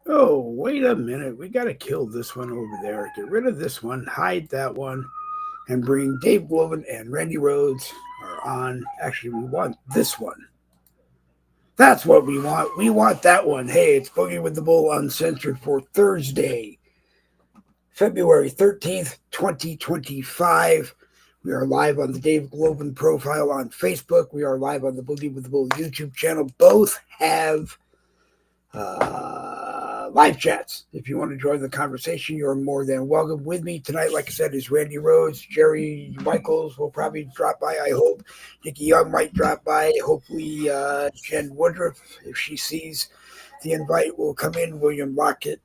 Oh, wait a minute. We got to kill this one over there. Get rid of this one, hide that one, and bring Dave Gloven and Randy Rhodes are on. Actually, we want this one. That's what we want. We want that one. Hey, it's Boogie with the Bull Uncensored for Thursday, February 13th, 2025. We are live on the Dave Gloven profile on Facebook. We are live on the Boogie with the Bull YouTube channel. Both have live chats. If you want to join the conversation, you're more than welcome. With me tonight, like I said, is Randy Rhodes. Jerry Michaels will probably drop by, I hope. Nikki Young might drop by. Hopefully, Jen Woodruff, if she sees the invite, will come in. William Lockett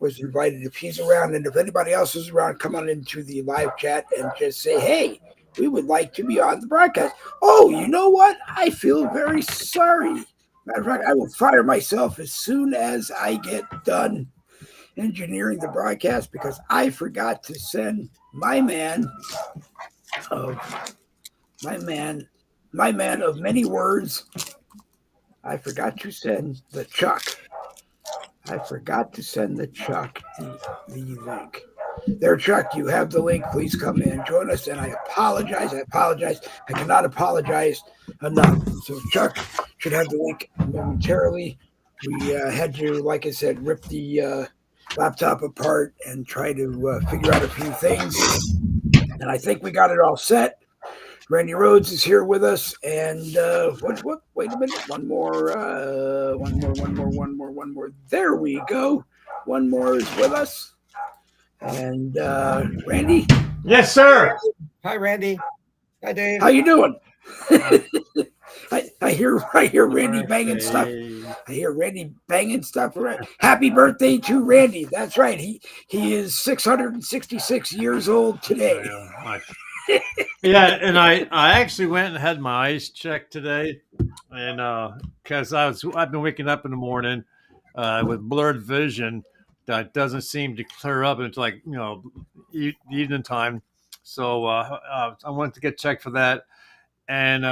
was invited if he's around. And if anybody else is around, come on into the live chat and just say, hey, we would like to be on the broadcast. Oh, you know what? I feel very sorry. Matter of fact, I will fire myself as soon as I get done engineering the broadcast because I forgot to send my man of many words. I forgot to send the Chuck. I forgot to send the Chuck the link. There, Chuck, you have the link. Please come in and join us. And I apologize. I cannot apologize enough. So Chuck should have the link momentarily. We had to, like I said, rip the laptop apart and try to figure out a few things. And I think we got it all set. Randy Rhodes is here with us, and what? Wait a minute, one more. There we go. One more is with us, and Randy. Yes, sir. Hi, Randy. Hi, Dave. How you doing? I hear Randy banging stuff. I hear Randy banging stuff. Happy birthday to Randy. That's right. He is 666 years old today. Yeah, and I actually went and had my eyes checked today, and because I've been waking up in the morning with blurred vision that doesn't seem to clear up until evening time. So I wanted to get checked for that, and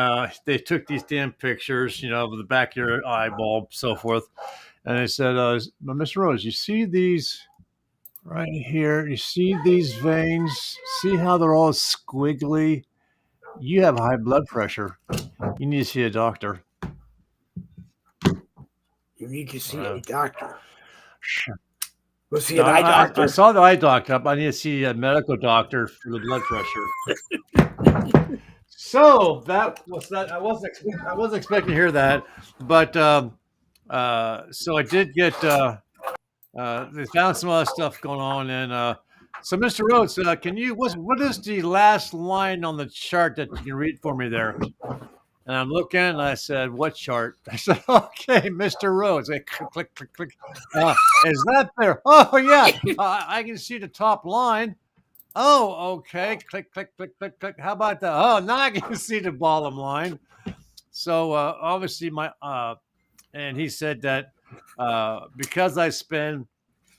they took these damn pictures, of the back of your eyeball, so forth, and they said, "Mr. Rose, you see these?" Right here, you see these veins? See how they're all squiggly? You have high blood pressure. You need to see a doctor. You need to see a doctor. Sure. We'll see an eye doctor. I saw the eye doctor. I need to see a medical doctor for the blood pressure. So that was that. I wasn't expecting to hear that, but so I did get. They found some other stuff going on, and so Mr. Rhodes, what is the last line on the chart that you can read for me there? And I'm looking, and I said, "What chart?" I said, "Okay, Mr. Rhodes." I click, click, click. Is that there? Oh yeah, I can see the top line. Oh, okay. Click, click, click, click, click. How about that? Oh, now I can see the bottom line. So obviously and he said that because I spend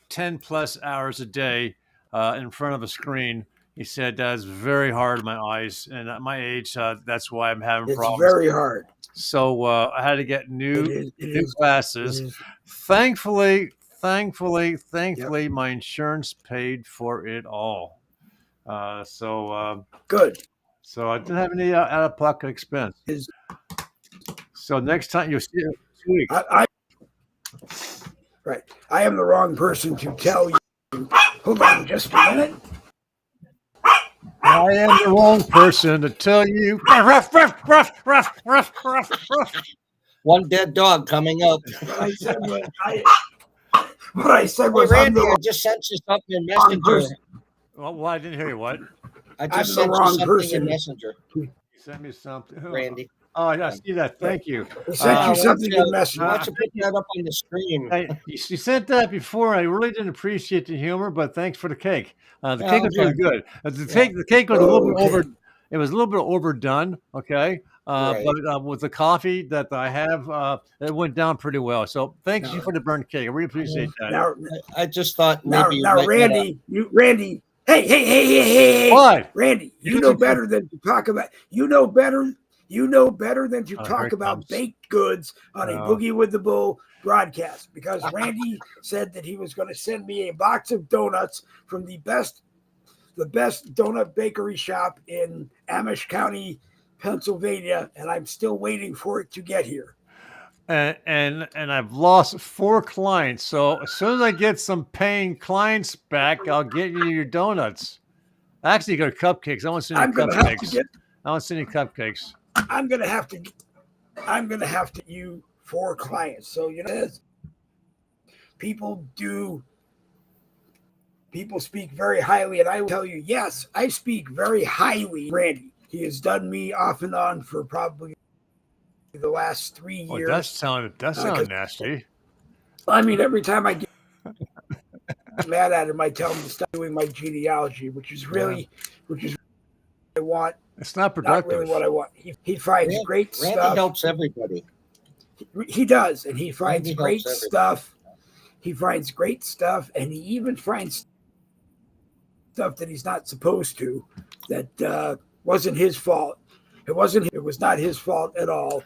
10 plus hours a day in front of a screen, he said that's very hard on my eyes. And at my age, that's why I'm having problems. It's very hard. So I had to get new glasses. Thankfully, yep. My insurance paid for it all. Good. So I didn't have any out-of-pocket expense. So next time you'll see it next week. Right. I am the wrong person to tell you. Hold on just a minute. I am the wrong person to tell you. Ruff, ruff, ruff, ruff, ruff, ruff, ruff. One dead dog coming up. What I said was, Randy, I just sent you something in Messenger. Well, I didn't hear you. What? I just sent you something in Messenger. You sent me something. Randy. Oh, I see that. Thank you. I sent you something in Messenger. Why don't you put that up on the screen? You sent that before. I really didn't appreciate the humor, but thanks for the cake. The cake was really good. The cake was a little bit over. It was a little bit overdone. Okay. Right. But with the coffee that I have, it went down pretty well. So thanks you for the burnt cake. I really appreciate that. Now, I just thought maybe now Randy. Hey. What? Randy, you know better than to talk about. You know better You know better than to Here talk it about comes. baked goods on a Boogie with the Bull broadcast, because Randy said that he was going to send me a box of donuts from the best donut bakery shop in Amish County, Pennsylvania, and I'm still waiting for it to get here. And I've lost 4 clients. So as soon as I get some paying clients back, I'll get you your donuts. Actually, you got cupcakes. I want to see any cupcakes. I want to see any cupcakes. I'm gonna have to you 4 clients. So people speak very highly, and I will tell you, yes, I speak very highly of Randy. He has done me off and on for probably the last 3 years. That sounded nasty. I mean, every time I get mad at him, I tell him to stop doing my genealogy, which is what I want. It's not productive. Not really what I want. He finds great stuff. Randy helps everybody. He does, and he finds great stuff. He finds great stuff, and he even finds stuff that he's not supposed to. That wasn't his fault. It was not his fault at all.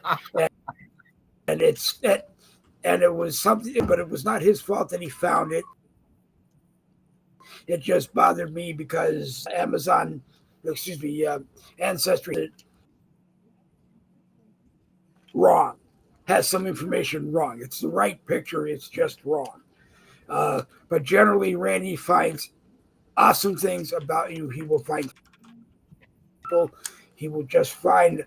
And it was something, but it was not his fault that he found it. It just bothered me because Ancestry wrong, has some information wrong. It's the right picture, it's just wrong. But generally, Randy finds awesome things about you. He will find people. He will just find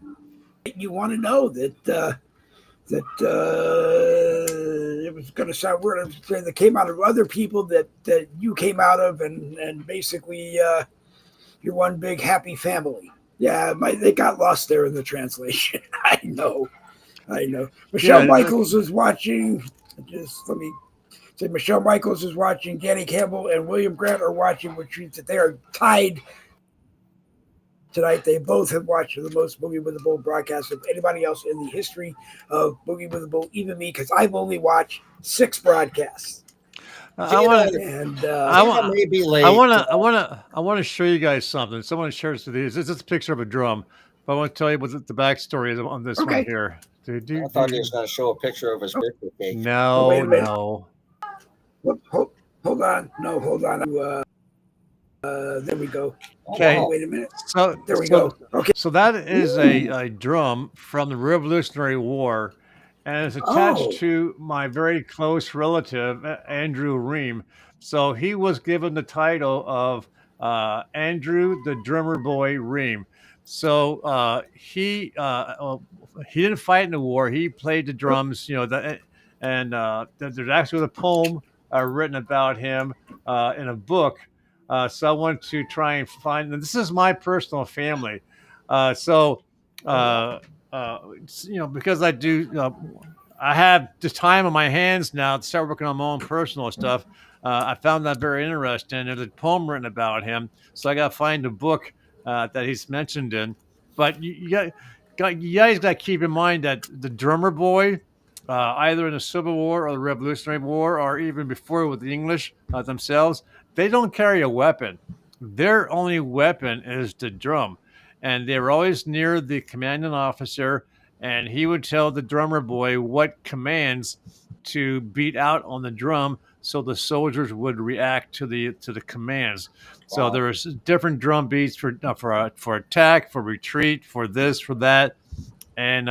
you want to know that it was going to sound weird that came out of other people that you came out of, and basically you're one big happy family. Yeah, they got lost there in the translation. I know. Michelle Michaels is watching. Just let me say, Michelle Michaels is watching. Danny Campbell and William Grant are watching, which means that they are tied tonight. They both have watched the most Boogie with the Bull broadcasts of anybody else in the history of Boogie with the Bull, even me, because I've only watched 6 broadcasts. I want to show you guys something. Someone shares with these. This is a picture of a drum, but I want to tell you what the backstory is on this one here. I thought he was going to show a picture of his birthday cake. No. Hold on. No, hold on. There we go. Okay. Wait a minute. So there we go. Okay. So that is a drum from the Revolutionary War, and it's attached to my very close relative, Andrew Ream. So he was given the title of Andrew the Drummer Boy Ream. So he didn't fight in the war. He played the drums, there's actually a poem written about him in a book. So I want to try and find, and this is my personal family. Because I do, I have the time on my hands now to start working on my own personal stuff. I found that very interesting. There's a poem written about him, so I got to find a book that he's mentioned in. But you guys got to keep in mind that the drummer boy, either in the Civil War or the Revolutionary War, or even before with the English themselves, they don't carry a weapon. Their only weapon is the drum. And they were always near the commanding officer, and he would tell the drummer boy what commands to beat out on the drum so the soldiers would react to the commands. Wow. So there was different drum beats for attack, for retreat, for this, for that. And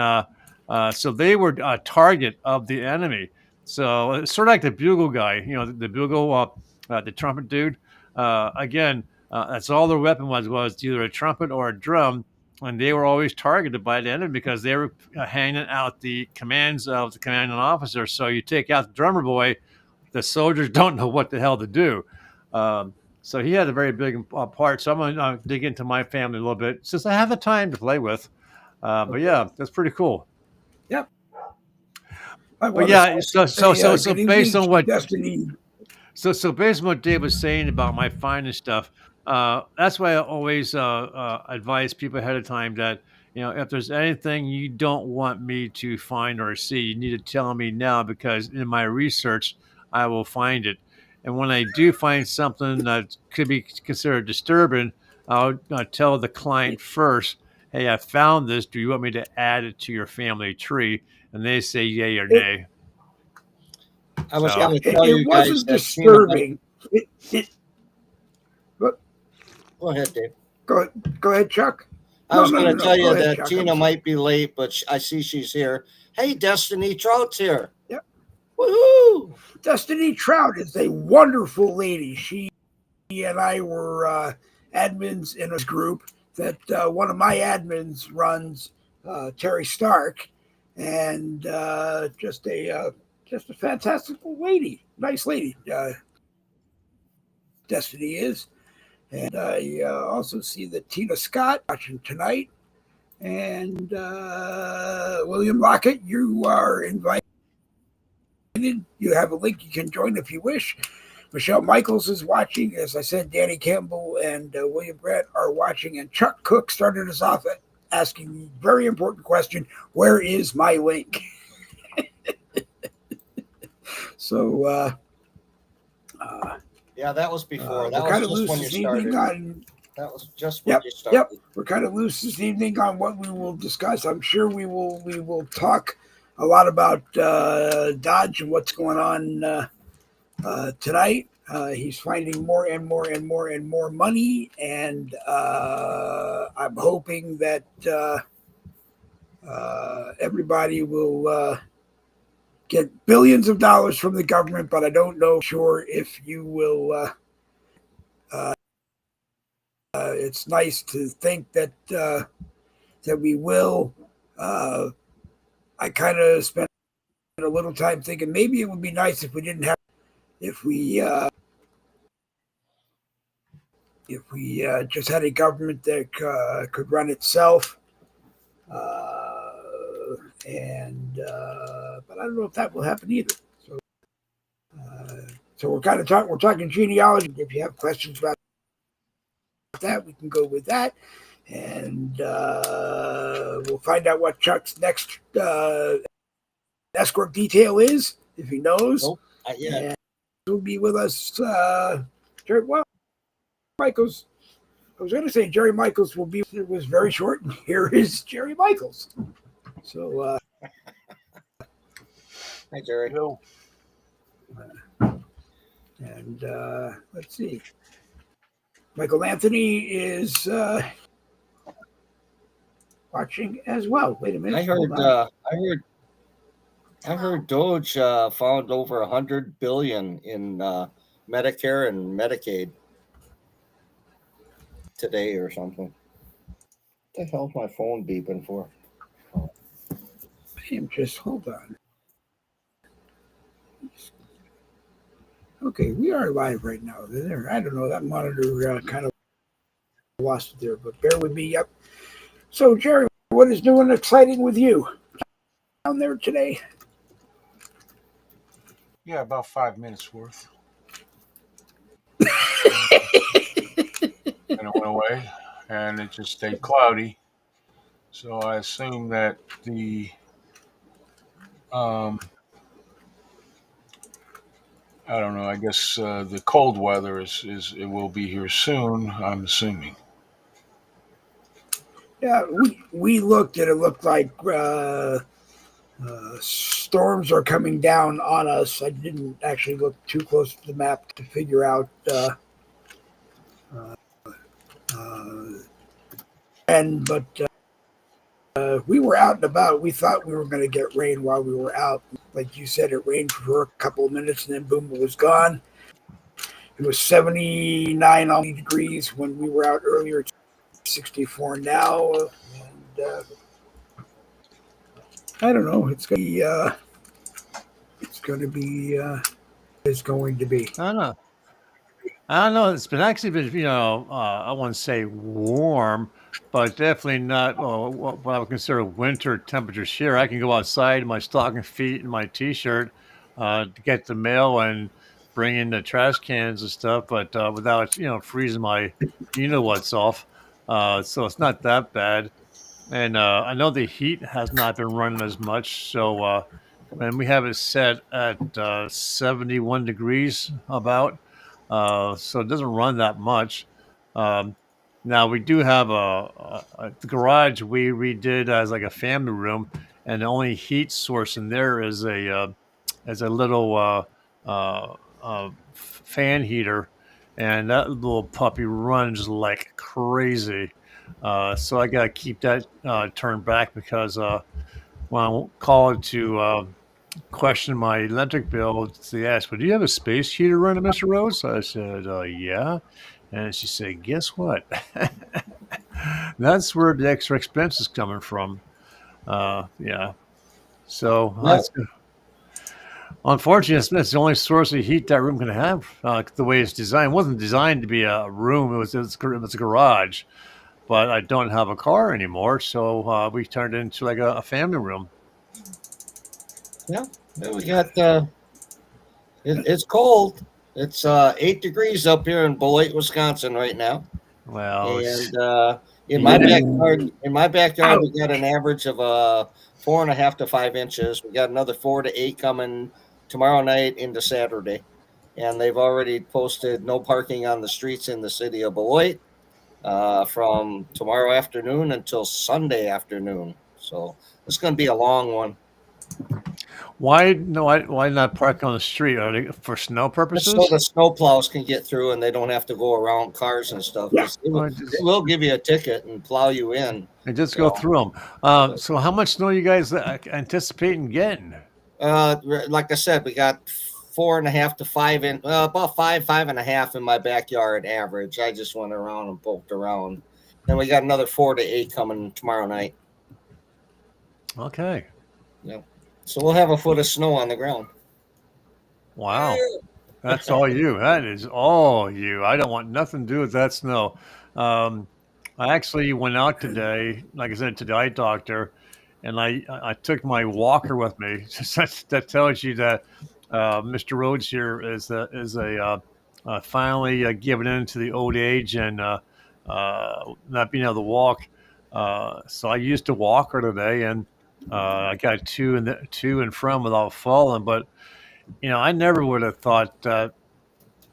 so they were a target of the enemy. So it's sort of like the bugle guy, the bugle, the trumpet dude. Again, that's all their weapon was either a trumpet or a drum, and they were always targeted by the enemy because they were handing out the commands of the commanding officer. So you take out the drummer boy, the soldiers don't know what the hell to do. So he had a very big part. So I'm going to dig into my family a little bit since I have the time to play with. But yeah, that's pretty cool. Yep. But yeah, so based on what Destiny. So based on what Dave was saying about my finding stuff, that's why I always advise people ahead of time that, if there's anything you don't want me to find or see, you need to tell me now, because in my research, I will find it. And when I do find something that could be considered disturbing, I'll tell the client first. hey, I found this. Do you want me to add it to your family tree? And they say yay or It, nay. I was So going to tell it you guys wasn't that Tina might. disturbing. But Go ahead, Dave. go ahead, Chuck. I was going to No. tell Go you ahead, that Chuck. Tina might be late, but I see she's here. Hey, Destiny Trout's here. Yep. Woohoo! Destiny Trout is a wonderful lady. She and I were admins in a group that one of my admins runs, Terry Stark, and just a fantastic lady, nice lady. Destiny is, and I also see that Tina Scott watching tonight, and William Lockett, you are invited. You have a link you can join if you wish. Michelle Michaels is watching. As I said, Danny Campbell and William Grant are watching. And Chuck Cook started us off asking the very important question, where is my link? So, yeah, that was before. That was just when you started. That was just when you started. Yep, we're kind of loose this evening on what we will discuss. I'm sure we will talk a lot about Dodge and what's going on tonight. He's finding more and more and more and more money, and I'm hoping that everybody will get billions of dollars from the government, but I don't know sure if you will. It's nice to think that that we will. I kind of spent a little time thinking maybe it would be nice if we didn't have if we just had a government that could run itself, and but I don't know if that will happen either. So we're kind of talking genealogy. If you have questions about that, we can go with that, and we'll find out what Chuck's next escort detail is if he knows. Nope, yeah, he'll be with us. Well, Michaels. I was going to say Jerry Michaels will be. It was very short, and here is Jerry Michaels. So, hi Jerry. Hello. And let's see. Michael Anthony is watching as well. Wait a minute. I heard Doge found over $100 billion in Medicare and Medicaid today or something. What the hell's my phone beeping for? Just hold on. Okay, we are live right now. I don't know, that monitor kind of lost it there, but bear with me. Yep. So, Jerry, what is new and exciting with you down there today? Yeah, about 5 minutes worth. And it went away, and it just stayed cloudy. So I assume that the I don't know. I guess the cold weather is it will be here soon. I'm assuming. Yeah, we looked and it looked like storms are coming down on us. I didn't actually look too close to the map to figure out. But we were out and about. We thought we were going to get rain while we were out. Like you said, it rained for a couple of minutes and then boom, it was gone. It was 79 degrees when we were out earlier. 64 now. And I don't know. It's going to be. I don't know. It's been actually been, I wouldn't say warm, but definitely not what I would consider winter temperatures here. I can go outside in my stocking feet and my T-shirt to get the mail and bring in the trash cans and stuff, but without, freezing my what's off. So it's not that bad. And I know the heat has not been running as much, so and we have it set at 71 degrees about. So it doesn't run that much. Now we do have the garage we redid as like a family room, and the only heat source in there is a little fan heater, and that little puppy runs like crazy. So I gotta keep that turned back because when I called to question my electric bill, they asked, "Well, do you have a space heater running, Mr. Rhodes?" I said, "Yeah." And she said, "Guess what?" That's where the extra expense is coming from. Yeah. So Yeah. unfortunately, that's the only source of heat that room can have. The way it's designed, it wasn't designed to be a room. It was a garage. But I don't have a car anymore, so we turned it into like a family room. Yeah, we got it's cold. It's 8 degrees up here in Beloit, Wisconsin right now. Well, And in my backyard, we got an average of 4.5 to 5 inches. We got another 4 to 8 coming tomorrow night into Saturday, and they've already posted no parking on the streets in the city of Beloit from tomorrow afternoon until Sunday afternoon. So it's going to be a long one. why no? Why not park on the street? Are they for snow Just purposes? so the snow plows can get through and they don't have to go around cars and stuff. Yeah. They will give you a ticket and plow you in. And just go through them. So how much snow you guys anticipating getting? Like I said, we got 4.5 to 5 in about 5.5 in my backyard average. I just went around and poked around. Then we got another 4 to 8 coming tomorrow night. Okay. Yeah. So we'll have a foot of snow on the ground. Wow. That's all you. That is all you. I don't want nothing to do with that snow. I actually went out today, like I said, to the eye doctor, and I took my walker with me. That tells you that Mr. Rhodes here is finally giving in to the old age and not being able to walk. So I used a walker today, and I got to and from without falling. But I never would have thought that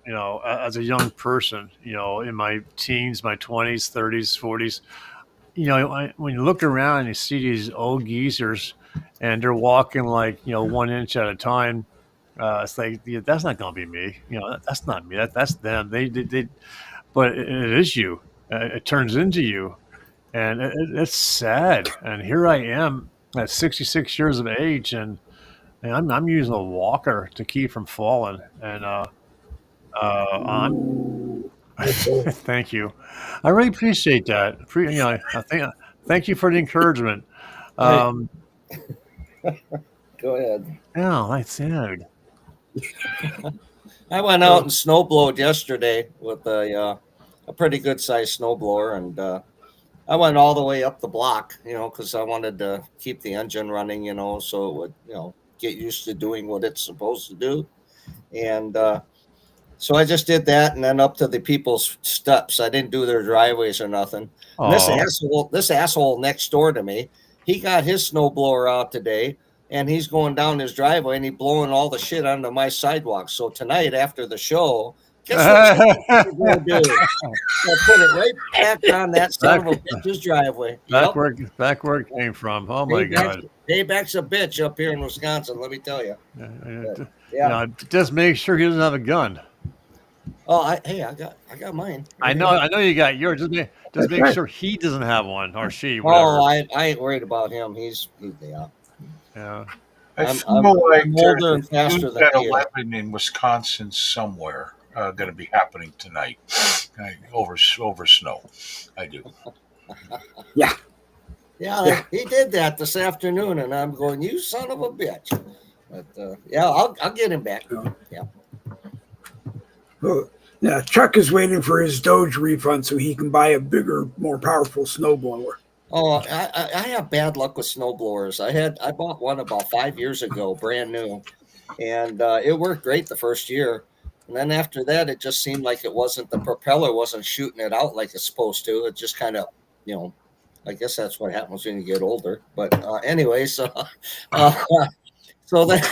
as a young person, in my teens, my 20s, 30s, 40s, when you look around and you see these old geezers and they're walking like, 1 inch at a time, it's like, that's not going to be me. That's not me. That's them. But it is you. It turns into you. And it's sad. And here I am at 66 years of age, and I'm using a walker to keep from falling. And thank you. I really appreciate that. Thank you for the encouragement. Go ahead. Yeah, that's sad. I went out and snowblowed yesterday with a pretty good sized snowblower, and I went all the way up the block, because I wanted to keep the engine running, so it would, get used to doing what it's supposed to do. And so I just did that, and then up to the people's steps. I didn't do their driveways or nothing. And this asshole next door to me, he got his snowblower out today, and he's going down his driveway, and he's blowing all the shit onto my sidewalk. So tonight after the show, guess what I'm going to do? I'll put it right back on that son of a bitch's driveway. Back where it came from. Oh my God. Payback's a bitch up here in Wisconsin, let me tell you. Just make sure he doesn't have a gun. Oh, I got mine. I know you got yours. Just make sure he doesn't have one or she. Whatever. Oh, I ain't worried about him. Yeah. I I'm feel like older and faster than at he is. 11 in Wisconsin somewhere going to be happening tonight over snow. I do. Yeah. Yeah, he did that this afternoon, and I'm going, you son of a bitch. But I'll get him back. Yeah. Well, yeah, Chuck is waiting for his Doge refund so he can buy a bigger, more powerful snowblower. Oh, I have bad luck with snowblowers. I bought one about 5 years ago, brand new, and it worked great the first year. And then after that, it just seemed like the propeller wasn't shooting it out like it's supposed to. It just kind of, I guess that's what happens when you get older. But anyway, so then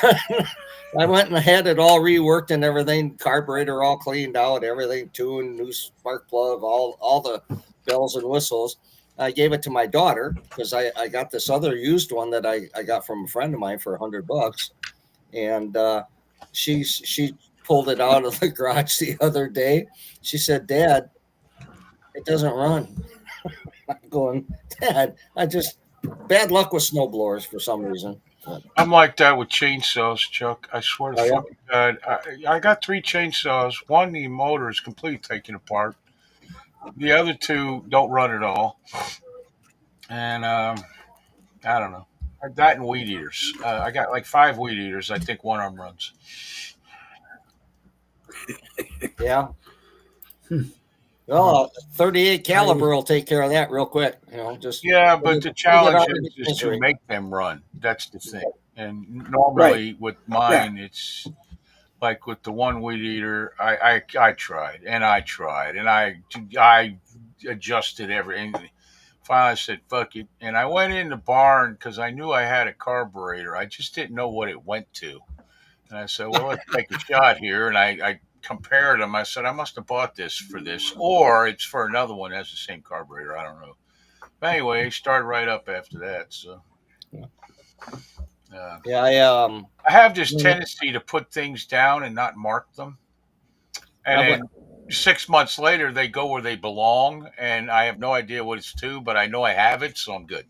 I went and had it all reworked and everything, carburetor all cleaned out, everything tuned, new spark plug, all bells and whistles. I gave it to my daughter because I got this other used one that I got from a friend of mine for $100, and she pulled it out of the garage the other day. She said, "Dad, it doesn't run." I'm going, "Dad, I just bad luck with snowblowers for some reason." I'm like that with chainsaws, Chuck. I swear to Oh, yeah? fucking God. I got 3 chainsaws. One, the motor is completely taken apart. The other 2 don't run at all. And I don't know. That and weed eaters. I got like 5 weed eaters. I think one of them runs. Yeah. Hmm. Well, 38 caliber will take care of that real quick. Just Yeah, but the get challenge out of the is to misery. make them run. That's the thing. And Right. normally with Yeah. mine, it's like with the one weed eater. I tried and I tried and I adjusted everything. Finally, I said fuck it, and I went in the barn because I knew I had a carburetor. I just didn't know what it went to, and I said, well, let's take a shot here. And I compared them. I said I must have bought this for this, or it's for another one that has the same carburetor. I don't know. But anyway, it started right up after that. So. Yeah, I have this Mhm. tendency to put things down and not mark them. And I went, then 6 months later, they go where they belong. And I have no idea what it's to, but I know I have it. So I'm good.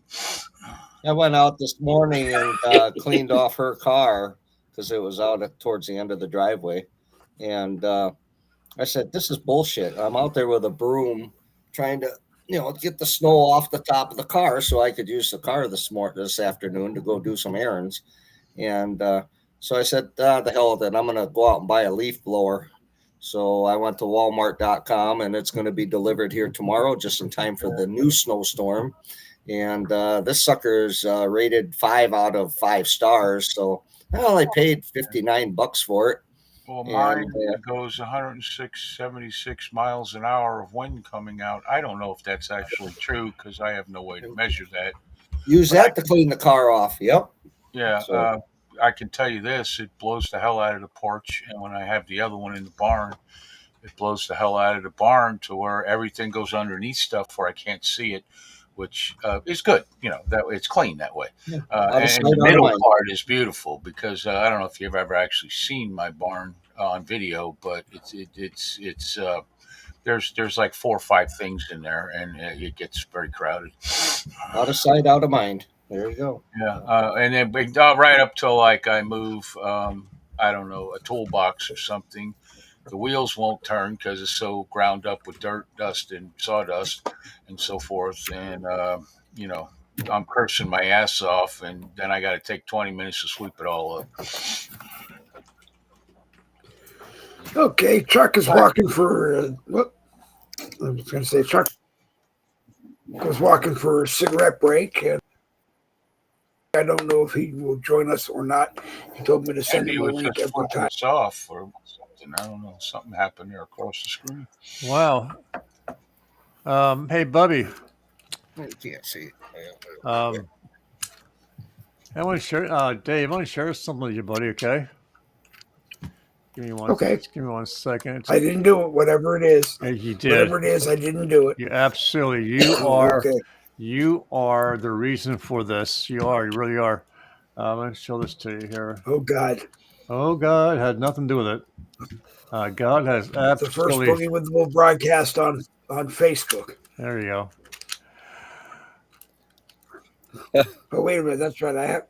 I went out this morning and cleaned off her car because it was out towards the end of the driveway. And I said, "This is bullshit." I'm out there with a broom trying to, get the snow off the top of the car so I could use the car this afternoon to go do some errands. And so I said, the hell with it. I'm going to go out and buy a leaf blower. So I went to walmart.com and it's going to be delivered here tomorrow just in time for the new snowstorm. And this sucker's rated 5 out of 5 stars. So I only paid $59 for it. Well, And mine goes 106, 76 miles an hour of wind coming out. I don't know if that's actually true because I have no way to measure that. use But that to clean the car off. Yep. yeah, So I can tell you this: it blows the hell out of the porch, and when I have the other one in the barn, it blows the hell out of the barn to where everything goes underneath stuff where I can't see it, which is good. That it's clean that way. yeah, out of And sight, the out of middle mind. part is beautiful because I don't know if you've ever actually seen my barn on video, but it's there's like 4 or 5 things in there, and it gets very crowded. Out of sight, out of mind. There you go. Yeah, and then right up till like I move, I don't know, a toolbox or something. The wheels won't turn because it's so ground up with dirt, dust, and sawdust, and so forth. And you know, I'm cursing my ass off, and then I got to take 20 minutes to sweep it all up. Okay, Chuck is walking for. What? I was going to say Chuck was walking for a cigarette break, and I don't know if he will join us or not. He told me to send And he him a was link just every flipping time. us off or something. I don't know. Something happened there across the screen. Wow. Hey, Bubby. You can't see it. I want to share, Dave. I want to share something with you, buddy. Okay. Give me one. Okay. Just give me 1 second. I didn't do it. Whatever it is, Yeah, you did. whatever it is, I didn't do it. You absolutely. You are. Okay. You are the reason for this. You are. You really are. I'm going to show this to you here. Oh God. Oh God, had nothing to do with it. God has The first absolutely. Boogie with the Bull broadcast on Facebook. There you go. Oh wait a minute, that's right. I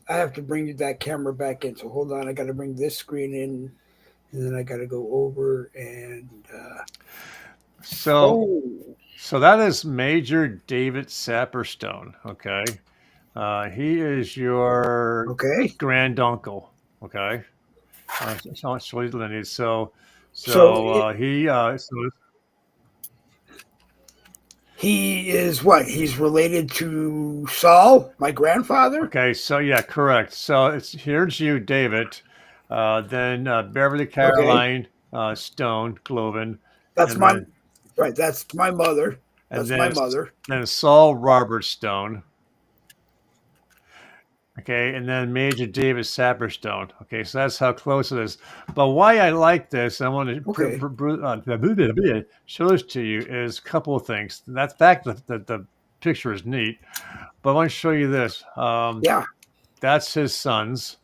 have to bring that camera back in. So hold on, I got to bring this screen in, and then I got to go over and. So that is Major David Sapperstone. Okay, he is your granduncle. Okay, so he is what? He's related to Saul, my grandfather. Okay, so yeah, correct. So here's you, David. Then Beverly Caroline Stone Cloven. That's right. That's my mother. That's my mother. Then Saul Robert Stone. Okay, and then Major David Saperstone. Okay, so that's how close it is. But why I like this, I want to Okay. show this to you, is a couple of things. That fact that the picture is neat, but I want to show you this. Yeah. That's his sons.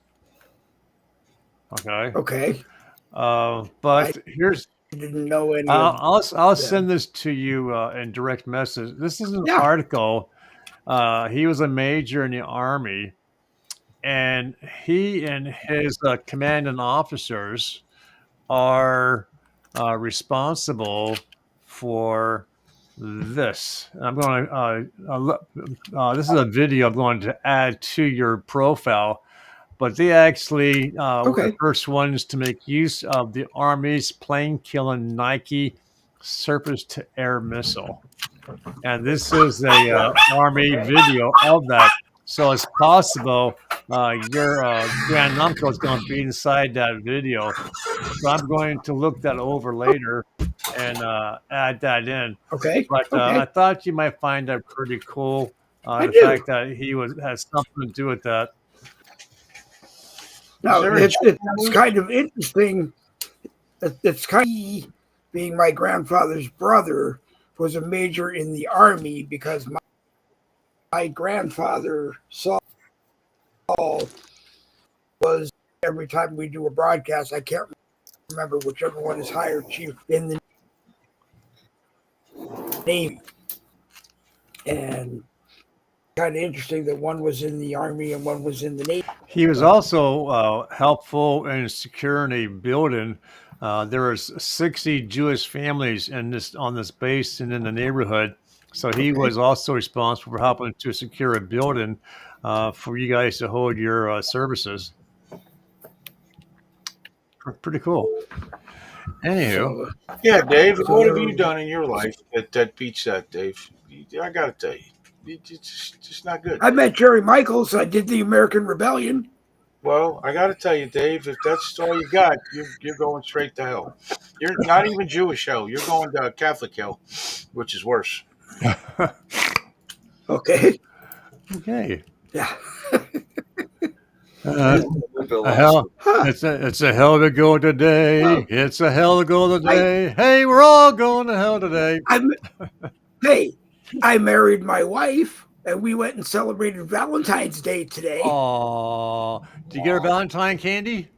Okay. Okay. But here's I didn't know any of I'll them. send this to you in direct message. This is an Yeah. article. He was a major in the Army, and he and his commanding officers are responsible for this. I'm going to. This is a video I'm going to add to your profile. But they actually were the Okay. first ones to make use of the Army's plane-killing Nike surface-to-air missile. And this is a Army video of that. So it's possible your granduncle is going to be inside that video. So I'm going to look that over later and add that in. Okay. But I thought you might find that pretty cool. The do. fact that he has something to do with that. No, it's kind of interesting. It's kind of being my grandfather's brother was a major in the Army, because my grandfather Saul was, every time we do a broadcast, I can't remember whichever one is higher chief in the Navy. And kind of interesting that one was in the Army and one was in the Navy. He was also helpful in securing a building. There was 60 Jewish families on this base and in the neighborhood. So he was also responsible for helping to secure a building for you guys to hold your services. Pretty cool. Anywho. Yeah, Dave, what have you done in your life that beats that, Dave? I got to tell you. It's just not good. I met Jerry Michaels. I did the American Rebellion. Well, I got to tell you, Dave, if that's all you got, you're going straight to hell. You're not even Jewish hell. You're going to Catholic hell, which is worse. Okay. Okay. Yeah. It's a hell to go today. It's a hell to go today. Hey, we're all going to hell today. I married my wife, and we went and celebrated Valentine's Day today. Oh, did you get her Valentine candy?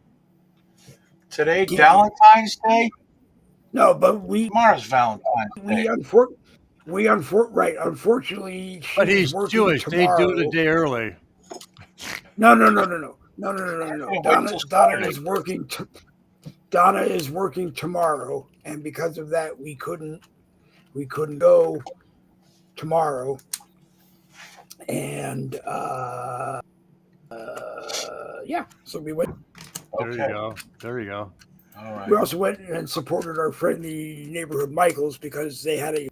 Today, Valentine's Day? No, but tomorrow's Valentine's Day. Unfortunately, but he's Jewish. Tomorrow. They do it a day early. No. Donna is working tomorrow, and because of that, we couldn't go tomorrow. And yeah, so we went. There you go. All right. We also went and supported our friendly neighborhood Michaels, because they had a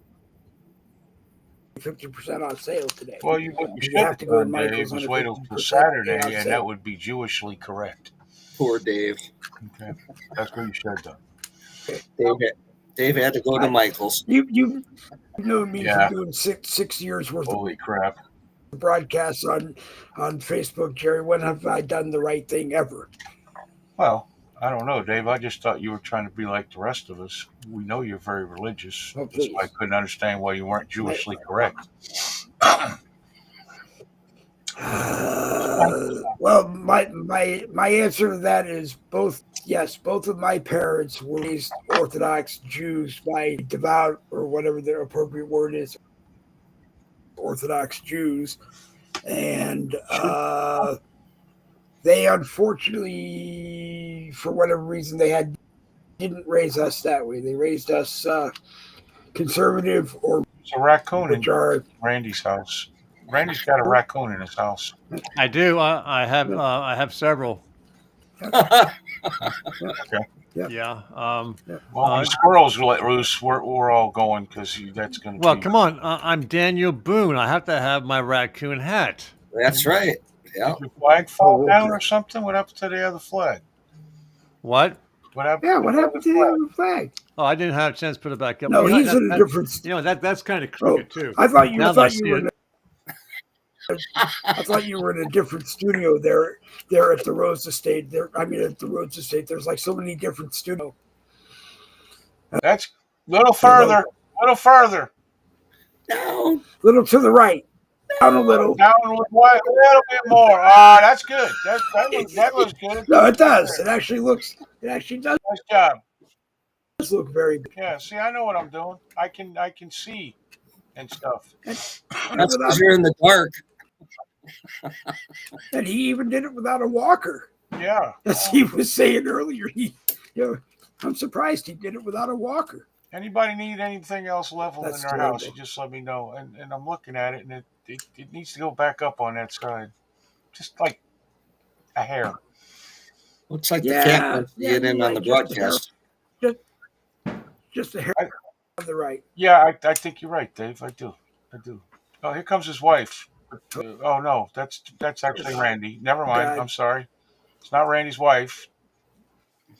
50% on sale today. Well, what you should have to go to Michaels was wait until Saturday, and that would be Jewishly correct. Poor Dave. Okay, that's what you should have done. Dave had to go to Michaels. You know me for doing six years worth. Holy crap! Of broadcasts on Facebook, Jerry. When have I done the right thing ever? Well, I don't know, Dave. I just thought you were trying to be like the rest of us. We know you're very religious. Oh, so I couldn't understand why you weren't Jewishly correct. Well, my answer to that is both. Yes, both of my parents were raised Orthodox Jews by devout, or whatever the appropriate word is, Orthodox Jews, and they unfortunately, for whatever reason, didn't raise us that way. They raised us conservative, or it's a raccoon in Randy's house. Randy's got a raccoon in his house. I do. I have several. Okay. Yeah. Well, when squirrels let loose, we're all going, because that's going to. Well, come on. I'm Daniel Boone. I have to have my raccoon hat. That's right. Yeah. Did your flag fall down or something? What happened to the other flag? What? What happened? Yeah, what happened to the other flag? Oh, I didn't have a chance to put it back up. No, he's in a different. That's kind of crooked too. I thought you were. I thought you were in a different studio there at the Rose Estate. At the Rose Estate, there's like so many different studios. That's a little further. A little further. No. Little to the right, down a little. Down a little bit more. That's good. That looks good. No, it does. It actually does Nice job. look very good. Yeah. See, I know what I'm doing. I can see and stuff. That's because you're in the dark. And he even did it without a walker. Yeah. As he was saying earlier, I'm surprised he did it without a walker. Anybody need anything else leveled That's in their terrible. house? You just let me know. And I'm looking at it, and it needs to go back up on that side, just like a hair. Looks like the cat wants to get in on the broadcast. Just a hair on the right. Yeah, I think you're right, Dave. I do. Oh, here comes his wife. Oh no, that's actually Randy. Never mind. God. I'm sorry. It's not Randy's wife.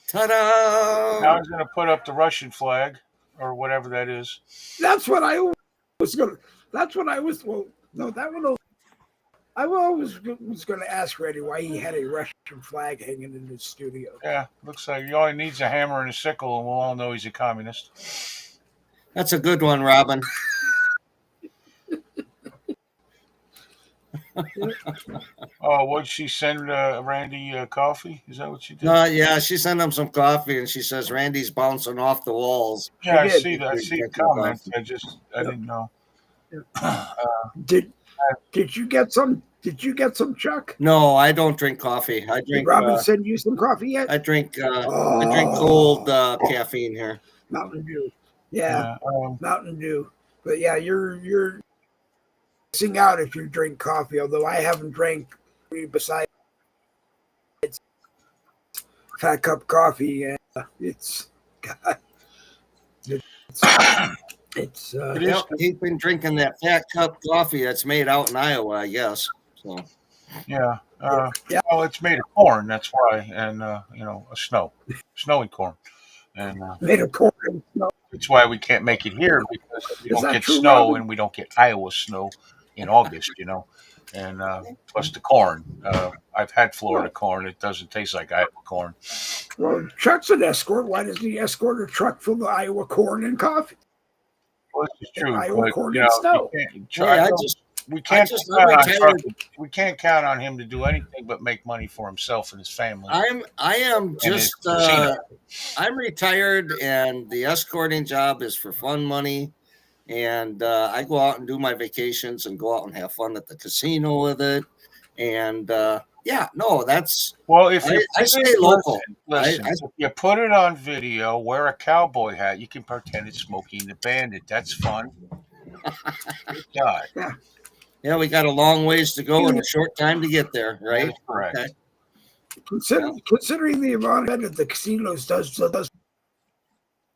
Ta-da! Now he's going to put up the Russian flag or whatever that is. That's what I was gonna. That's what I was. Well, no, that one. I was going to ask Randy why he had a Russian flag hanging in his studio. Yeah, looks like he only needs a hammer and a sickle, and we'll all know he's a communist. That's a good one, Robin. Oh, what'd she send Randy coffee? Is that what she did? Yeah, she sent him some coffee, and she says Randy's bouncing off the walls. Yeah, I did. see that. I see the comments. I didn't know. Did you get some? Did you get some, Chuck? No, I don't drink coffee. I Did drink. Robin send you some coffee yet? I drink cold caffeine here. Mountain Dew. Yeah, Mountain Dew. But yeah, you're missing out if you drink coffee. Although I haven't drank besides Fat Cup coffee, and it's He's been drinking that Fat Cup coffee that's made out in Iowa, I guess. So yeah. Well, it's made of corn. That's why, and a snowy corn, and made of corn and snow. that's why we can't make it here because we Is don't that get true, snow Robin? and we don't get Iowa snow in August. And plus the corn. I've had Florida corn. It doesn't taste like Iowa corn. Well, Chuck's an escort. Why doesn't he escort a truck full of Iowa corn and coffee? Well, this is true. Iowa But, corn and snow. We can't count on him to do anything but make money for himself and his family. I'm retired, and the escorting job is for fun money. And I go out and do my vacations and go out and have fun at the casino with it. And that's well. If I stay local. Listen, if you put it on video, wear a cowboy hat. You can pretend it's Smokey and the Bandit. That's fun. God. Yeah, we got a long ways to go and a short time to get there, right? That's correct. Okay. Considering the amount that the casinos does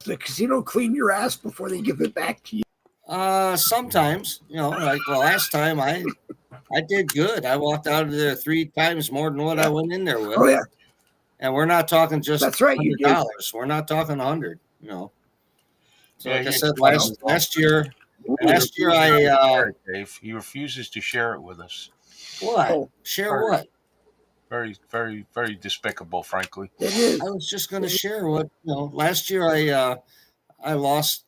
the casino clean your ass before they give it back to you? Sometimes, like the last time I did good. I walked out of there 3 times more than what I went in there with. Oh yeah. And we're not talking just That's right, you did. $100. We're not talking 100, So Yeah, like I said, last year Dave, he refuses to share it with us. What? Oh, share what? Very, very, very despicable, frankly. It is. I was just going to share what last year I lost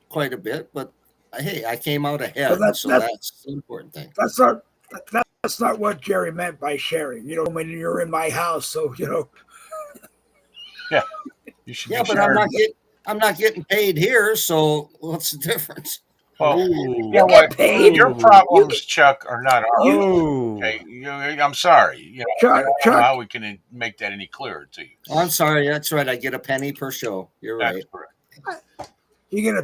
quite a bit, but hey, I came out ahead, Well, so that's the important thing. That's not what Jerry meant by sharing. When you're in my house, so Yeah, you should. Yeah, but I'm not getting paid here, so what's the difference? Well, you know get what? paid. Your problems, Chuck, are not ours. Oh, Okay, I'm sorry. Chuck, I don't know how we can make that any clearer to you. Oh, I'm sorry. That's right. I get a penny per show. You're right. That's correct. You get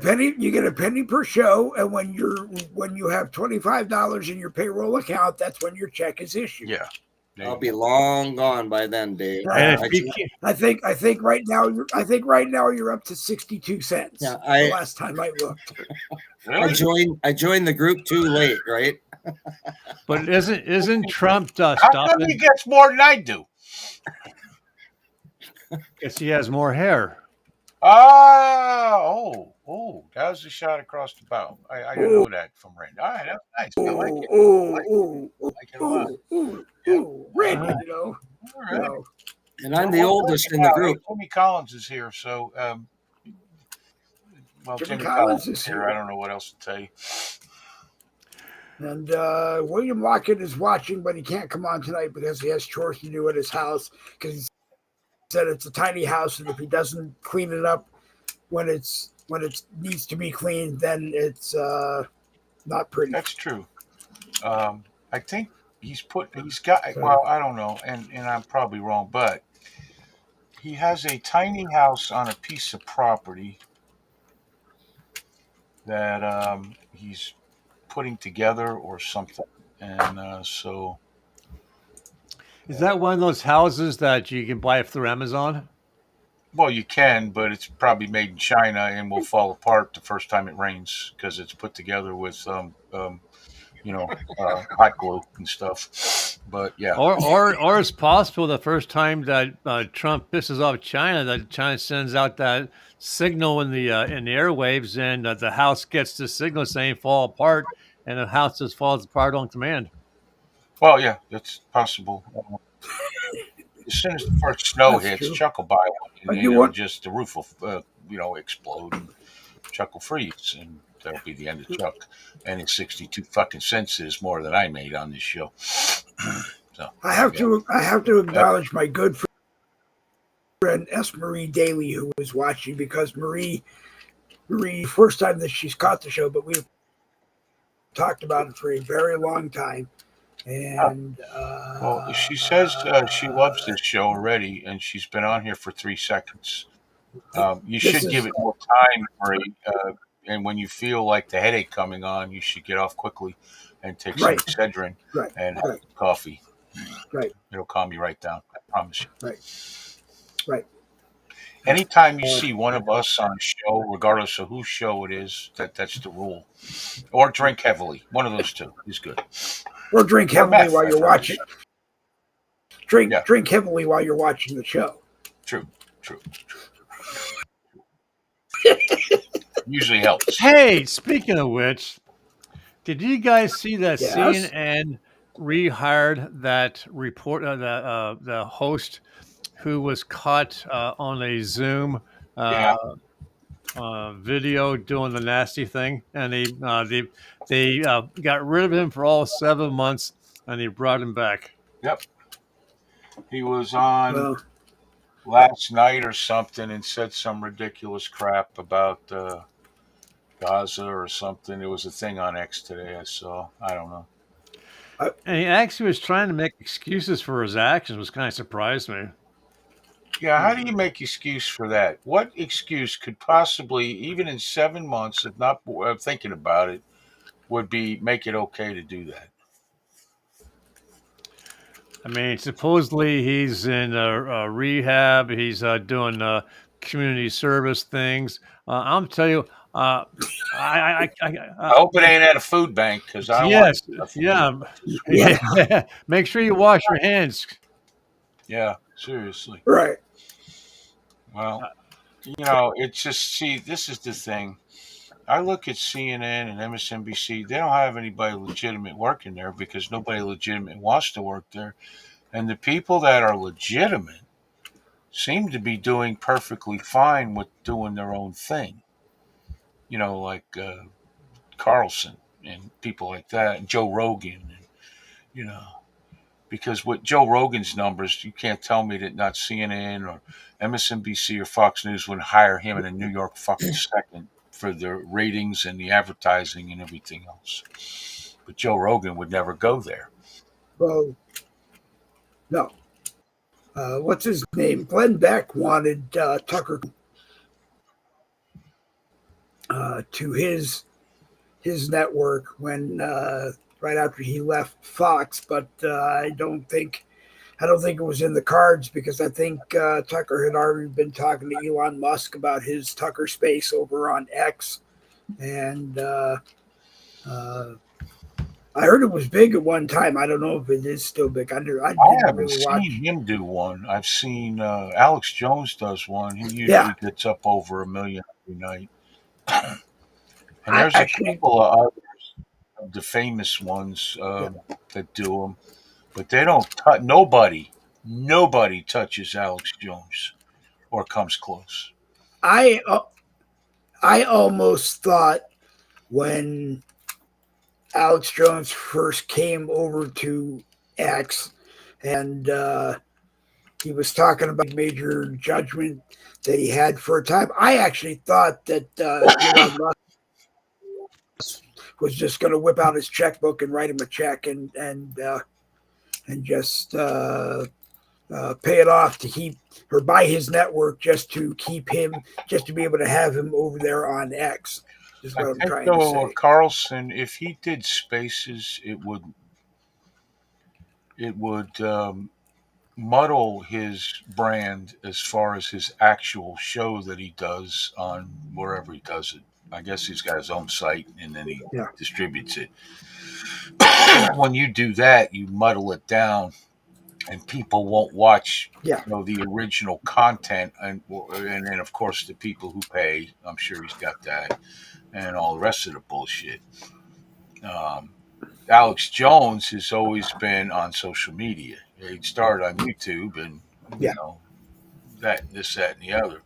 a penny per show, and when you have $25 in your payroll account, that's when your check is issued. Yeah. I'll be long gone by then, Dave. Right. and I think right now you're up to 62 cents. Yeah, the last time I looked. Really? I joined the group too late, right? but isn't Trump How come stopping? he gets more than I do? Guess he has more hair. Oh, that was a shot across the bow. I didn't know that from Randy. All right, that's nice. I like it. I like it a lot. Yep. Randy, Uh, All you right. know, and I'm the Well, oldest in the group. Jimmy Collins is here, so Jimmy Jimmy Collins Collins is is here. I here. don't know what else to tell you. And William Lockett is watching, but he can't come on tonight because he has chores to do at his house. Because he said it's a tiny house, and if he doesn't clean it up when it needs to be cleaned, then it's not pretty. That's true. I think he's got. So, Well, I don't know, and I'm probably wrong, but he has a tiny house on a piece of property that he's putting together or something, and so Is that one of those houses that you can buy through Amazon? well, you can, but it's probably made in China and will fall apart the first time it rains because it's put together with hot glue and stuff. But yeah, Or it's possible the first time that Trump pisses off China, that China sends out that signal in the airwaves, and the house gets the signal saying "fall apart," and the house just falls apart on command. well, yeah, that's possible. As soon as the first snow that's hits, true. Chuck will buy one, But and you it'll want just the roof will explode, and Chuck will freeze, and that'll be the end of Chuck. And his 62 fucking cents is more than I made on this show. So I have yeah. to acknowledge my good friend S. Marie Daly, who was watching, because Marie first time that she's caught the show, but we've talked about it for a very long time. And Well, she says she loves this show already, and she's been on here for 3 seconds. You should give it more time, Marie. And when you feel like the headache coming on, you should get off quickly and take some Excedrin and have coffee. Right. It'll calm you right down. I promise you. Right. Anytime you see one of us on a show, regardless of whose show it is, that's the rule. Or drink heavily. One of those two is good. Or drink heavily while you're watching. Drink heavily while you're watching the show. True. Usually helps. Hey, speaking of which, did you guys see that Yes. CNN rehired that the host who was caught on a Zoom video doing the nasty thing, and they got rid of him for all 7 months, and they brought him back. Yep. He was on last night or something and said some ridiculous crap about Gaza or something. It was a thing on X today I saw. I don't know. And he actually was trying to make excuses for his actions, which kind of surprised me. Yeah, how do you make excuse for that? What excuse could possibly, even in 7 months, if not thinking about it, would be make it okay to do that? I mean, supposedly he's in rehab. He's doing community service things. I'm telling you, I hope it ain't at a food bank because I don't want yeah. Make sure you wash your hands. Yeah, seriously. Right. Well, it's just, this is the thing. I look at CNN and MSNBC. They don't have anybody legitimate working there because nobody legitimate wants to work there. And the people that are legitimate seem to be doing perfectly fine with doing their own thing. Like Carlson and people like that, and Joe Rogan, because with Joe Rogan's numbers, you can't tell me that not CNN or MSNBC or Fox News would hire him in a New York fucking second for the ratings and the advertising and everything else. But Joe Rogan would never go there. Well, no. What's his name? Glenn Beck wanted Tucker to his network when right after he left Fox, but I don't think it was in the cards because I think Tucker had already been talking to Elon Musk about his Tucker space over on X, and I heard it was big at one time. I don't know if it is still big. I haven't really seen him do one. I've seen Alex Jones does one. He usually gets up over 1 million every night. And I there's a actually, couple of others, of the famous ones that do them, but they don't. Nobody touches Alex Jones or comes close. I, uh, I almost thought when Alex Jones first came over to X, and he was talking about major judgment that he had for a time. I actually thought that Elon Musk was just going to whip out his checkbook and write him a check and just pay it off to keep or buy his network just to keep him, just to be able to have him over there on X. Is I what I'm think trying to though say. Carlson, if he did Spaces, it would muddle his brand as far as his actual show that he does on wherever he does it. I guess he's got his own site and then he Yeah, distributes it. When you do that, you muddle it down, and people won't watch. yeah, The original content, and then of course the people who pay. I'm sure he's got that, and all the rest of the bullshit. Um, Alex Jones has always been on social media. He started on YouTube, and yeah, that, this, that, and the other.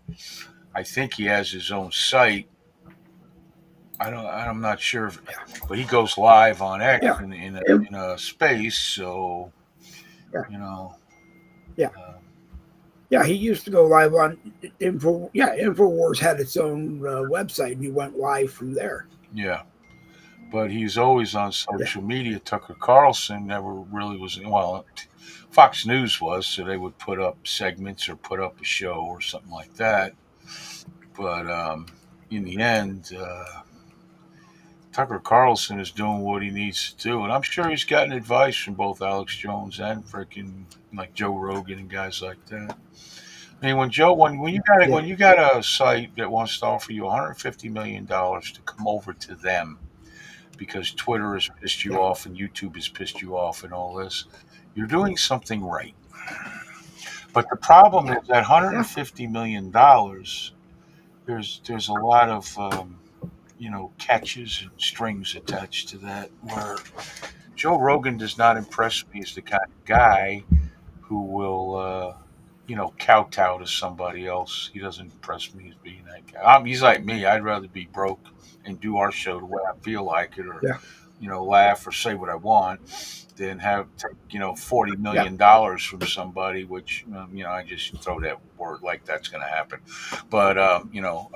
I think he has his own site. I don't. I'm not sure, but he goes live on X yeah, in a space. So yeah, you know, yeah. uh, Yeah, he used to go live on Info. Yeah, Infowars had its own website, and he went live from there. yeah. But he's always on Yeah, social media. Tucker Carlson never really was. Well, Fox News was, so they would put up segments or put up a show or something like that. But in the end, Tucker Carlson is doing what he needs to do, and I'm sure he's gotten advice from both Alex Jones and freaking like Joe Rogan and guys like that. I mean, yeah, when you got a site that wants to offer you 150 million dollars to come over to them because Twitter has pissed you yeah. off and YouTube has pissed you off and all this, you're doing something right. But the problem is that Yeah. 150 million dollars. There's a lot of catches and strings attached to that. Where Joe Rogan does not impress me as the kind of guy who will kowtow to somebody else. He doesn't impress me as being that guy. He's like me. I'd rather be broke and do our show the way I feel like it, or Yeah, laugh or say what I want, than have take yeah, $40 million from somebody. Which I just throw that word like that's going to happen. But you know,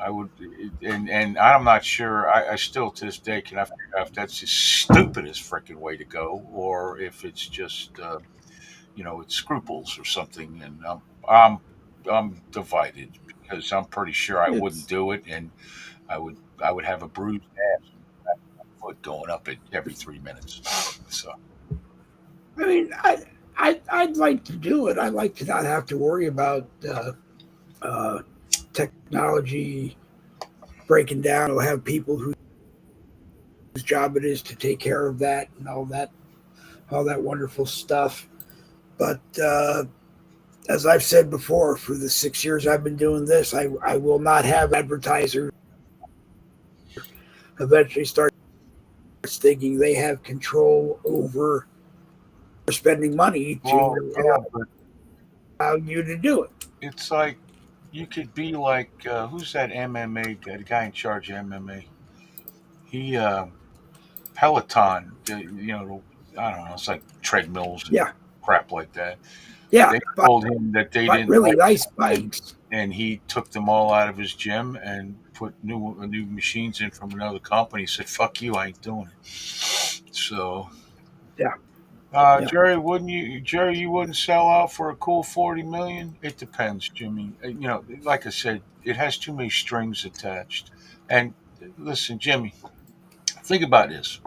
I would, and I'm not sure. I still to this day cannot figure out if that's the stupidest freaking way to go, or if it's just it's scruples or something. And I'm divided because I'm pretty sure I wouldn't it's. do it, and I would have a bruised ass foot going up it every 3 minutes. So I mean, I'd like to do it. I'd like to not have to worry about uh, technology breaking down. We'll have people whose job it is to take care of that and all that wonderful stuff. But as I've said before, for the 6 years I've been doing this, I will not have advertisers eventually start thinking they have control over spending money well, to yeah, but allow you to do it. it's like you could be like who's that MMA guy, the guy in charge of MMA? He Peloton, I don't know, it's like treadmills and Yeah, crap like that. yeah, They told him that they but didn't really like nice it, and bikes. he took them all out of his gym and put new machines in from another company. He said, "Fuck you, I ain't doing it." So, Yeah, yeah, Jerry, you wouldn't sell out for a cool 40 million? It depends, Jimmy. Like I said, it has too many strings attached. And listen, Jimmy, think about this.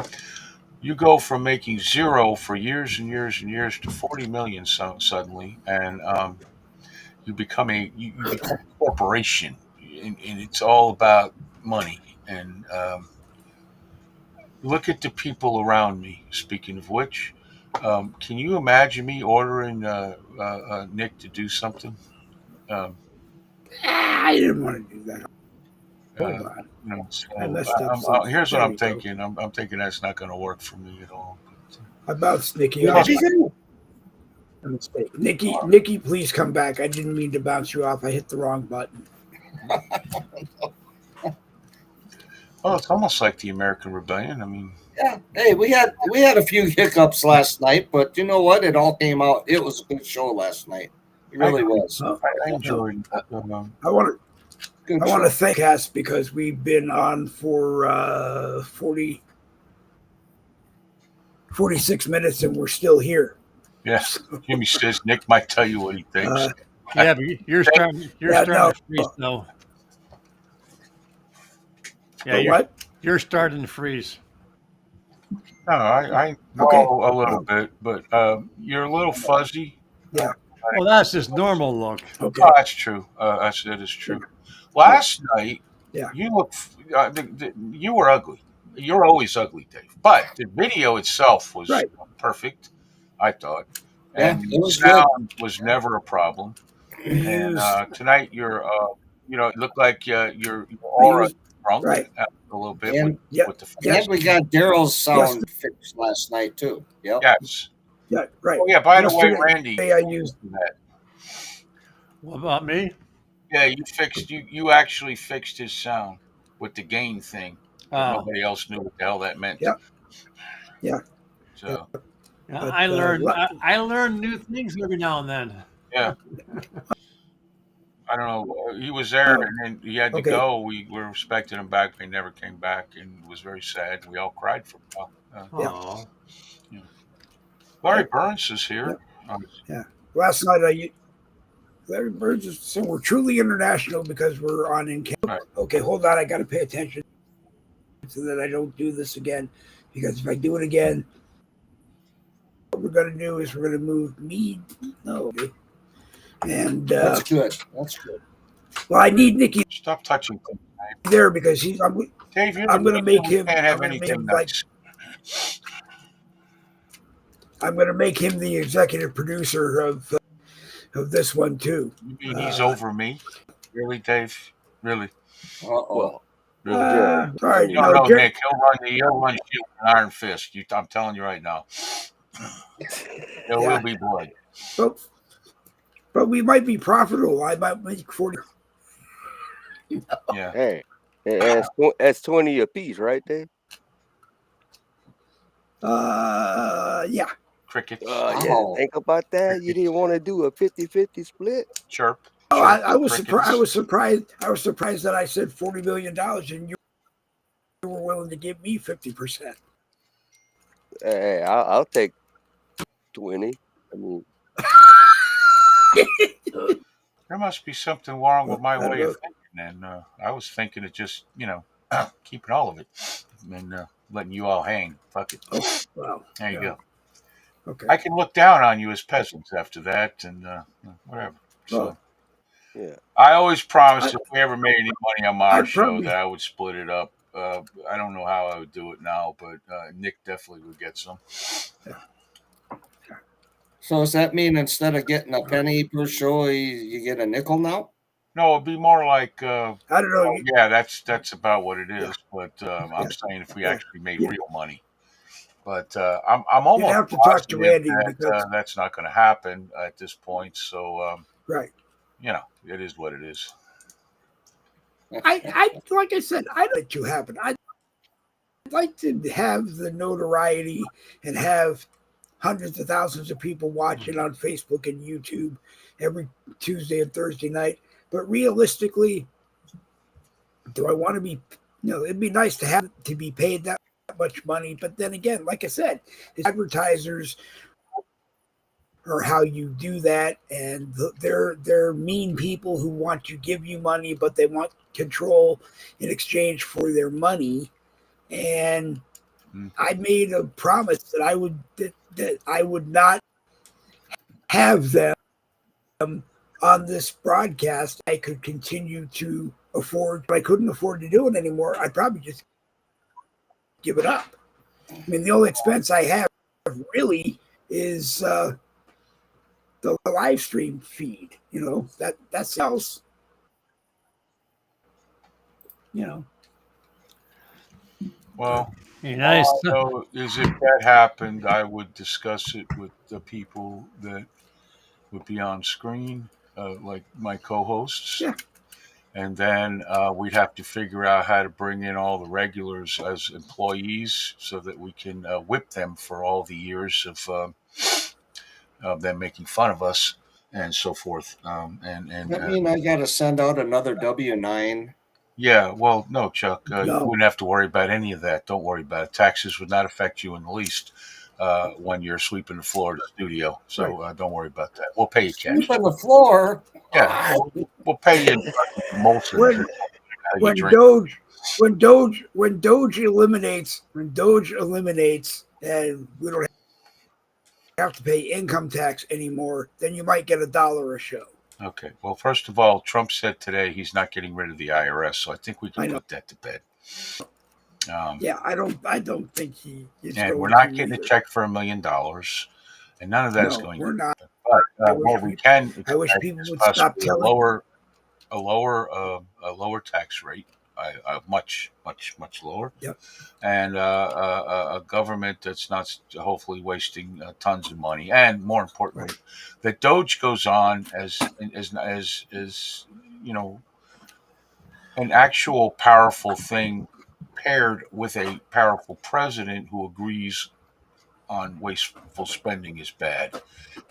You go from making zero for years and years and years to 40 million suddenly, and you become a corporation, and it's all about money. And look at the people around me. Speaking of which, can you imagine me ordering Nick to do something? Um, I didn't want to do that. Hold on. So I messed up something. here's what There I'm we go. thinking. I'm thinking that's not going to work for me at all. I bounced Nikki What off. did you do? A mistake. Nikki, please come back. I didn't mean to bounce you off. I hit the wrong button. Well, it's almost like the American Rebellion. I mean, Yeah. Hey, we had a few hiccups last night, but you know what? It all came out. It was a good show last night. It really was. Huh? I enjoyed. I want Good to show. thank us because we've been on for 46 minutes and we're still here. Yes, Jimmy says Nick might tell you what he thinks. Yeah, but you're starting to freeze though. Yeah, you're starting to freeze. No, I know Okay. a little bit, but you're a little fuzzy. Yeah. Well, that's his normal look. Okay. Oh, that's true. That is true. Last night, Yeah. you look. You were ugly. You're always ugly, Dave. But the video itself was Right. perfect, I thought, Yeah, and it was sound was never a problem. He And was- tonight, you're, it looked like your aura shrunk right. a little bit And- with the And we got Daryl's sound fixed last night too. Yep. Yes. Yeah, right. Oh yeah. By the way, Yesterday, Randy, I used that. What about me? Yeah, you actually fixed his sound with the gain thing. Oh, Nobody else knew what the hell that meant. Yeah. Yeah. So yeah, But, I learn new things every now and then. yeah. I don't know. He was there, and then he had to Okay. go. We were expecting him back, but he never came back, and it was very sad. We all cried for a while. Yeah. Larry Burns is here. last night. Larry Birds is so we're truly international because we're on in Canada. Right. Okay, hold on. I got to pay attention so that I don't do this again. Because if I do it again, what we're going to do is we're going to move me. No. And That's good. That's good. well, I need Nikki Stop touching things, there because Dave. You're I'm the gonna man make who him- Can't I'm have gonna make anything him like- nice. I'm going to make him the executive producer of this one too. You mean he's over me? Really, Dave? Really? Uh-oh. Really? All right, No, Jerry- Nick. He'll run you with an iron fist. I'm telling you right now. There will be blood. but we might be profitable. I might make 40. Yeah. Hey, that's 20 a piece, right there. Yeah. Crickets. Yeah, Oh. think about that. You didn't want to do a 50-50 split. Chirp. Oh, I was Crickets. surprised. I was surprised. I was surprised that I said $40 million and you were willing to give me 50%. Hey, I'll take 20. I mean, There must be something wrong with my I don't way know. of thinking. And I was thinking of just, keeping all of it and letting you all hang. Fuck it. Wow. There you go. Okay. I can look down on you as peasants after that and whatever. So yeah. I always promised if we ever made any money on our I'd show probably- that I would split it up. I don't know how I would do it now, but Nick definitely would get some. So does that mean instead of getting a penny per show, you get a nickel now? No, it'd be more like, I don't know. yeah, that's about what it is. But I'm saying if we actually made real money. But I'm almost have to talk to positive Randy that because- that's not going to happen at this point. So Right. it is what it is. I like I said, I'd like to happen. I'd like to have the notoriety and have hundreds of thousands of people watching on Facebook and YouTube every Tuesday and Thursday night. But realistically, do I want to be? It'd be nice to be paid that much money. But then again, like I said, it's advertisers or how you do that, and they're mean people who want to give you money, but they want control in exchange for their money. And I made a promise that I would not have them on this broadcast. I could continue to afford. If I couldn't afford to do it anymore, I'd probably just give it up. I mean, the only expense I have really is the live stream feed. That's else. you know. Well, Nice. all I know is if that happened, I would discuss it with the people that would be on screen, like my co-hosts. Yeah. And then we'd have to figure out how to bring in all the regulars as employees so that we can whip them for all the years of them making fun of us and so forth. That mean I got to send out another W-9? Yeah, well, no, Chuck, you No. wouldn't have to worry about any of that. Don't worry about it. Taxes would not affect you in the least when you're sweeping the floor of the studio. So don't worry about that. We'll pay you cash. Sleep on the floor? Yeah, we'll pay you in Molson. When Doge eliminates, and we don't have to pay income tax anymore, then you might get $1 a show. Okay. Well, first of all, Trump said today he's not getting rid of the IRS, so I think we can put that to bed. Yeah, I don't think he is. And going we're not to getting either. a check for $1 million, and none of that's going. We're not. But what we can I wish expect people is would stop possibly telling. a lower tax rate, much lower. Yep. And a government that's not hopefully wasting tons of money, and more importantly, that Doge goes on as you know, an actual powerful thing paired with a powerful president who agrees on wasteful spending is bad.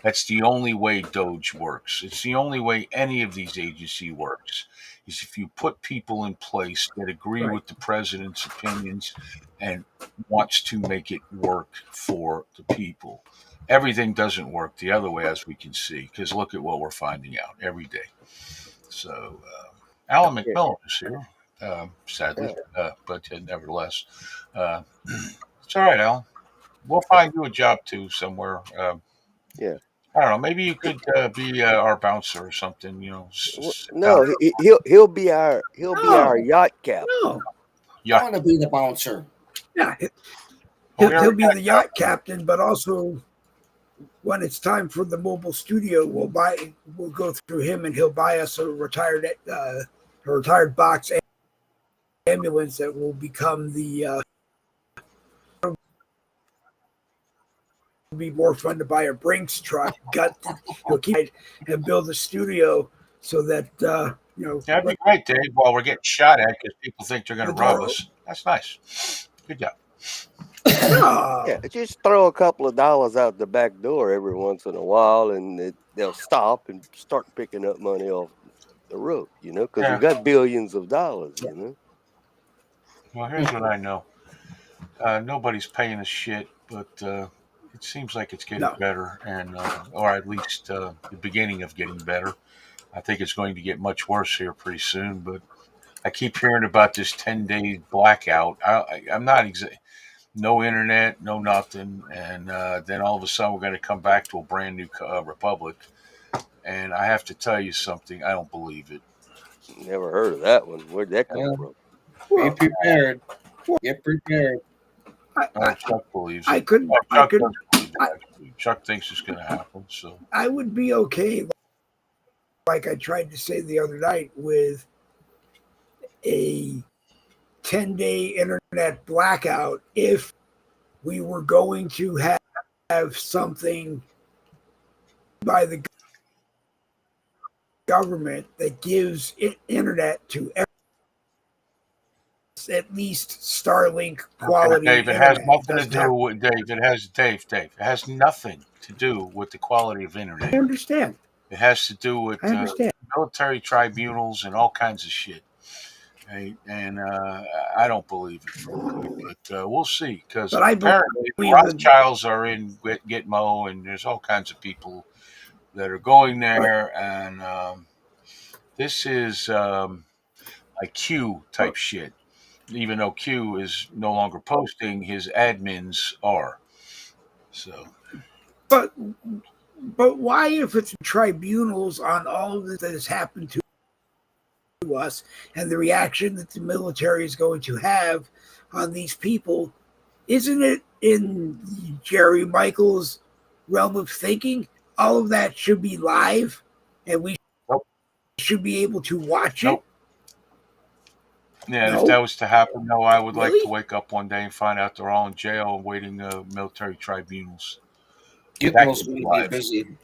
That's the only way Doge works. It's the only way any of these agencies works, is if you put people in place that agree with the president's opinions and wants to make it work for the people. Everything doesn't work the other way, as we can see, because look at what we're finding out every day. So Alan McMillan is here, sadly, but nevertheless, it's all right, Alan. We'll find you a job too somewhere. Yeah. I don't know. Maybe you could be our bouncer or something. You know. No, he'll be our yacht captain. No. I want to be the bouncer. Yeah, he'll be the yacht captain, but also when it's time for the mobile studio, we'll go through him, and he'll buy us a retired box ambulance that will become the. It'll be more fun to buy a Brinks truck, and build a studio so that That'd be great, Dave. While we're getting shot at because people think they're going to rob us. That's nice. Good job. Yeah, just throw a couple of dollars out the back door every once in a while, and they'll stop and start picking up money off the road, because we got billions of dollars, Well, here's what I know. Nobody's paying us shit, but it seems like it's getting better, and or at least the beginning of getting better. I think it's going to get much worse here pretty soon, but I keep hearing about this 10-day blackout. I'm not no internet, no nothing, and then all of a sudden we're going to come back to a brand new republic. And I have to tell you something, I don't believe it. Never heard of that one. Where'd that come from? Be prepared. Get prepared. Chuck believes it. I couldn't. Chuck thinks it's going to happen. So I would be okay, like I tried to say the other night, with a 10-day internet blackout if we were going to have something by the government that gives internet to at least Starlink quality. Dave, it has nothing to do with Dave. It has nothing to do with the quality of internet. I understand. It has to do with military tribunals and all kinds of shit. Right? And I don't believe it, but we'll see. Because apparently the Rothschilds are in Gitmo, and there's all kinds of people that are going there, and this is like Q type shit. Even though Q is no longer posting, his admins are. So, but why, if it's tribunals on all of this that has happened to us and the reaction that the military is going to have on these people, isn't it in Jerry Michaels' realm of thinking? All of that should be live, and we should be able to watch it. Yeah, and if No. that was to happen, no, I would like Really? to wake up one day and find out they're all in jail awaiting military tribunals. That Gitmo's could be going to be live, busy.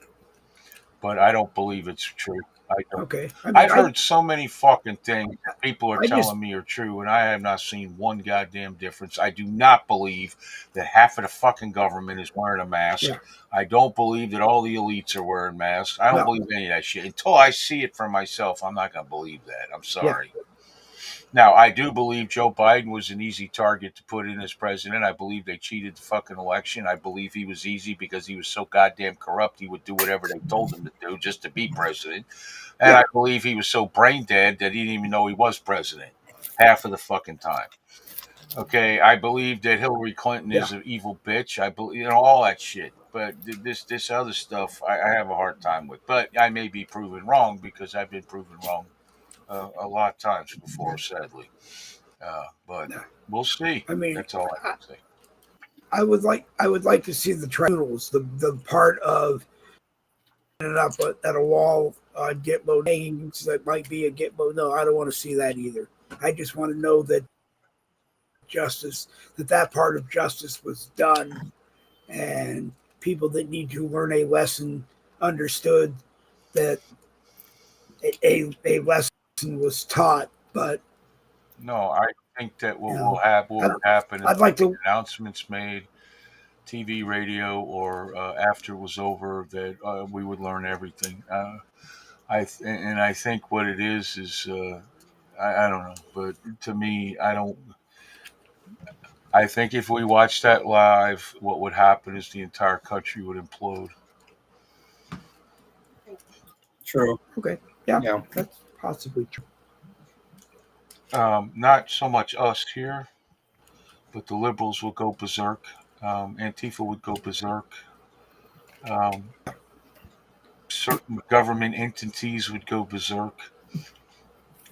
but I don't believe it's true. I don't. Okay. I mean, I've heard so many fucking things that people are I just- telling me are true, and I have not seen one goddamn difference. I do not believe that half of the fucking government is wearing a mask. Yeah. I don't believe that all the elites are wearing masks. I don't No. believe any of that shit. Until I see it for myself, I'm not going to believe that. I'm sorry. Now, I do believe Joe Biden was an easy target to put in as president. I believe they cheated the fucking election. I believe he was easy because he was so goddamn corrupt he would do whatever they told him to do just to be president. And I believe he was so brain dead that he didn't even know he was president half of the fucking time. Okay, I believe that Hillary Clinton is an evil bitch. I believe all that shit. But this other stuff, I have a hard time with. But I may be proven wrong because I've been proven wrong a lot of times before, sadly. But we'll see. I mean, that's all I can say. I would like to see the tribunals, the part of it up at a wall on Gitmo names that might be a Gitmo. No, I don't want to see that either. I just want to know that that part of justice was done, and people that need to learn a lesson understood that a lesson was taught. But no, I think that what will happen I'd like to announcements made, TV, radio, or after it was over, that we would learn everything. I think what it is I don't know, but to me, I think if we watched that live, what would happen is the entire country would implode. True. Okay. Yeah. That's possibly true. Not so much us here, but the liberals will go berserk. Antifa would go berserk. Certain government entities would go berserk.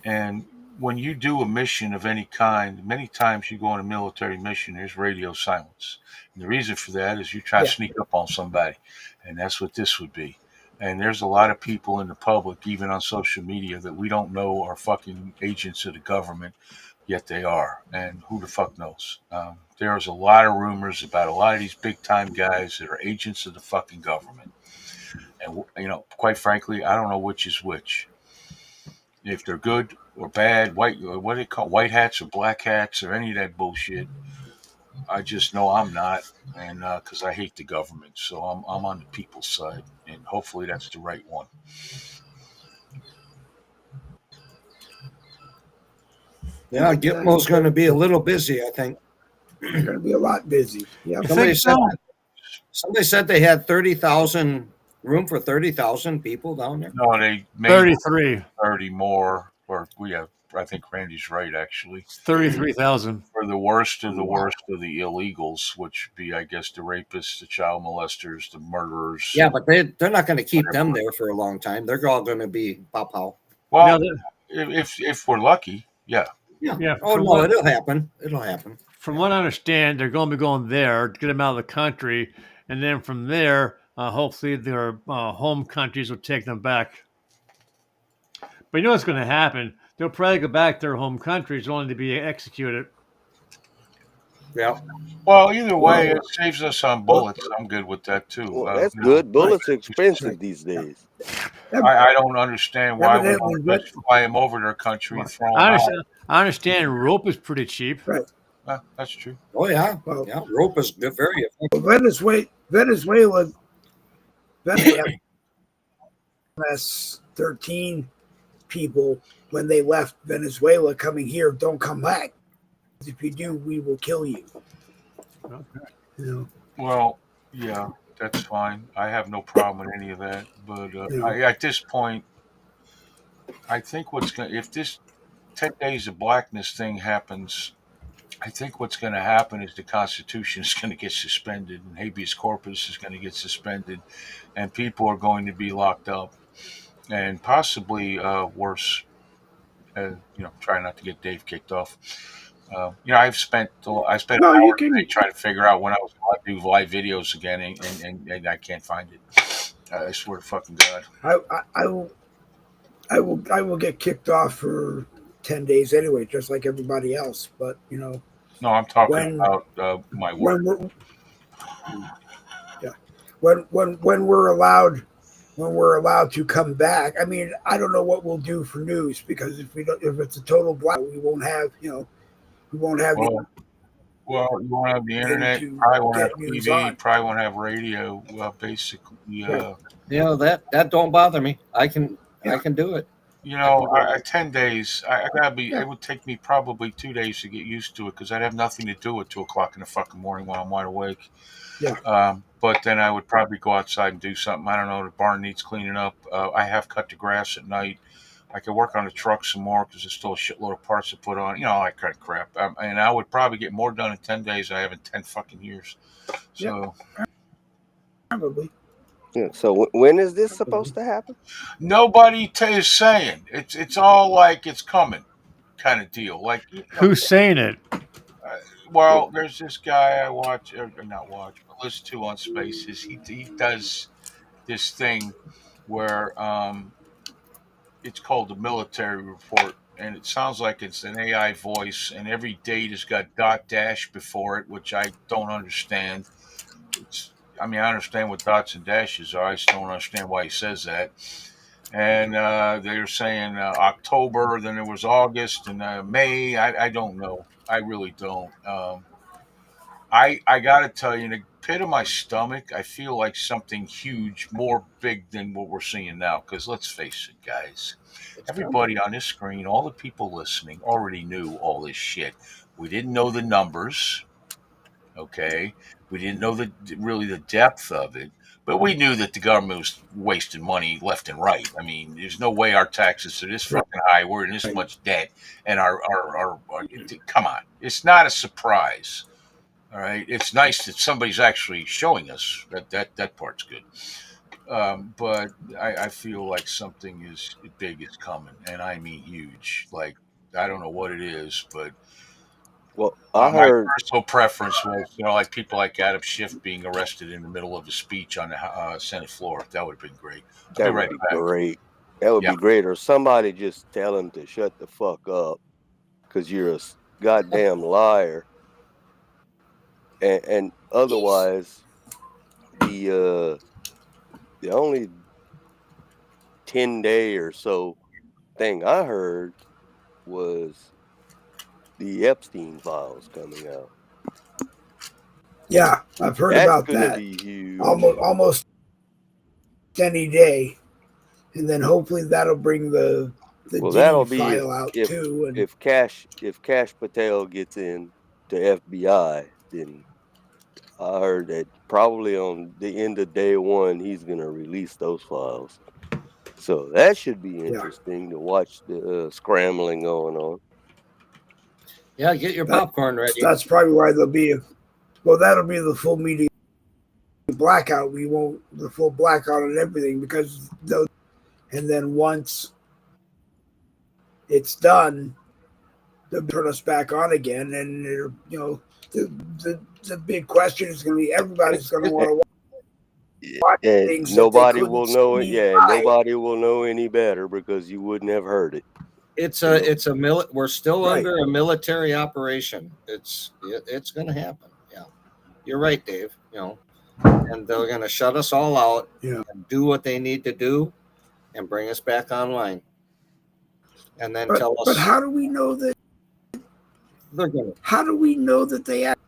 And when you do a mission of any kind, many times you go on a military mission, there's radio silence. And the reason for that is you try to sneak up on somebody. And that's what this would be. And there's a lot of people in the public, even on social media, that we don't know are fucking agents of the government, yet they are. And who the fuck knows? There's a lot of rumors about a lot of these big time guys that are agents of the fucking government. And, quite frankly, I don't know which is which. If they're good or bad, what do they call white hats or black hats or any of that bullshit. I just know I'm not, and because I hate the government, so I'm on the people's side, and hopefully that's the right one. Yeah, Gitmo's going to be a little busy, I think. They're going to be a lot busy. Yeah. Somebody said they had 30,000 room for 30,000 people down there. No, they made 30 more, or I think Randy's right, actually. 33,000 for the worst of the the illegals, which would be, I guess, the rapists, the child molesters, the murderers. Yeah, but they're not going to keep them there for a long time. They're all going to be pow. Well, if we're lucky, yeah. Oh no, it'll happen. It'll happen. From what I understand, they're going to be going there to get them out of the country, and then from there, hopefully their home countries will take them back. But you know what's going to happen? They'll probably go back to their home countries only to be executed. Yeah. Well, either way, it saves us on bullets. I'm good with that too. Well, that's good. Bullets are expensive these days. I don't understand why we don't just fly them over their country and throw them out. I understand rope is pretty cheap. Right. That's true. Oh yeah. Well, rope is very effective. Venezuela last 13 people when they left Venezuela coming here don't come back. If you do, we will kill you. Okay. Well, yeah, that's fine. I have no problem with any of that. But at this point, I think if this 10 days of blackness thing happens, I think what's going to happen is the Constitution is going to get suspended and habeas corpus is going to get suspended and people are going to be locked up and possibly worse. Try not to get Dave kicked off. I spent an hour today trying to figure out when I was going to do live videos again and I can't find it. I swear to fucking God. I will get kicked off for 10 days anyway, just like everybody else. But no, I'm talking about my work. When we're allowed to come back. I mean, I don't know what we'll do for news, because if it's a total blackout, we won't have Well, you won't have the internet. to Probably won't have get news TV. on. Probably won't have radio. Well, basically, that don't bother me. I can do it. 10 days. I gotta be. It would take me probably 2 days to get used to it, because I'd have nothing to do at 2:00 in the fucking morning when I'm wide awake. Yeah. But then I would probably go outside and do something. I don't know. The barn needs cleaning up. I have cut the grass at night. I could work on the truck some more, because there's still a shitload of parts to put on. All that kind of crap. And I would probably get more done in 10 days than I have in 10 fucking years. So Probably. Yeah. So when is this supposed to happen? nobody is saying it's all like it's coming, kind of deal. Like Who's saying it? well, there's this guy I watch, or not watch, but listen to on Spaces. He does this thing where it's called the Military Report, and it sounds like it's an AI voice, and every date has got dash before it, which I don't understand. I understand what dots and dashes are. I just don't understand why he says that. And they're saying October, then there was August and May. I don't know. I really don't. I got to tell you, in the pit of my stomach, I feel like something huge, more big than what we're seeing now. Because let's face it, guys, everybody on this screen, all the people listening, already knew all this shit. We didn't know the numbers. Okay, we didn't know really the depth of it, but we knew that the government was wasting money left and right. I mean, there's no way our taxes are this fucking high. We're in this much debt, and our come on, it's not a surprise. All right, it's nice that somebody's actually showing us that part's good. But I feel like something is big is coming, and I mean huge. Like, I don't know what it is, but. Well, My personal preference was, like people like Adam Schiff being arrested in the middle of a speech on the Senate floor. That would have been great. That would be great. That would be great. Or somebody just tell him to shut the fuck up, because you're a goddamn liar. And otherwise, the only 10-day or so thing I heard was the Epstein files coming out. Yeah, I've heard That's about gonna that. be huge. Almost any day, and then hopefully that'll bring the that'll be file out too. And if Cash Patel gets in to FBI, then I heard that probably on the end of day one he's gonna release those files. So that should be interesting to watch the scrambling going on. Yeah, get your popcorn ready. That's probably why there'll be that'll be the full media blackout. We won't the full blackout on everything, because and then once it's done, they'll turn us back on again, and the big question is going to be, everybody's going to want to watch things. Nobody will know it. Yeah, nobody will know any better, because you wouldn't have heard it. We're still under a military operation. It's going to happen. Yeah, you're right, Dave. And they're going to shut us all out and do what they need to do, and bring us back online. And then tell us. But how do we know that? They're going to. How do we know that they have?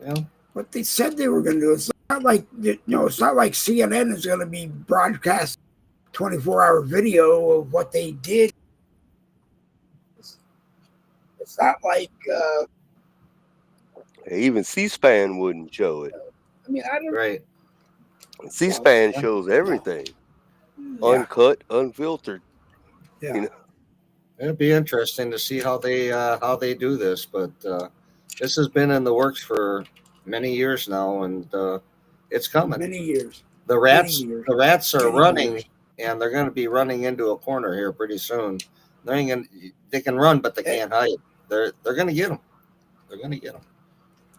Well, what they said they were going to do. It's not like It's not like CNN is going to be broadcast 24-hour video of what they did. It's not like even C-SPAN wouldn't show it. I mean, I don't. Right. C-SPAN shows everything, uncut, unfiltered. Yeah. It'd be interesting to see how they do this, but this has been in the works for many years now, and it's coming. Many years. The rats are running, and they're going to be running into a corner here pretty soon. They can run, but they can't hide. They're going to get them. They're going to get them.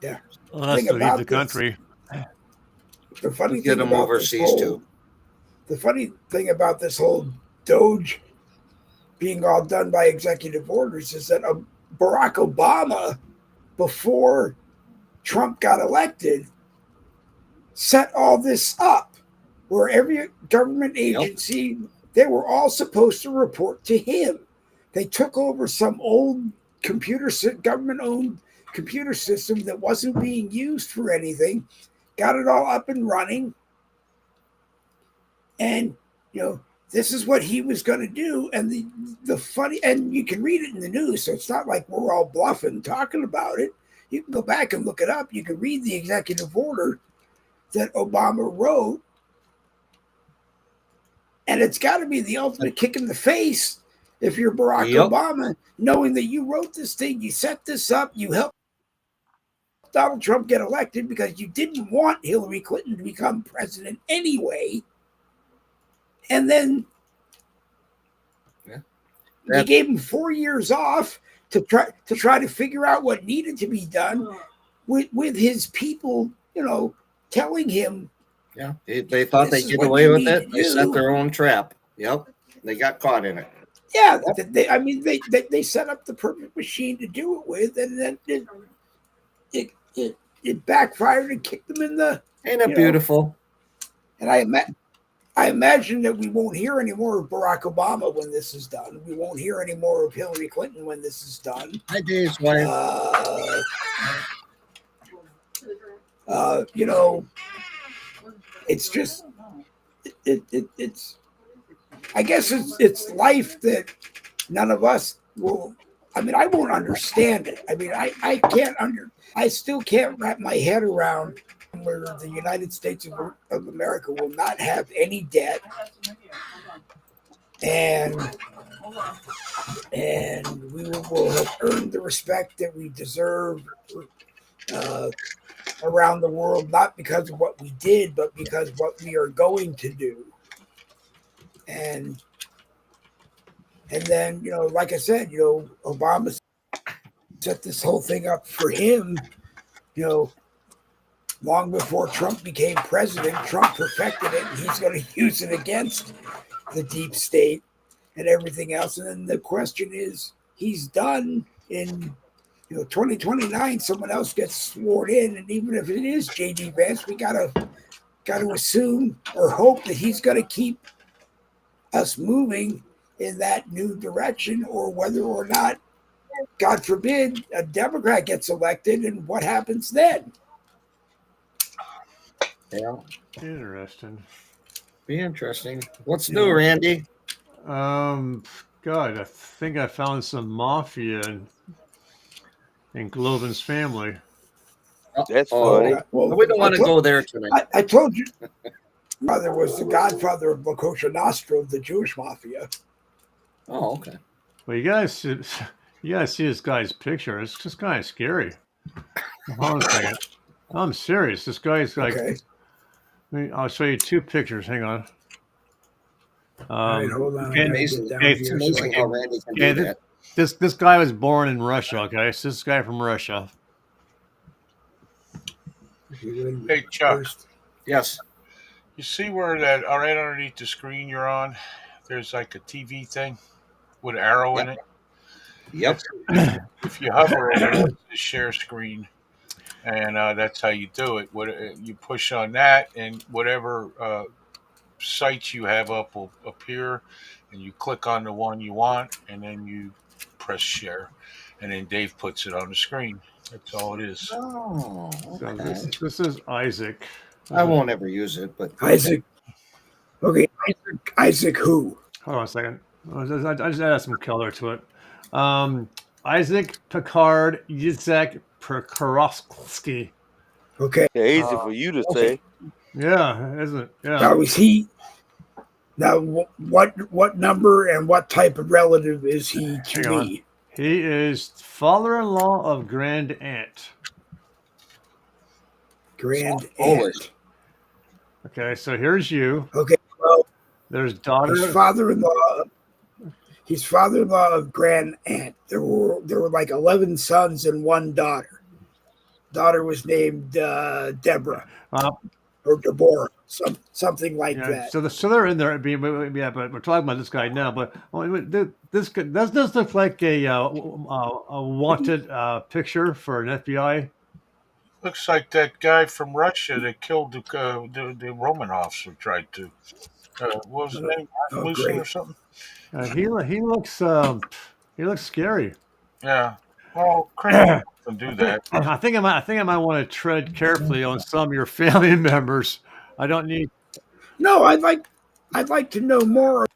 Yeah. Unless they leave the country. The funny get thing them overseas too. The funny thing about this whole Doge being all done by executive orders is that Barack Obama, before Trump got elected, set all this up where every government agency, they were all supposed to report to him. They took over some old government-owned computer system that wasn't being used for anything, got it all up and running, and this is what he was going to do. And the funny, and you can read it in the news, so it's not like we're all bluffing talking about it. You can go back and look it up. You can read the executive order that Obama wrote, and it's got to be the ultimate kick in the face if you're Barack Obama, knowing that you wrote this thing, you set this up, you helped Donald Trump get elected because you didn't want Hillary Clinton to become president anyway. And then you gave him 4 years off to try to figure out what needed to be done with his people, telling him. Yeah, they thought they'd get away with it. They set their own trap. Yep, they got caught in it. Yeah, they set up the perfect machine to do it with, and then it backfired and kicked them in the. Ain't it beautiful? And I imagine that we won't hear any more of Barack Obama when this is done. We won't hear any more of Hillary Clinton when this is done. Hi, Dave's wife. It's just it's. I guess it's life that none of us will. I mean, I won't understand it. I mean, I still can't wrap my head around where the United States of America will not have any debt, and we will have earned the respect that we deserve around the world, not because of what we did, but because of what we are going to do. And then, like I said, Obama set this whole thing up for him, long before Trump became president. Trump perfected it, and he's going to use it against the deep state and everything else. And then the question is, he's done in 2029. Someone else gets sworn in, and even if it is J.D. Vance, we gotta assume or hope that he's going to keep us moving in that new direction, or whether or not, God forbid, a Democrat gets elected, and what happens then? Yeah. Interesting. Be interesting. What's new, Randy? God, I think I found some mafia in Glovin's family. That's funny. Well, we don't want to go there tonight. I told you, brother was the godfather of La Cosa Nostra, the Jewish mafia. Oh, okay. Well, you guys see this guy's picture. It's just kind of scary. Hold on a second. I'm serious. This guy's like. Okay. I'll show you two pictures. Hang on. All right, hold on. It's amazing how Randy can do that. This guy was born in Russia. Okay, so this guy from Russia. Hey, Chuck. Yes. You see where that right underneath the screen you're on, there's like a TV thing with an arrow in it? Yep. If you hover over it, it's share screen. And that's how you do it. You push on that, and whatever sites you have up will appear, and you click on the one you want, and then you press share, and then Dave puts it on the screen. That's all it is. Oh, okay. So this is Isaac. I won't ever use it, but Isaac. Okay, Isaac who? Hold on a second. I just added some color to it. Isaac Picard Yitzhak Prokhorovsky. Okay. Yeah, easy for you to say. Yeah, isn't it? Yeah. Now is he? Now what number and what type of relative is he to me? He is father-in-law of grand aunt. Grand aunt. Okay, so here's you. Okay, well, there's daughter. He's father-in-law of grand aunt. There were like 11 sons and one daughter. Daughter was named Deborah or Deborah. something like that. So they're in there. Yeah, but we're talking about this guy now. But this does look like a wanted picture for an FBI. Looks like that guy from Russia that killed the Romanovs who tried to. What was his name? Rasmussen great. or something? He looks scary. Yeah. Well, criminals can do that. I think I might want to tread carefully on some of your family members. I don't need. No, I'd like to know more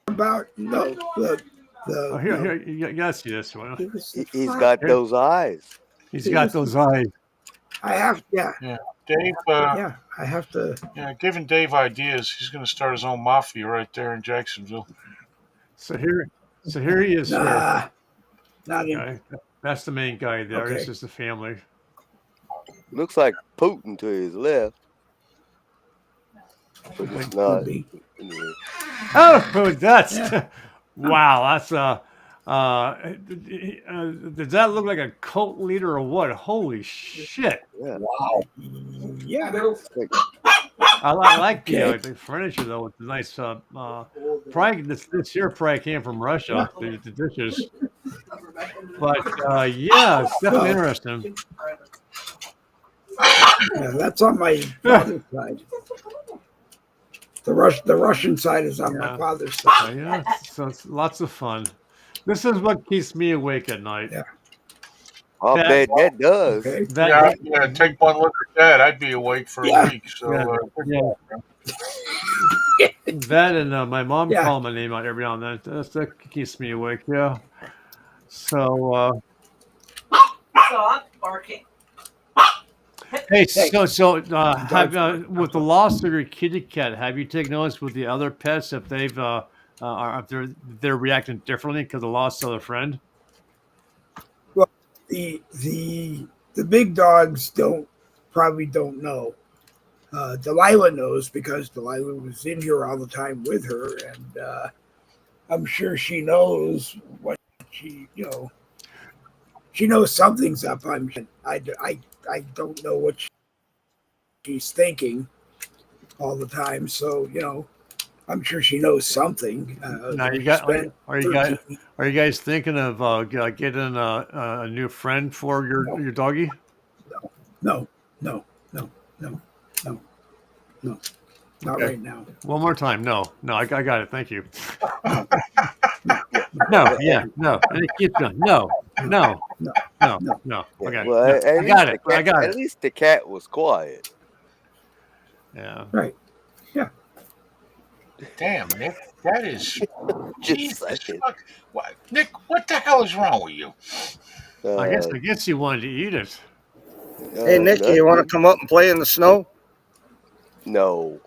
about Here, you gotta see this one. He's got those eyes. He's got those eyes. I have, Yeah, Dave. I have to. Yeah, giving Dave ideas. He's going to start his own mafia right there in Jacksonville. So here he is. Nah, not in. Okay. That's the main guy there. Okay. This is the family. Looks like Putin to his left. But it's not. Oh, that's wow. That's does that look like a cult leader or what? Holy shit! Yeah. Wow. Yeah. I like the furniture though. With the nice probably this here probably came from Russia. The dishes, but yeah, it's definitely interesting. Yeah, that's on my father's side. The Russian side is on my father's side. Yeah, so it's lots of fun. This is what keeps me awake at night. Yeah. I'll bet that does. Okay. Yeah, take one look at that. I'd be awake for a week. So that and my mom calling my name out every now and then. That keeps me awake. Yeah. So. Dog barking. Hey, so with the loss of your kitty cat, have you taken notice with the other pets if they've if they're reacting differently because of the loss of a friend? Well, the big dogs probably don't know. Delilah knows because Delilah was in here all the time with her, and I'm sure she knows what she knows something's up. I don't know what she's thinking all the time, so I'm sure she knows something. Now are you guys thinking of getting a new friend for your doggy? No, not right now. One more time. No, I got it. Thank you. No. And it keeps going. No. Okay. Well, I got it. At least the cat was quiet. Yeah. Right. Yeah. damn, Nick, that is Just saying. What, Nick? What the hell is wrong with you? I guess you wanted to eat it. Hey, Nick, you want to come up and play in the snow? No.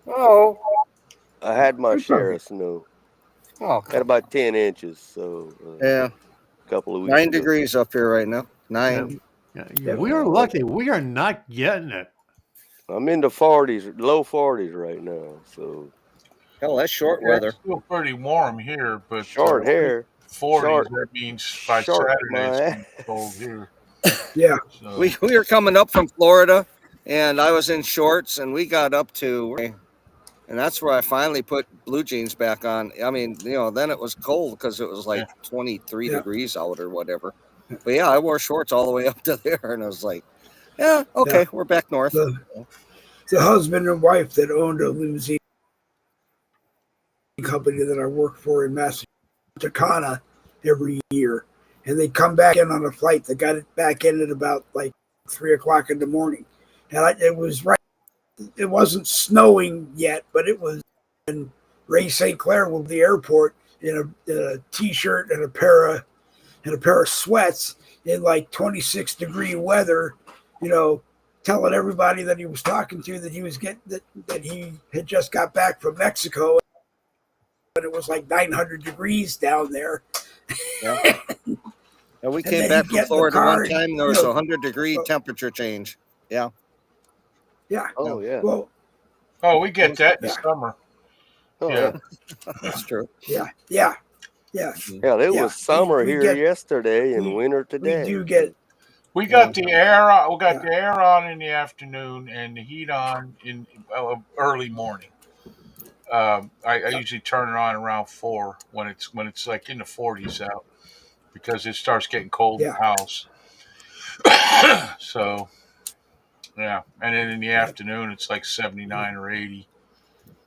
Oh. I had my share of snow. Oh. Had about 10 inches, so Yeah. a couple of weeks 9 ago. degrees up here right now. 9. Yeah, we are lucky. We are not getting it. I'm in the 40s, low 40s right now, so Hell, that's short weather. It's still pretty warm here, but short hair. 40s. That means by short Saturday it's my gonna be cold here. Yeah. So, We were coming up from Florida, and I was in shorts, and we got up to, and that's where I finally put blue jeans back on. I mean, then it was cold because it was like 23 degrees out or whatever. But yeah, I wore shorts all the way up to there, and I was like, okay, we're back north. The husband and wife that owned a limousine company that I worked for in Massachusetts every year, and they come back in on a flight that got it back in at about like 3:00 in the morning, and it was right. It wasn't snowing yet, but it was. And Ray St. Clair was at the airport in a t-shirt and a pair of sweats in like 26-degree weather, telling everybody that he was talking to that he was that he had just got back from Mexico, and it was like 900 degrees down there. Yeah. And we came back from Florida one time, and there was a 100-degree temperature change. Yeah. Yeah. Oh, yeah. Well. Oh, we get that in the summer. Oh, Yeah. That's true. Yeah. Hell, it was summer here yesterday and winter today. We got the air on. We got the air on in the afternoon and the heat on in early morning. I usually turn it on around 4 when it's like in the 40s out because it starts getting cold in Yeah. the house. So yeah, and then in the afternoon it's like 79 or 80,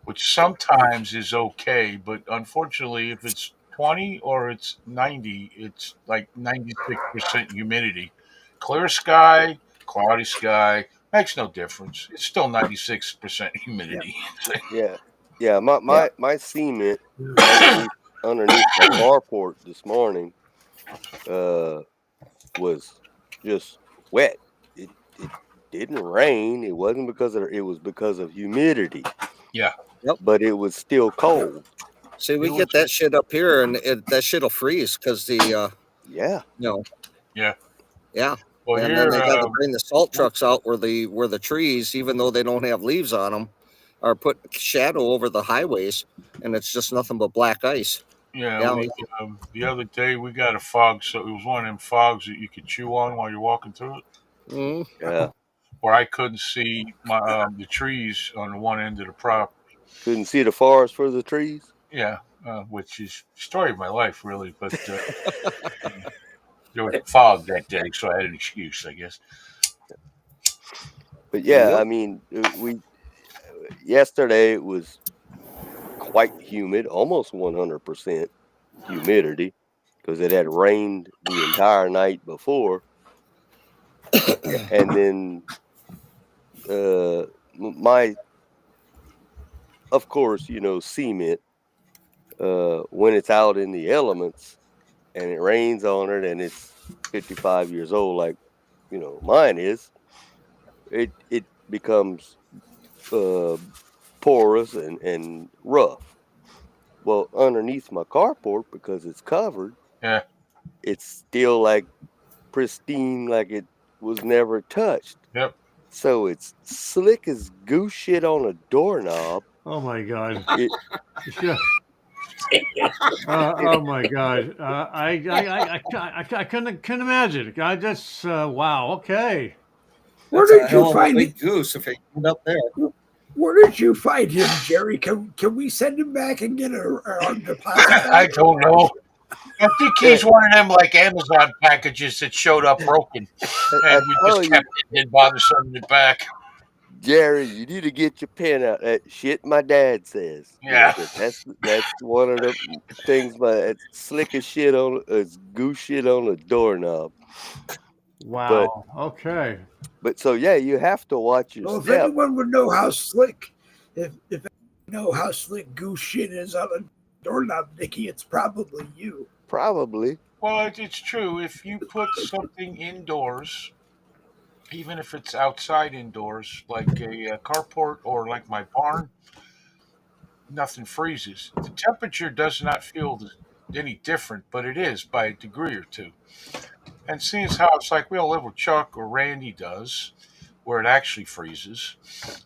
which sometimes is okay, but unfortunately, if it's 20 or it's 90, it's like 96% humidity. Clear sky, cloudy sky makes no difference. It's still 96% humidity. Yeah. My cement underneath my carport this morning was just wet. It didn't rain. It wasn't because of it was because of humidity. Yeah. Yep. But it was still cold. See, we get that shit up here, and that shit'll freeze because the Yeah. Yeah. Yeah. Well, And then they got to bring the salt trucks out where the trees, even though they don't have leaves on them, are put shadow over the highways, and it's just nothing but black ice. Yeah, the other day we got a fog, so it was one of them fogs that you could chew on while you're walking through it. Yeah. Where I couldn't see the trees on the one end of the property. Couldn't see the forest for the trees. Yeah, which is the story of my life, really. But there was fog that day, so I had an excuse, I guess. But yeah, I mean, yesterday it was quite humid, almost 100% humidity, because it had rained the entire night before. And then of course, cement, when it's out in the elements and it rains on it and it's 55 years old, like, mine is, it becomes porous and rough. Well, underneath my carport, because it's covered, it's still like pristine, like it was never touched. Yep. So it's slick as goose shit on a doorknob. Oh my God. Oh my God. I couldn't imagine. I just wow. Okay. Where did you find big goose if it get up there? Where did you find him, Jerry? Can we send him back and get our deposit back? I don't know. I think he's one of them like Amazon packages that showed up broken, and we just kept it and didn't bother sending it back. Jerry, you need to get your pen out. That shit my dad says. Yeah. That's one of the things. It's slick as shit it's goose shit on a doorknob. Wow. Okay. But so yeah, you have to watch your Well, step. if anyone would know how slick, if know how slick goose shit is on a doorknob, Nicky, it's probably you. Probably. Well, it's true. If you put something indoors, even if it's outside indoors, like a carport or like my barn, nothing freezes. The temperature does not feel any different, but it is by a degree or two. And seeing as how it's like we don't live with Chuck or Randy does, where it actually freezes.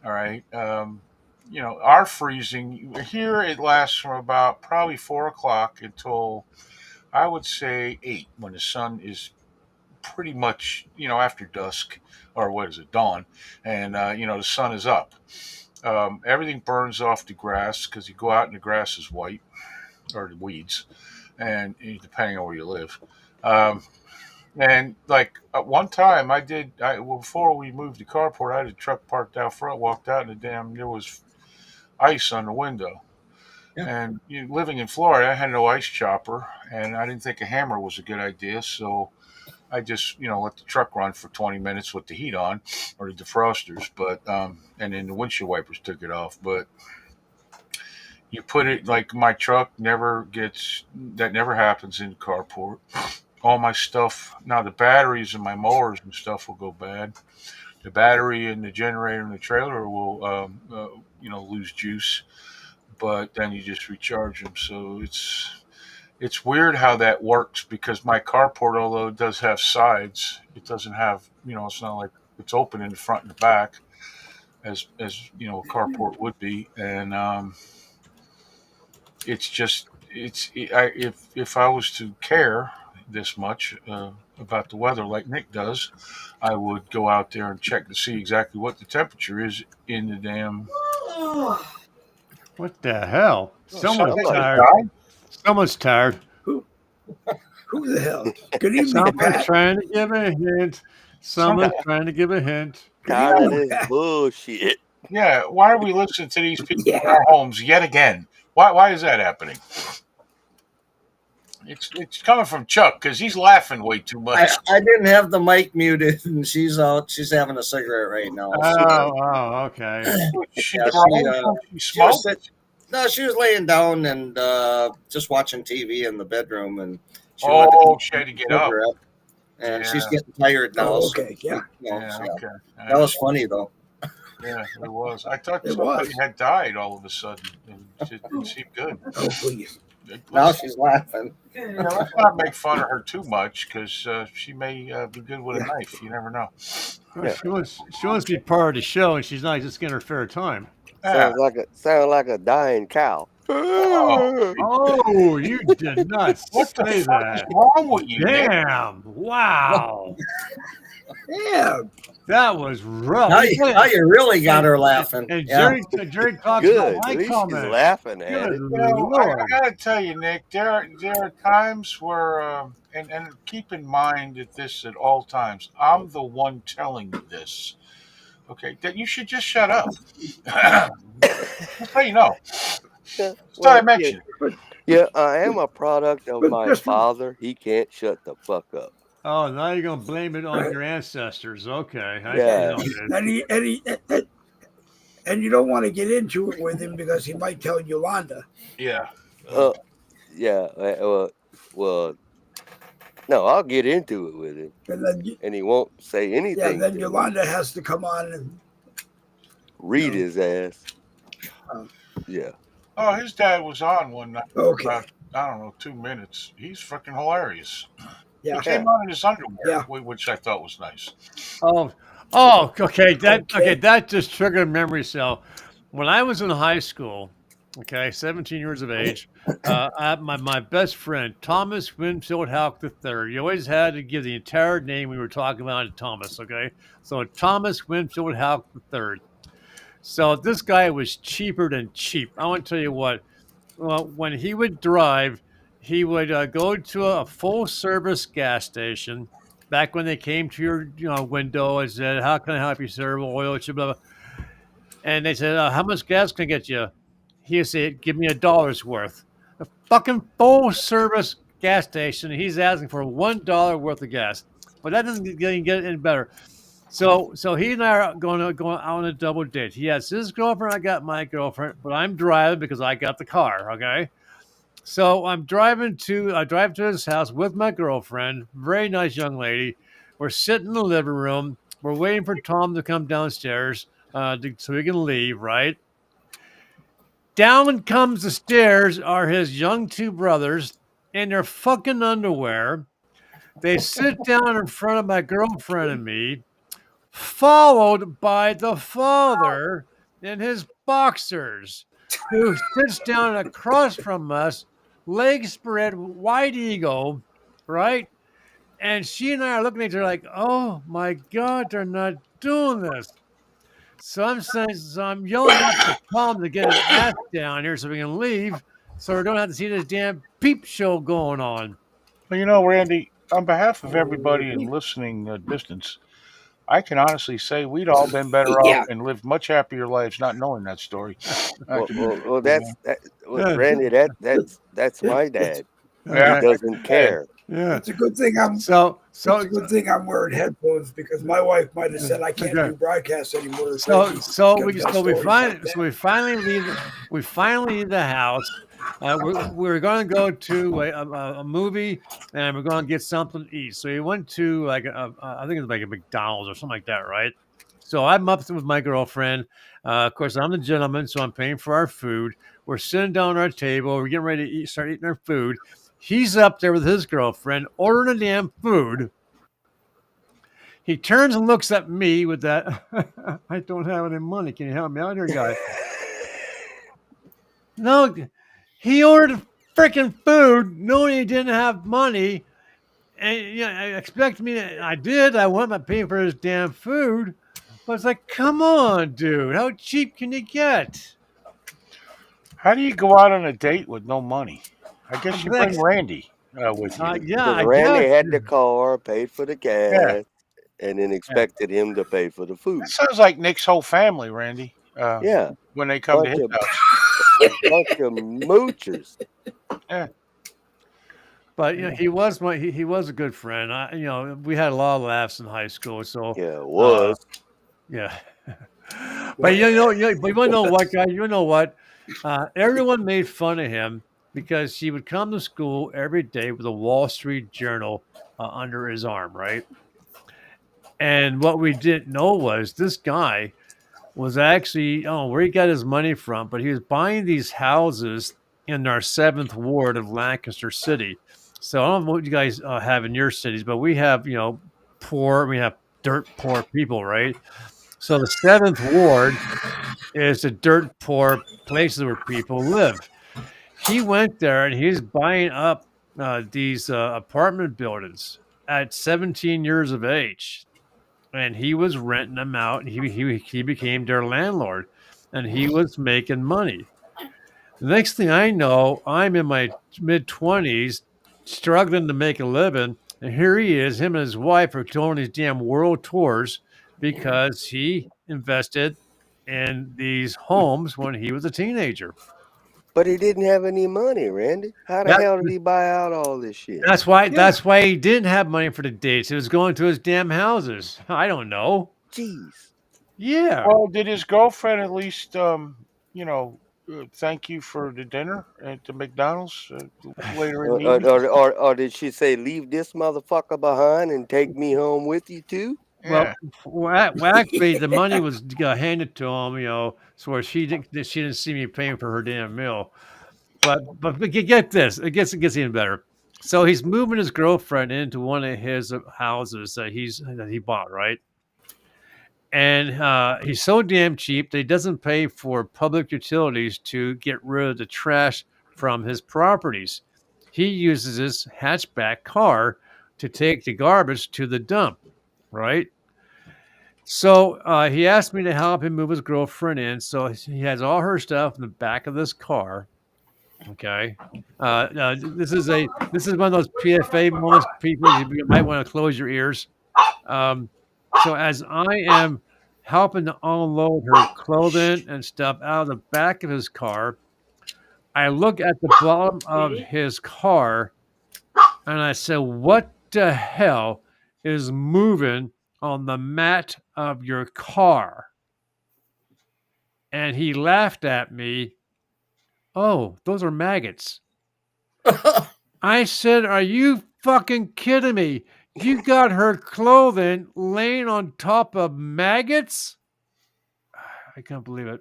All right. Our freezing here, it lasts from about probably 4 o'clock until I would say 8 when the sun is pretty much, after dusk, or what is it, dawn, and, the sun is up. Everything burns off the grass because you go out and the grass is white, or the weeds, and depending on where you live. And like at one time before we moved the carport, I had a truck parked out front, walked out, and there was ice on the window. Yeah. And living in Florida, I had no ice chopper, and I didn't think a hammer was a good idea. So I just, let the truck run for 20 minutes with the heat on, or the defrosters. But and then the windshield wipers took it off. But you put it like my truck never happens in the carport. All my stuff now, the batteries and my mowers and stuff will go bad. The battery and the generator and the trailer will, lose juice. But then you just recharge them. So it's weird how that works because my carport, although it does have sides, it doesn't have, it's not like it's open in the front and the back as a carport would be. And it's just, if I was to care, this much about the weather like Nick does, I would go out there and check to see exactly what the temperature is in the damn. What the hell? Someone's somebody tired. died? Someone's tired. Who the hell? Good evening, Someone's Pat. trying to give a hint. Someone's trying to give a hint. Tired of this bullshit. Yeah, why are we listening to these people in Yeah. our homes yet again? Why is that happening? It's coming from Chuck because he's laughing way too much. I didn't have the mic muted, and she's out. She's having a cigarette right now. Oh, okay. She Yeah, she she was smoked? no, she was laying down and just watching TV in the bedroom, and she She had to get up. and Yeah. she's getting tired now. Oh, okay, yeah. Okay. That was funny though. Yeah, it was. I thought It somebody was. had died all of a sudden. It didn't seem good. Oh, please. Now she's laughing. Yeah, let's not make fun of her too much because she may be good with a knife. You never know. Well, she wants to be part of the show, and she's not just getting her fair time. Yeah. Sounds like a dying cow. Oh, you did not What the say fuck that. is wrong with you, Nick? Damn! Wow, Yeah. that was rough. Now you really got her laughing. And Yeah. Jerry talks Good. about At my least she's comment. laughing at Good it. Lord. I gotta tell you, Nick, there are times where, and keep in mind that this at all times, I'm the one telling you this. Okay, that you should just shut up. Just so you know. Yeah, Just thought I mentioned it. yeah, I am a product of But my just- father. He can't shut the fuck up. Oh, now you're gonna blame it on your ancestors. Okay. Yeah. And you don't want to get into it with him because he might tell Yolanda. Yeah. Yeah. Well, no, I'll get into it with him, And then, and he won't say anything. then to me. Yolanda has to come on and Read his ass. Oh. Yeah. Oh, his dad was on one night. okay. About, I don't know, 2 minutes. He's freaking hilarious. Yeah. He came on in his underwear, Yeah. which I thought was nice. Oh, okay. That Okay. that just triggered a memory cell. When I was in high school, okay, 17 years of age, my best friend, Thomas Winfield Houck III. You always had to give the entire name we were talking about to Thomas, okay? So Thomas Winfield Houck III. So this guy was cheaper than cheap. I want to tell you what. Well, when he would drive, he would go to a full-service gas station. Back when they came to your window and said, "How can I help you, sir? Oil, blah, blah." And they said, "How much gas can I get you?" He would say, "Give me $1 worth." A fucking full-service gas station. He's asking for $1 worth of gas, but that doesn't get any better. So he and I are going out on a double date. He has his girlfriend, I got my girlfriend, but I'm driving because I got the car. Okay. So I drive to his house with my girlfriend, very nice young lady. We're sitting in the living room. We're waiting for Tom to come downstairs so we can leave, right? Down comes the stairs are his young two brothers in their fucking underwear. They sit down in front of my girlfriend and me, followed by the father in his boxers, who sits down across from us, legs spread, wide ego, right? And she and I are looking at each other like, oh my God, they're not doing this. So I'm yelling out to Tom to get his ass down here so we can leave, so we don't have to see this damn peep show going on. Well, you know, Randy, on behalf of everybody in listening distance, I can honestly say we'd all been better off and lived much happier lives not knowing that story. Well, Randy, that's my dad. Yeah. He doesn't care. Yeah. It's a good thing I'm It's a good thing I'm wearing headphones because my wife might have said I can't do broadcasts anymore. We finally leave the house. We're going to go to a movie and we're going to get something to eat. So we went to I think it's like a McDonald's or something like that, right? So I'm up with my girlfriend. Of course, I'm the gentleman, so I'm paying for our food. We're sitting down at our table. We're getting ready to start eating our food. He's up there with his girlfriend, ordering the damn food. He turns and looks at me with that, I don't have any money. Can you help me out here, guy? No, he ordered freaking food knowing he didn't have money. And I expect me. I did. I want my paying for his damn food, but it's like, come on, dude. How cheap can you get? How do you go out on a date with no money? I guess you bring Next, Randy with you. yeah, Because I Randy guess. had the car, paid for the Yeah, gas, and then yeah. expected him to pay for the That food. sounds like Nick's whole family, Randy. Yeah, When they come to bunch his of house. bunch of moochers. Yeah. But he was he was a good friend. We had a lot of laughs in high school. So Yeah, it uh, was. yeah. But but you know what, guy? You know what? Everyone made fun of him because he would come to school every day with a Wall Street Journal under his arm, right? And what we didn't know was this guy was actually, oh, where he got his money from, but he was buying these houses in our 7th ward of Lancaster City. So I don't know what you guys have in your cities, but we have, we have dirt poor people, right? So the 7th ward is the dirt poor places where people live. He went there and he's buying up these apartment buildings at 17 years of age, and he was renting them out. And he became their landlord, and he was making money. The next thing I know, I'm in my mid-20s, struggling to make a living, and here he is. Him and his wife are doing these damn world tours because he invested in these homes when he was a teenager. But he didn't have any money, Randy. How the That, hell did he buy out all this shit? that's why. Yeah. That's why he didn't have money for the dates. He was going to his damn houses. I don't know. Jeez. Yeah. Well, did his girlfriend at least, thank you for the dinner at the McDonald's later in the Or, evening? or did she say, leave this motherfucker behind and take me home with you too? Yeah. Well, actually, the money was handed to him, so she didn't see me paying for her damn meal. But get this, it gets even better. So he's moving his girlfriend into one of his houses that he bought, right? And he's so damn cheap that he doesn't pay for public utilities to get rid of the trash from his properties. He uses his hatchback car to take the garbage to the dump, right? So he asked me to help him move his girlfriend in. So he has all her stuff in the back of this car. Okay. This is one of those PFA moments, people. You might want to close your ears. So as I am helping to unload her clothing and stuff out of the back of his car, I look at the bottom of his car and I said, "What the hell is moving on the mat of your car?" And he laughed at me. "Oh, those are maggots." I said, "Are you fucking kidding me? You got her clothing laying on top of maggots?" I can't believe it.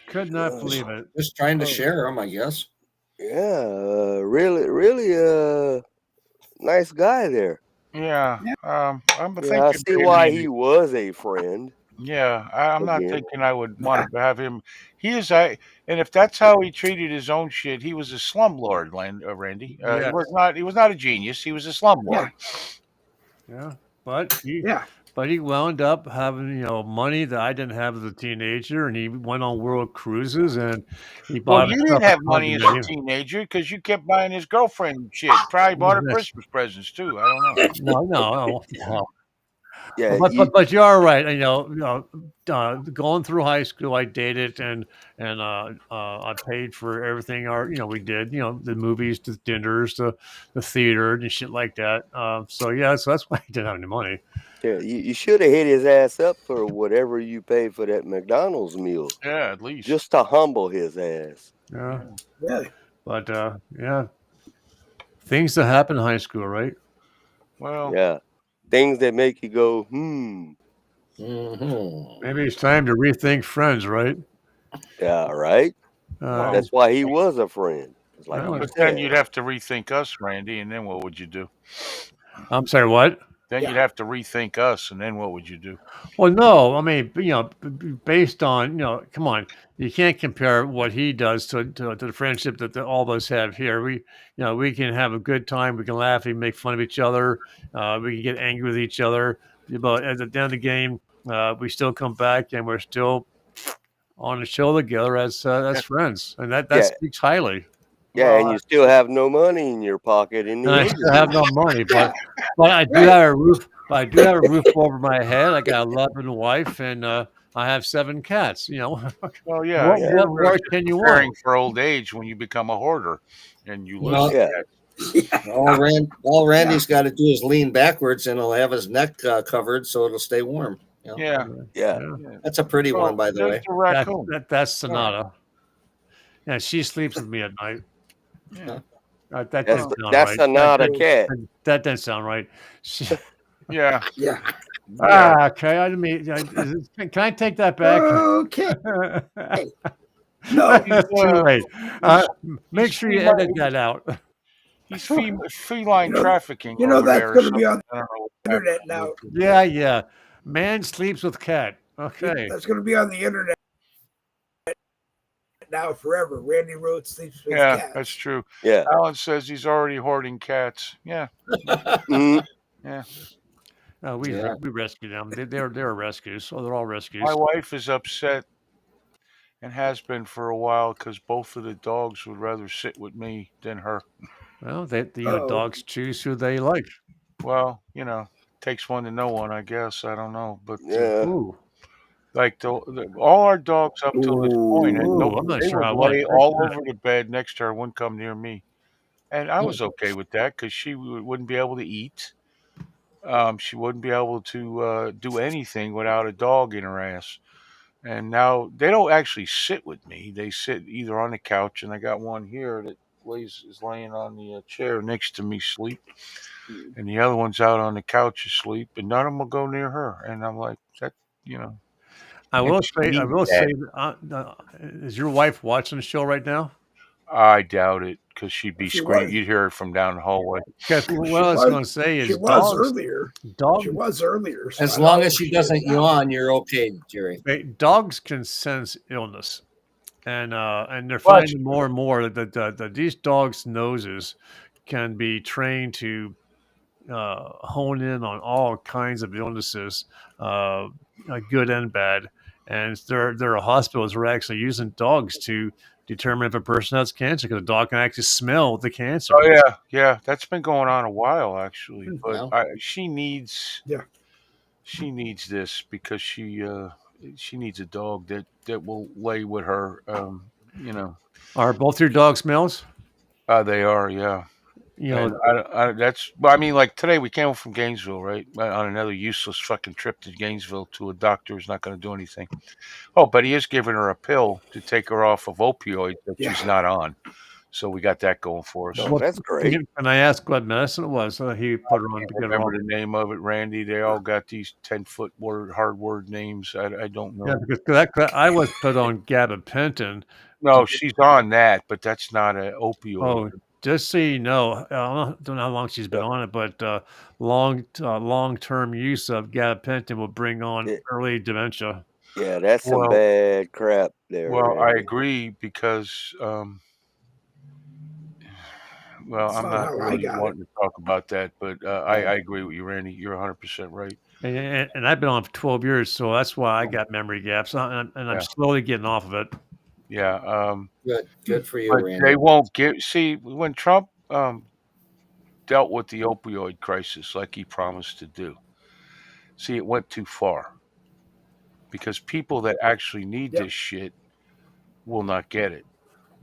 Could not believe it. Just trying to Oh. share them, I guess. Yeah, really, nice guy there. Yeah. I'm Yeah, I thinking see why he was a friend. Yeah, I'm not Again. thinking I would want to have him. He is, and if that's how he treated his own shit, he was a slumlord, Randy. He Yes. was not. He was not a genius. He was a slumlord. Yeah. But he Yeah. but he wound up having, money that I didn't have as a teenager, and he went on world cruises, and he Well, bought you himself didn't a have money as a condominium. teenager because you kept buying his girlfriend shit. Probably bought her Christmas presents too. I don't know. No. Yeah, But you are right. Going through high school, I dated and I paid for everything. We did. The movies, the dinners, the theater, and shit like that. So that's why I didn't have any money. yeah, you should have hit his ass up for whatever you paid for that McDonald's meal, Yeah, at least. just to humble his ass. Yeah, Really? but yeah, things that happen in high school, right? Well, Yeah, things that make you go, hmm. Mm-hmm. Maybe it's time to rethink friends, right? Yeah, right. Well, That's why he was a friend. It's like Well, you but then said. you'd have to rethink us, Randy, and then what would you do? I'm sorry, what? Then Yeah. you'd have to rethink us, and then what would you do? Well, no, I mean, based on, come on, you can't compare what he does to the friendship that all of us have here. We can have a good time, we can laugh, we can make fun of each other, we can get angry with each other, but at the end of the game, we still come back and we're still on the show together as friends, and that Yeah. speaks highly. Yeah, and you still have no money in your pocket in the And I end. still have no money, but I do have a roof. But I do have a roof over my head. I got a loving wife, and I have 7 cats. Well, yeah, what you're more just can you preparing want? for old age when you become a hoarder and you lose Well, Yeah. cats. all Randy's got to do is lean backwards, and he'll have his neck covered, so it'll stay warm. Yeah, Yeah. That's a pretty one, by the there's way. the raccoon. That's Sonata. Yeah, she sleeps with me at night. Yeah, That That's didn't sound that's right. not a cat. That didn't sound right. yeah. Yeah. Okay. I mean, can I take that back? Okay. No. That's too late. Make sure you edit that out. He's feline You know- trafficking. you know over that's there or gonna be on something. I don't know what's internet happening. now. Yeah. Man sleeps with cat. Okay. That's going to be on the internet now forever. Randy Rhodes sleeps with Yeah, cats. that's true. Yeah. Alan says he's already hoarding cats. Yeah, Mhm. yeah. We rescue them. They're rescues. So they're all rescues. My wife is upset and has been for a while because both of the dogs would rather sit with me than her. Well, Uh-oh. dogs choose who they like. Well, takes one to know one, I guess. I don't know, but Yeah. Ooh. like all our dogs up till this point, and Ooh, I'm not they sure would I want lay to all take that. over the bed next to her, wouldn't come near me, and I was okay with that because she wouldn't be able to eat. She wouldn't be able to do anything without a dog in her ass. And now they don't actually sit with me; they sit either on the couch, and I got one here that is laying on the chair next to me, sleep, and the other one's out on the couch asleep, and none of them will go near her. And I'm like, that, you know. I And will she say. needs that. Is your wife watching the show right now? I doubt it because she'd be She screaming. was. You'd hear her from down the hallway. Because She what I was was- going to say She is was dogs. earlier. Dogs. She was earlier. so As I long don't as know she if doesn't is now. yawn, you're okay, Jerry. Dogs can sense illness, and they're Well, finding more and more that these dogs' noses can be trained to hone in on all kinds of illnesses, good and bad. And there are hospitals who are actually using dogs to determine if a person has cancer because a dog can actually smell the cancer. Oh yeah, that's been going on a while actually. But Well. she needs this because she needs a dog that will lay with her. Are both your dogs males? They are, yeah. You know, And I mean, like today we came from Gainesville, right? On another useless fucking trip to Gainesville to a doctor who's not going to do anything. Oh, but he is giving her a pill to take her off of opioids that she's not on. So we got that going for us. Oh, that's great. Can I ask what medicine it was he put her on to get her Remember off? the name of it, Randy? They all got these 10-foot hard word names. I don't know. Yeah, because I was put on gabapentin. No, she's on that, but that's not an opioid. Oh, just so you know, I don't know how long she's been on it, but long-term use of gabapentin will bring on early dementia. Yeah, that's some bad crap there. Well, I Randy. agree because, I'm not really wanting to talk about that, but I agree with you, Randy. You're 100% right. And I've been on for 12 years, so that's why I got memory gaps, and I'm slowly getting off of it. Yeah. Good for you, But Randy. they won't see when Trump dealt with the opioid crisis like he promised to do. See, it went too far because people that actually need this shit will not get it,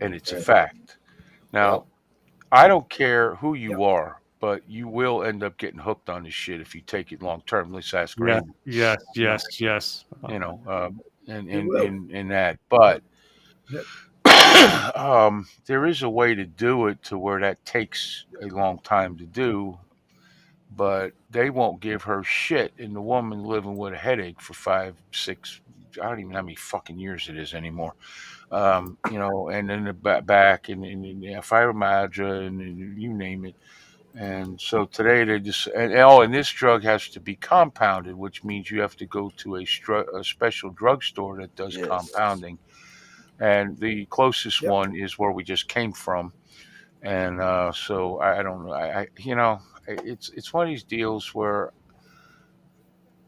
and it's a fact. Now, I don't care who you are, but you will end up getting hooked on this shit if you take it long term. Let's ask Randy. Yes. In that, but there is a way to do it to where that takes a long time to do, but they won't give her shit. And the woman living with a headache for 5, 6, I don't even know how many fucking years it is anymore. And then the back and fibromyalgia and you name it. And so today they just and this drug has to be compounded, which means you have to go to a special drugstore that does Yes. compounding. And the closest Yep. one is where we just came from. And so I don't know. It's one of these deals where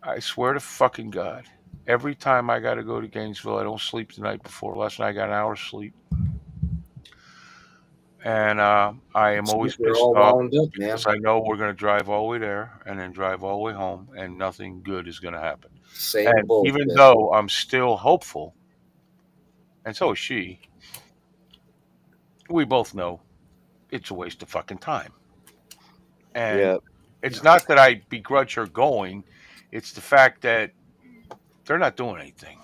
I swear to fucking God, every time I got to go to Gainesville, I don't sleep the night before. Last night I got an hour's sleep, and I am always You're pissed all off wound up, man. because I know we're going to drive all the way there and then drive all the way home, and nothing good is going to happen. Same And bullshit. even though I'm still hopeful, and so is she, we both know it's a waste of fucking time. And Yeah. it's not that I begrudge her going; it's the fact that they're not doing anything.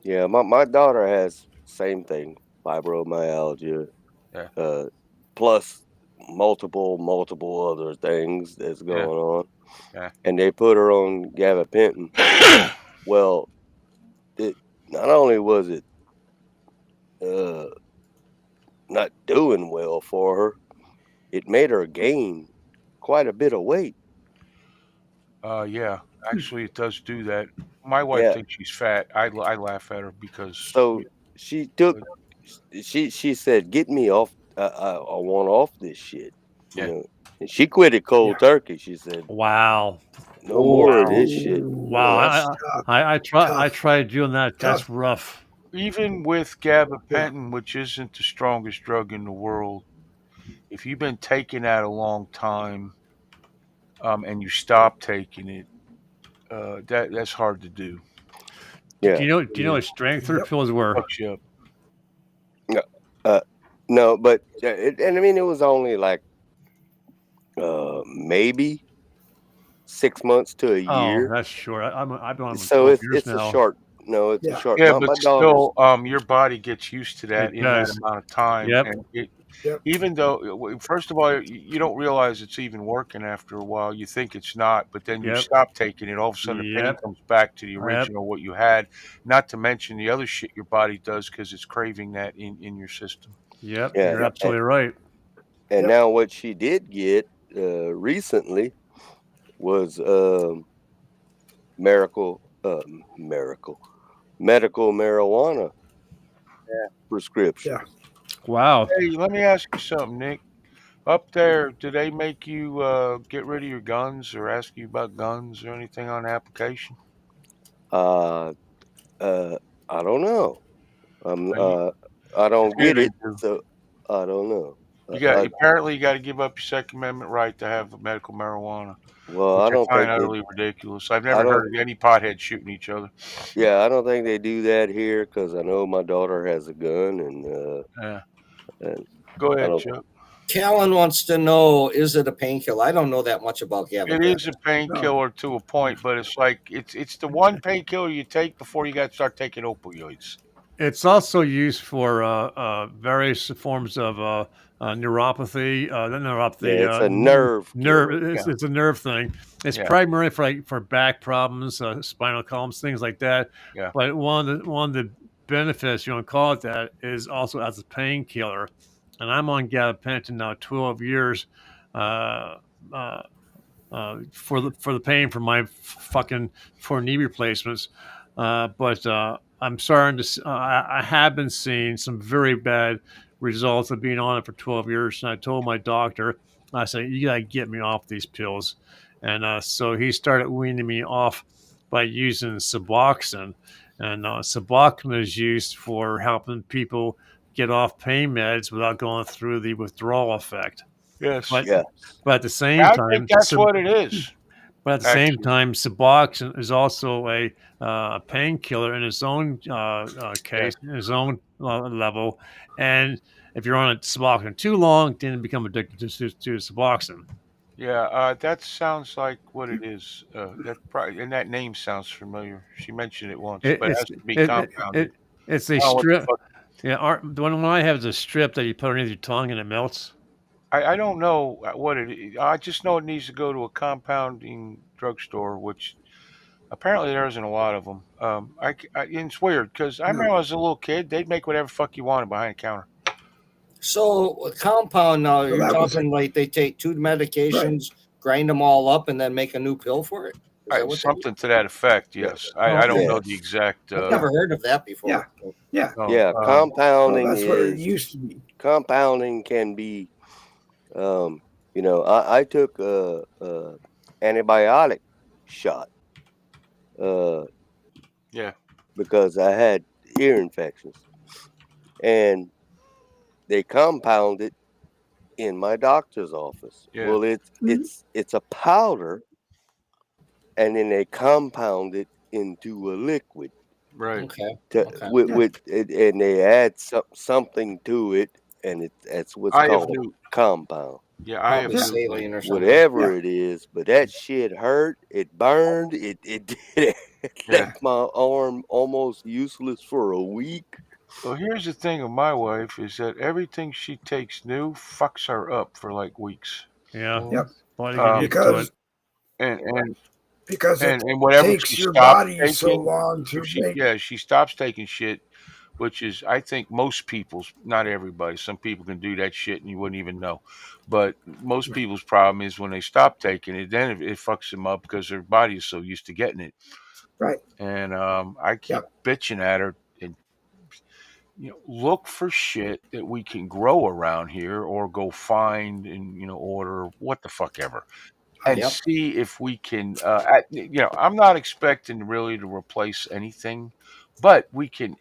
Yeah. My daughter has same thing, fibromyalgia, Yeah, plus multiple other things that's yeah, going on, yeah. and they put her on gabapentin. Well, it not only was it uh not doing well for her, it made her gain quite a bit of weight. Yeah. Actually, it does do that. My wife Yeah. thinks she's fat. I laugh at her because So she took she said, "Get me off. I want off this shit." You yeah, know, and she quit it cold turkey. She said, Wow. "No more of Wow. this shit." Wow. That's I Tough. tried doing that. That's Tough. rough. even with Yeah. gabapentin, which isn't the strongest drug in the world, if you've been taking that a long time, and you stop taking it, that's hard to do. Do yeah. you know? Do you know what strength their Yep. pills were? Fucks you up. No, no, but and I mean it was only like maybe 6 months to a Oh, year. that's short. I've been on them So 12 years it's a now. short. No, it's a Yeah. short. Yeah, My but daughter's. still, your body gets used to that It in that does. amount of time, Yep. and it Yep. even though first of all, you don't realize it's even working after a while. You think it's not, but then you Yep. stop taking it. All of a sudden, the pain Yep. comes back to the Yep. original what you had. Not to mention the other shit your body does because it's craving that in your system. Yep. Yeah, You're absolutely right. and Yep. now what she did get recently was miracle medical marijuana prescription. Yeah. Wow. Hey, let me ask you something, Nick. Up there, do they make you get rid of your guns or ask you about guns or anything on the application? Uh, I don't know. I'm Uh, you, I don't yeah, get they it, do. so I don't know. You got apparently you got to give up your Second Amendment right to have medical marijuana, Well, which I I don't find think they. utterly ridiculous. I've I never don't. heard of any potheads shooting each other. Yeah, I don't think they do that here because I know my daughter has a gun, Yeah. and Go I ahead, don't. Chuck. Callan wants to know, is it a painkiller? I don't know that much about It gabapentin. is a painkiller to a point, but it's like it's the one painkiller you take before you got to start taking opioids. It's also used for various forms of neuropathy. Not Yeah, neuropathy. it's a nerve Nerve. killer. Yeah, It's a nerve thing. It's yeah, primarily for back problems, spinal columns, things like that. yeah. But one of the benefits, you want to call it that, is also as a painkiller. And I'm on gabapentin now 12 years. Uh, uh, for the pain from my fucking 4 knee replacements. But I'm starting to. I have been seeing some very bad results of being on it for 12 years. And I told my doctor, I said, you gotta get me off these pills. And so he started weaning me off by using Suboxone. And Suboxone is used for helping people get off pain meds without going through the withdrawal effect. Yes. But Yeah, but at the same I think time, that's what it is. but at the same Actually, time, Suboxone is also a painkiller in its own yes. case, in its own level. And if you're on a Suboxone too long, then you become addicted to Suboxone. Yeah, that sounds like what it is. That probably and that name sounds familiar. She mentioned it once, It, but it it's has to be it, compounded. it it's a I don't know what the strip. fuck. Yeah, the one I have is a strip that you put underneath your tongue and it melts. I don't know what it is. I just know it needs to go to a compounding drugstore, which apparently there isn't a lot of them. And it's weird because I remember No. when I was a little kid, they'd make whatever fuck you wanted behind the counter. So a compound now, So you're that was talking like they take two medications, grind them all up, and then make a new pill for it? Is that what they do? Something to that effect. Yes, I don't know the Yes. exact. I've never heard of that before. Yeah. no, Yeah, Well, compounding that's what it is used to be. compounding can be. I took a antibiotic shot yeah, because I had ear infections, and they compound it in my doctor's office. Yeah. Well, it's a powder, and then they compound it into a liquid. right. Okay. And they add something to it, and that's what's I have called new. a compound. Yeah, I have Probably new. saline or something. Whatever it is, but that shit hurt. It burned. It did. It Yeah. left my arm almost useless for a week. Well, here's the thing with my wife is that everything she takes new fucks her up for like weeks. Yeah. Yep. Well, you get used to Because it. because it And whatever takes she your stops body so taking, long to make. she stops taking shit, which is I think most people's, not everybody. Some people can do that shit and you wouldn't even know, but most people's problem is when they stop taking it, then it fucks them up because their body is so used to getting it. Right. And I keep bitching at her and look for shit that we can grow around here or go find and order what the fuck ever and Yep. see if we can I'm not expecting really to replace anything, but we can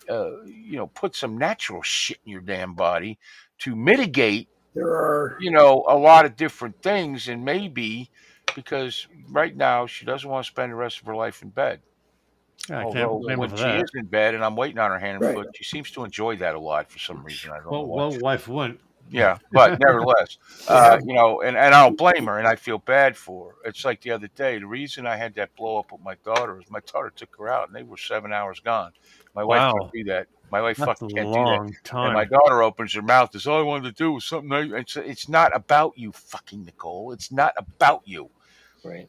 put some natural shit in your damn body to mitigate There are a lot of different things. And maybe because right now she doesn't want to spend the rest of her life in bed. I can't Although blame her when for she that. is in bed and I'm waiting on her hand and Right. foot, she seems to enjoy that a lot for some reason. I don't know Well, why. wife wouldn't. Yeah, but nevertheless, Yeah. and I don't blame her, and I feel bad for her. It's like the other day. The reason I had that blow up with my daughter is my daughter took her out, and they were 7 hours gone. My wife can't Wow. do that. My wife That's a fucking can't do that. long And my time. daughter opens her mouth. Is all I wanted to do was something. It's not about you, fucking Nicole. It's not about you. Right.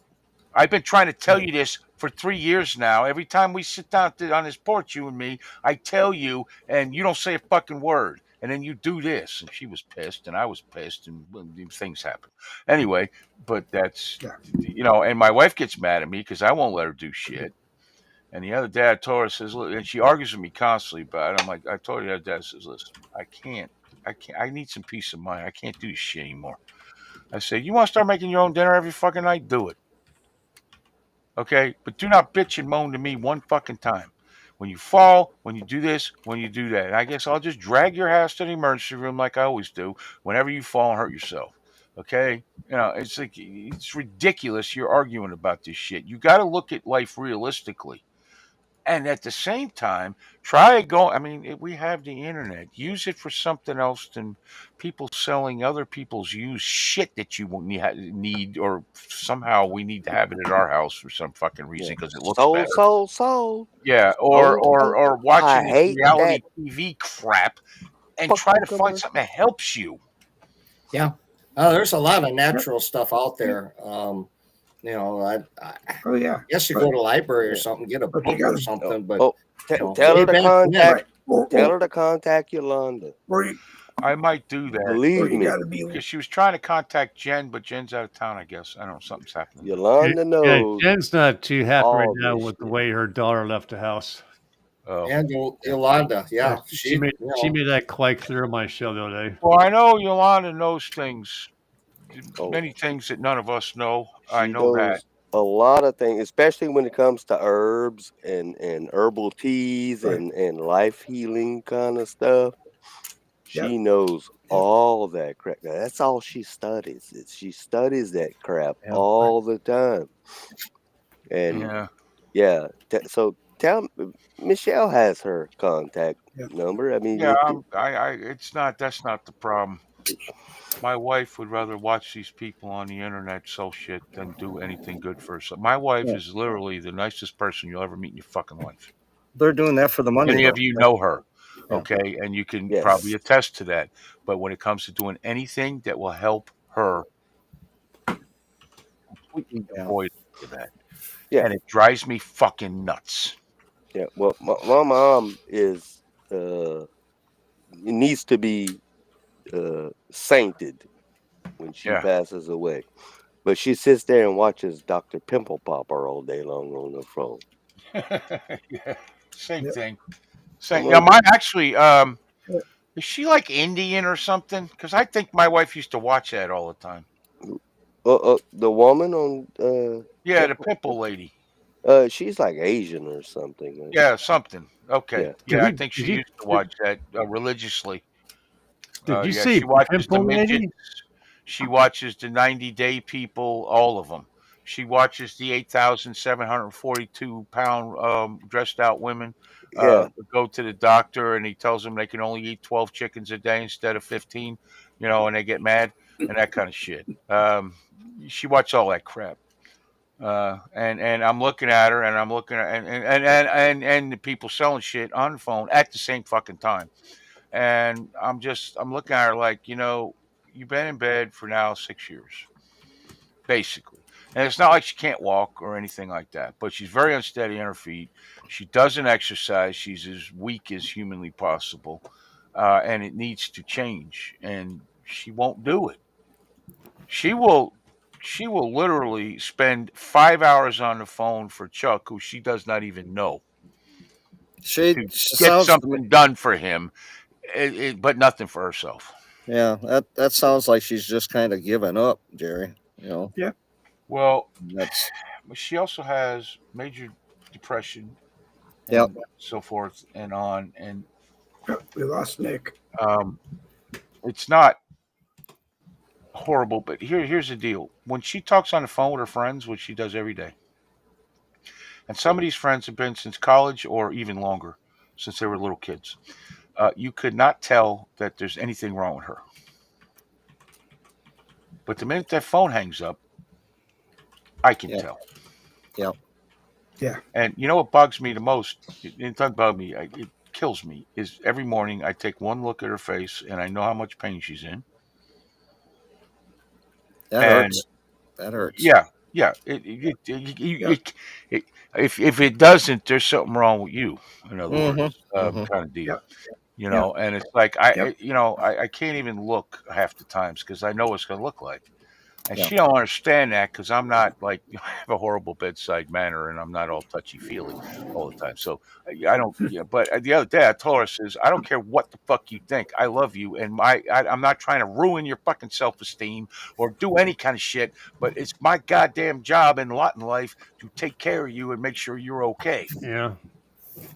I've been trying to tell you this for 3 years now. Every time we sit down on this porch, you and me, I tell you, and you don't say a fucking word. And then you do this. And she was pissed, and I was pissed, and things happen. Anyway, but that's, and my wife gets mad at me because I won't let her do shit. And the other day I told her, says, look, and she argues with me constantly about it. I'm like, I told her the other day, I says, listen, I need some peace of mind. I can't do this shit anymore. I said, you want to start making your own dinner every fucking night? Do it. Okay, but do not bitch and moan to me one fucking time. When you fall, when you do this, when you do that. And I guess I'll just drag your ass to the emergency room like I always do whenever you fall and hurt yourself. Okay? It's like, it's ridiculous you're arguing about this shit. You got to look at life realistically. And at the same time, try go. I mean, we have the internet. Use it for something else than people selling other people's used shit that you won't need, or somehow we need to have it at our house for some fucking reason because it looks better. Sold. Yeah, or watching this reality TV crap and try to find something that helps you. Yeah, there's a lot of natural stuff out there. I guess you go to the library or something, get a book or something. But tell her to contact. Tell her to contact Yolanda. I might do that. Believe me, because she was trying to contact Jen, but Jen's out of town. I guess I don't know, something's happening. Yolanda knows. Jen's not too happy right now with the way her daughter left the house. Oh. And Yolanda, yeah, she made that quite clear on my show the other day. Well, I know Yolanda knows things, many things that none of us know. I know that. A lot of things, especially when it comes to herbs and herbal teas and life healing kind of stuff. She knows all that crap. That's all she studies. She studies that crap all the time. And so tell Michelle has her contact number. I mean, that's not the problem. My wife would rather watch these people on the internet sell shit than do anything good for herself. My wife is literally the nicest person you'll ever meet in your fucking life. They're doing that for the money. Many of you know her, okay, and you can probably attest to that. But when it comes to doing anything that will help her, completely devoid of that. Yeah, and it drives me fucking nuts. Yeah, well, my mom is needs to be sainted when she Yeah. passes away. But she sits there and watches Dr. Pimple Popper all day long on the phone. Yeah. Same Yep. thing. I'm Same. Yeah, like, mine actually. Is she like Indian or something? Because I think my wife used to watch that all the time. the woman on Yeah, the pimple lady. she's like Asian or something. Yeah, something. Okay. Yeah. Yeah, I Did think you she used to watch that religiously. did you Yeah, see she watches the Pimple midgets. Lady? She watches the 90-day people, all of them. She watches the 8,742 pound dressed out women Yeah. go to the doctor, and he tells them they can only eat 12 chickens a day instead of 15, and they get mad and that kind of shit. She watched all that crap. And I'm looking at her, and I'm looking at and the people selling shit on the phone at the same fucking time. And I'm looking at her like, you've been in bed for now 6 years, basically. And it's not like she can't walk or anything like that, but she's very unsteady on her feet. She doesn't exercise. She's as weak as humanly possible. And it needs to change. And she won't do it. She will she will literally spend 5 hours on the phone for Chuck, who she does not even know, She to get sounds to me, something done for him, but nothing for herself. yeah, that sounds like she's just kind of given up, Jerry. Yeah. Well, That's she also has major depression Yep. and so forth and on. And We lost Nick. it's not horrible, but here's the deal. When she talks on the phone with her friends, which she does every day, and some of these friends have been since college or even longer, since they were little kids, you could not tell that there's anything wrong with her. But the minute that phone hangs up, I can Yeah. tell. Yeah. Yeah. And you know what bugs me the most? It doesn't bug me. It kills me. Is every morning I take one look at her face, and I know how much pain she's in. That And hurts. That hurts. yeah, if it doesn't, there's something wrong with you. In other words, kind of deal. Yep. And it's like I Yep. I can't even look half the times because I know what it's going to look like. And Yeah. she don't understand that because I'm not like I have a horrible bedside manner, and I'm not all touchy feely all the time. So I don't. Yeah, but the other day I told her, I says, I don't care what the fuck you think. I love you, and I'm not trying to ruin your fucking self esteem or do any kind of shit. But it's my goddamn job and lot in life to take care of you and make sure you're okay. Yeah.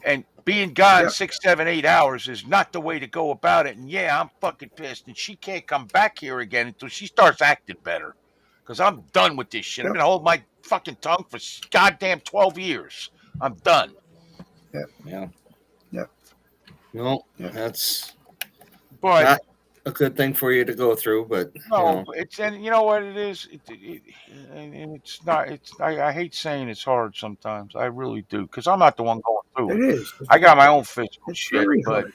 And being gone Yep. 6, 7, 8 hours is not the way to go about it. And yeah, I'm fucking pissed. And she can't come back here again until she starts acting better. Because I'm done with this shit. I've Yep. been holding my fucking tongue for goddamn 12 years. I'm done. Yeah. Yep. No, Yep. that's But not a good thing for you to go through, but no, and you know what it is? And it's not, I hate saying it's hard sometimes. I really do. Because I'm not the one going through It it. is. I got my own physical It's shit. very But hard.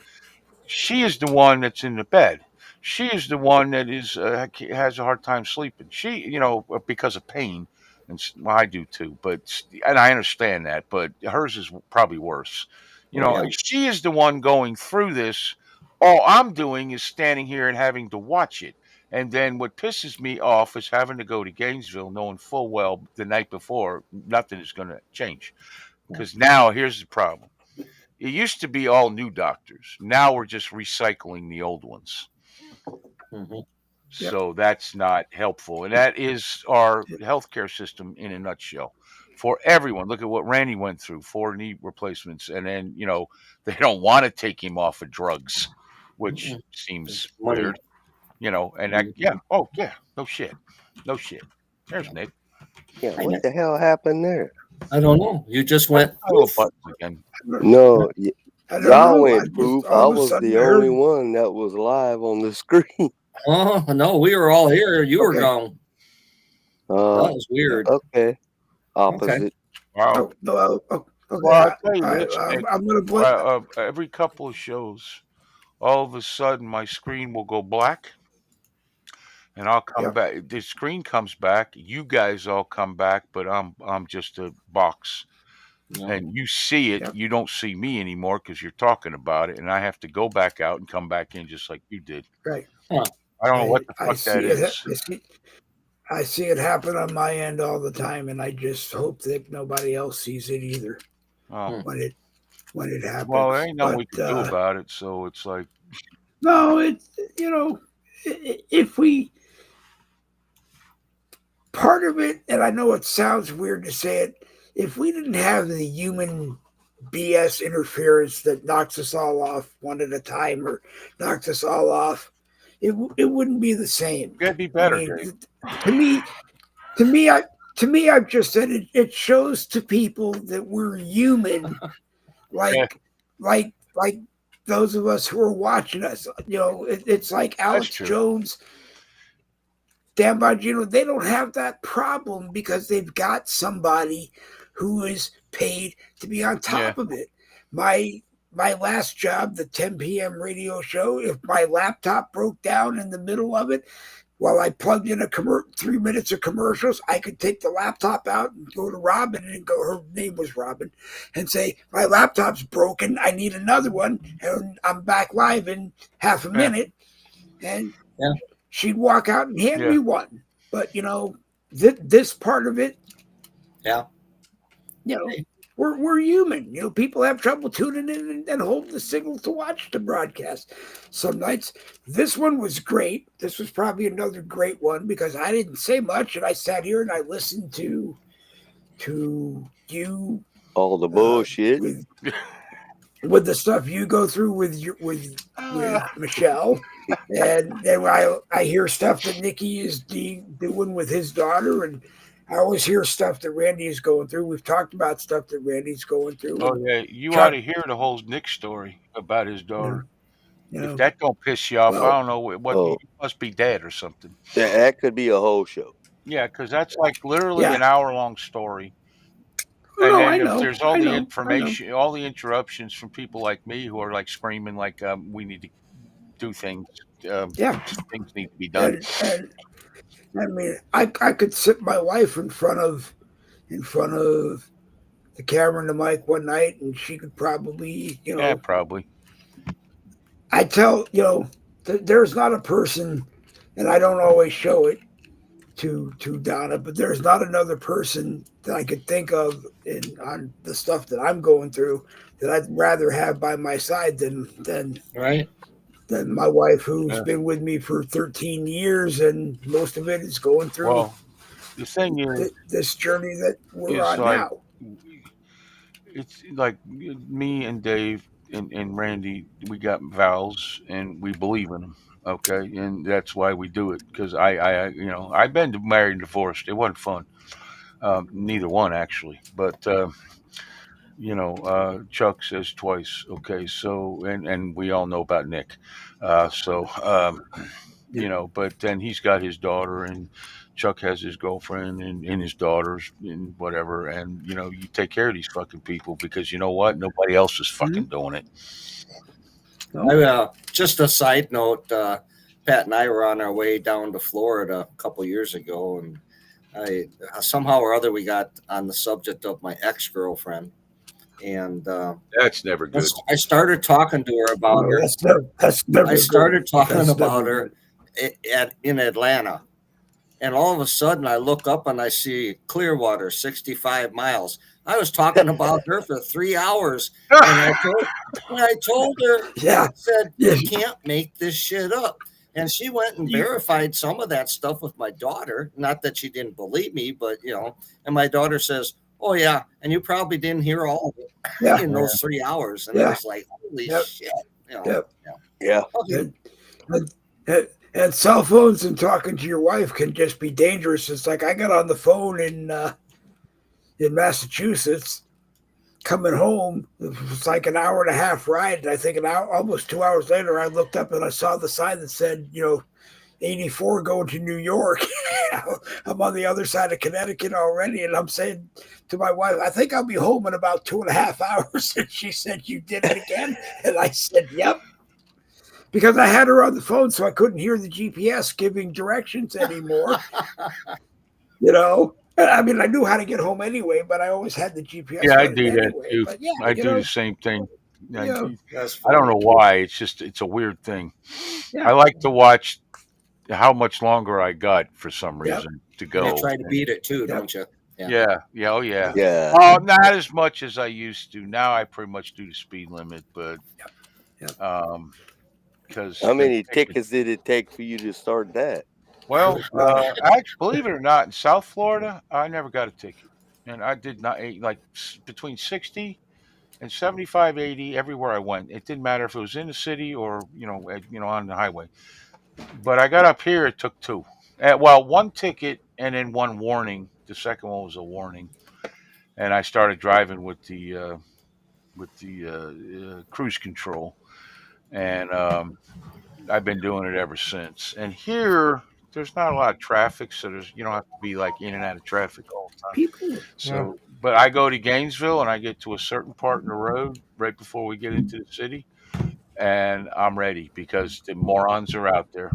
she is the one that's in the bed. She is the one that is has a hard time sleeping. She, because of pain, and well, I do too. And I understand that, but hers is probably worse. Yeah. She is the one going through this. All I'm doing is standing here and having to watch it. And then what pisses me off is having to go to Gainesville, knowing full well the night before nothing is going to change. Because now here's the problem. It used to be all new doctors. Now we're just recycling the old ones. Mhm. Yep. So that's not helpful. And that is our healthcare system in a nutshell for everyone. Look at what Randy went through, 4 knee replacements. And then, they don't want to take him off of drugs, which seems Money. weird, and that, oh, yeah, no shit. No shit. There's Nick. Yeah. What the hell happened there? I don't know. You just went. Oh, buttons again. No, I don't y'all know. went poof. I all of a was sudden the I heard- only one that was live on the screen. Oh no, we were all here. You were Okay. gone. That was weird. Okay. Opposite. Wow. Oh, no. Okay. Well, I'll tell you this, I'm Nick. going to blame. Every couple of shows, all of a sudden my screen will go black, and I'll come back. The screen comes back. You guys all come back, but I'm just a box, and you see it. Yep. You don't see me anymore because you're talking about it, and I have to go back out and come back in just like you did. Right. I don't know what the fuck that is. I see it happen on my end all the time, and I just hope that nobody else sees it either Oh. when it happens. Well, there ain't nothing we can do about it, so it's like no, it's if we part of it, and I know it sounds weird to say it, if we didn't have the human BS interference that knocks us all off one at a time or knocks us all off, it wouldn't be the same. It'd be better. To me, I've just said it shows to people that we're human, like those of us who are watching us. It's like Alex Jones, Dan Bongino. They don't have that problem because they've got somebody who is paid to be on top of it. My last job, the 10 p.m. radio show, if my laptop broke down in the middle of it, while I plugged in 3 minutes of commercials, I could take the laptop out and go to Robin and go, her name was Robin, and say, my laptop's broken, I need another one, and I'm back live in half a minute. And she'd walk out and hand me one. But, this part of it, we're human. People have trouble tuning in and holding the signal to watch the broadcast some nights. This one was great. This was probably another great one because I didn't say much, and I sat here and I listened to you all the bullshit with the stuff you go through with Michelle, and then I hear stuff that Nikki is doing with his daughter, and I always hear stuff that Randy is going through. We've talked about stuff that Randy's going through. Oh yeah, you ought to hear the whole Nick story about his daughter. If that don't piss you off, I don't know what. You must be dead or something. Yeah, that could be a whole show. Yeah, because that's like literally an hour-long story. And then if there's all the information, all the interruptions from people like me who are like screaming, like we need to do things. Things need to be done. And I mean, I could sit my wife in front of the camera and the mic one night, and she could probably, probably. I tell there's not a person, and I don't always show it to Donna, but there's not another person that I could think of on the stuff that I'm going through that I'd rather have by my side than my wife, who's been with me for 13 years, and most of it is going through. Well, the thing is, this journey that we're on now. It's like me and Dave and Randy, we got vows and we believe in them. Okay, and that's why we do it, because I've been married and divorced. It wasn't fun. Neither one actually, but. Chuck says twice. Okay, so and we all know about Nick. But then he's got his daughter, and Chuck has his girlfriend and his daughters and whatever. And you take care of these fucking people, because you know what? Nobody else is fucking doing it. Just a side note, Pat and I were on our way down to Florida a couple years ago, and somehow or other we got on the subject of my ex-girlfriend. And that's never good. I started talking to her about her. That's never I started talking that's about her in Atlanta, and all of a sudden I look up and I see Clearwater, 65 miles. I was talking about her for 3 hours, and I told her, I said, you can't make this shit up. And she went and verified some of that stuff with my daughter. Not that she didn't believe me, but and my daughter says, oh yeah, and you probably didn't hear all of it in those 3 hours. And I was like, holy shit. And cell phones and talking to your wife can just be dangerous. It's like I got on the phone in Massachusetts, coming home. It was like an hour and a half ride. And I think almost 2 hours later, I looked up and I saw the sign that said, 84 going to New York. I'm on the other side of Connecticut already, and I'm saying to my wife, I think I'll be home in about 2.5 hours. And she said, you did it again? And I said, yep. Because I had her on the phone, so I couldn't hear the GPS giving directions anymore. I mean, I knew how to get home anyway, but I always had the GPS. Yeah, I do that too. I do the same thing. Yeah. That's I don't funny. know why. It's a weird thing. Yeah. I like to watch how much longer I got for some Yep. reason to And go. you try to beat it too, Yep. don't you? Yeah, yeah, oh yeah. Yeah. Oh, not as much as I used to. Now I pretty much do the speed limit, but Yep. because How many tickets did it take for you to start that? well, believe it or not, in South Florida, I never got a ticket, and I did not like between 60 and 75, 80 everywhere I went. It didn't matter if it was in the city or on the highway. But I got up here, it took two. Well, one ticket and then one warning. The second one was a warning, and I started driving with the cruise control, and I've been doing it ever since. And here, there's not a lot of traffic, so you don't have to be like in and out of traffic all the time. People. So, but I go to Gainesville and I get to a certain part in the road right before we get into the city, and I'm ready because the morons are out there.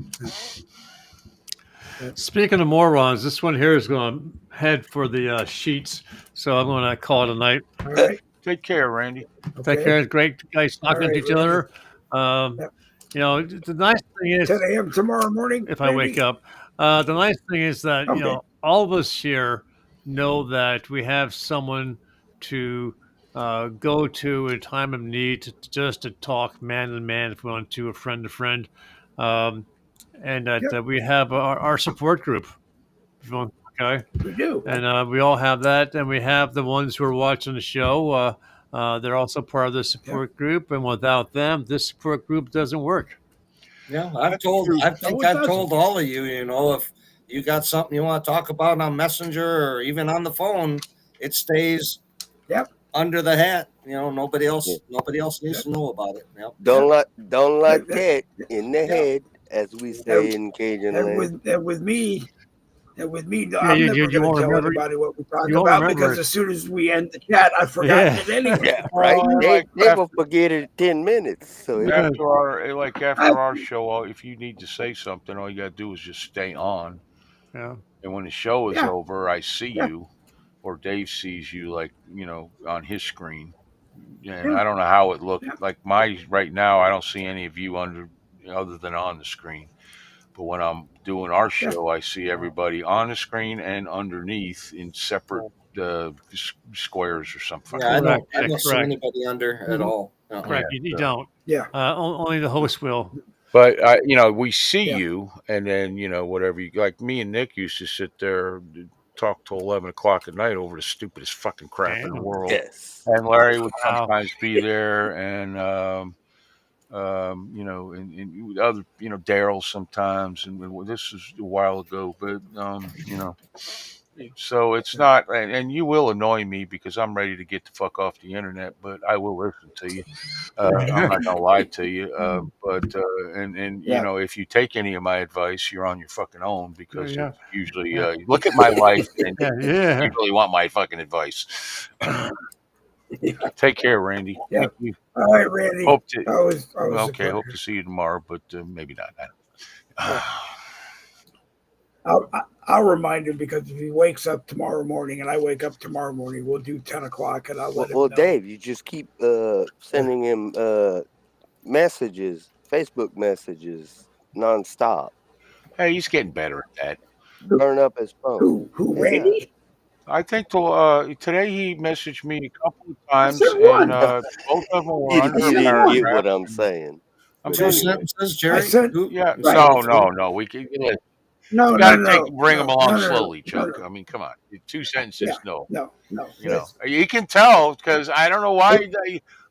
Speaking of morons, this one here is going to head for the sheets, so I'm going to call it a night. All right. Take care, Randy. Okay. Take care. Great guys talking All to right, each other. Yep. The nice thing is, 10 a.m. tomorrow morning. if I wake up, the nice thing is that Okay. all of us here know that we have someone to go to in time of need, just to talk man to man, if we want to, a friend to friend, and that we have our support group. Okay. We do. And we all have that, and we have the ones who are watching the show. They're also part of the support group, and without them, this support group doesn't work. Yeah, I think I've told all of you, if you got something you want to talk about on Messenger or even on the phone, it stays under the hat. Nobody else needs to know about it. Yep. Don't let that in the head, as we say in Cajun land. And with me, I'm you never going to won't tell remember- anybody what we talk you won't about remember because it. as soon as we end the chat, I've forgotten it anyway. Yeah, right. They will forget it in 10 minutes. So After our show, if you need to say something, all you got to do is just stay on. Yeah. And when the show is Yeah. over, I see you, or Dave sees you, on his screen. And I don't know how it looked. Like right now, I don't see any of you other than on the screen. But when I'm doing our show, I see everybody on the screen and underneath in separate squares or something. Yeah, I don't see anybody under at all. Correct. You don't. Yeah. Only the host will. But we see you, and then whatever you like. Me and Nick used to sit there, talk till 11 o'clock at night over the stupidest fucking crap in the world. Yes. And Larry would sometimes be there, and and other, Daryl sometimes, and this is a while ago, but so it's not, and you will annoy me because I'm ready to get the fuck off the internet, but I will listen to you. I'm not gonna lie to you, but if you take any of my advice, you're on your fucking own because it's usually look at my life and you really want my fucking advice. Take care, Randy. Yeah. Thank you. All right, Randy. Hope to okay. Hope to see you tomorrow, but maybe not. I'll remind him because if he wakes up tomorrow morning and I wake up tomorrow morning, we'll do 10 o'clock and I'll let him know. Dave, you just keep sending him messages, Facebook messages, nonstop. Hey, he's getting better at that. Burn up his phone. Who Randy? I think today he messaged me a couple of times, and both of them were You under a didn't paragraph. get what I'm saying. I'm Two saying, sentences, Jerry. no. We can. No, you gotta bring them along slowly, Chuck. No. I mean, come on, 2 sentences. No. You can tell because I don't know why.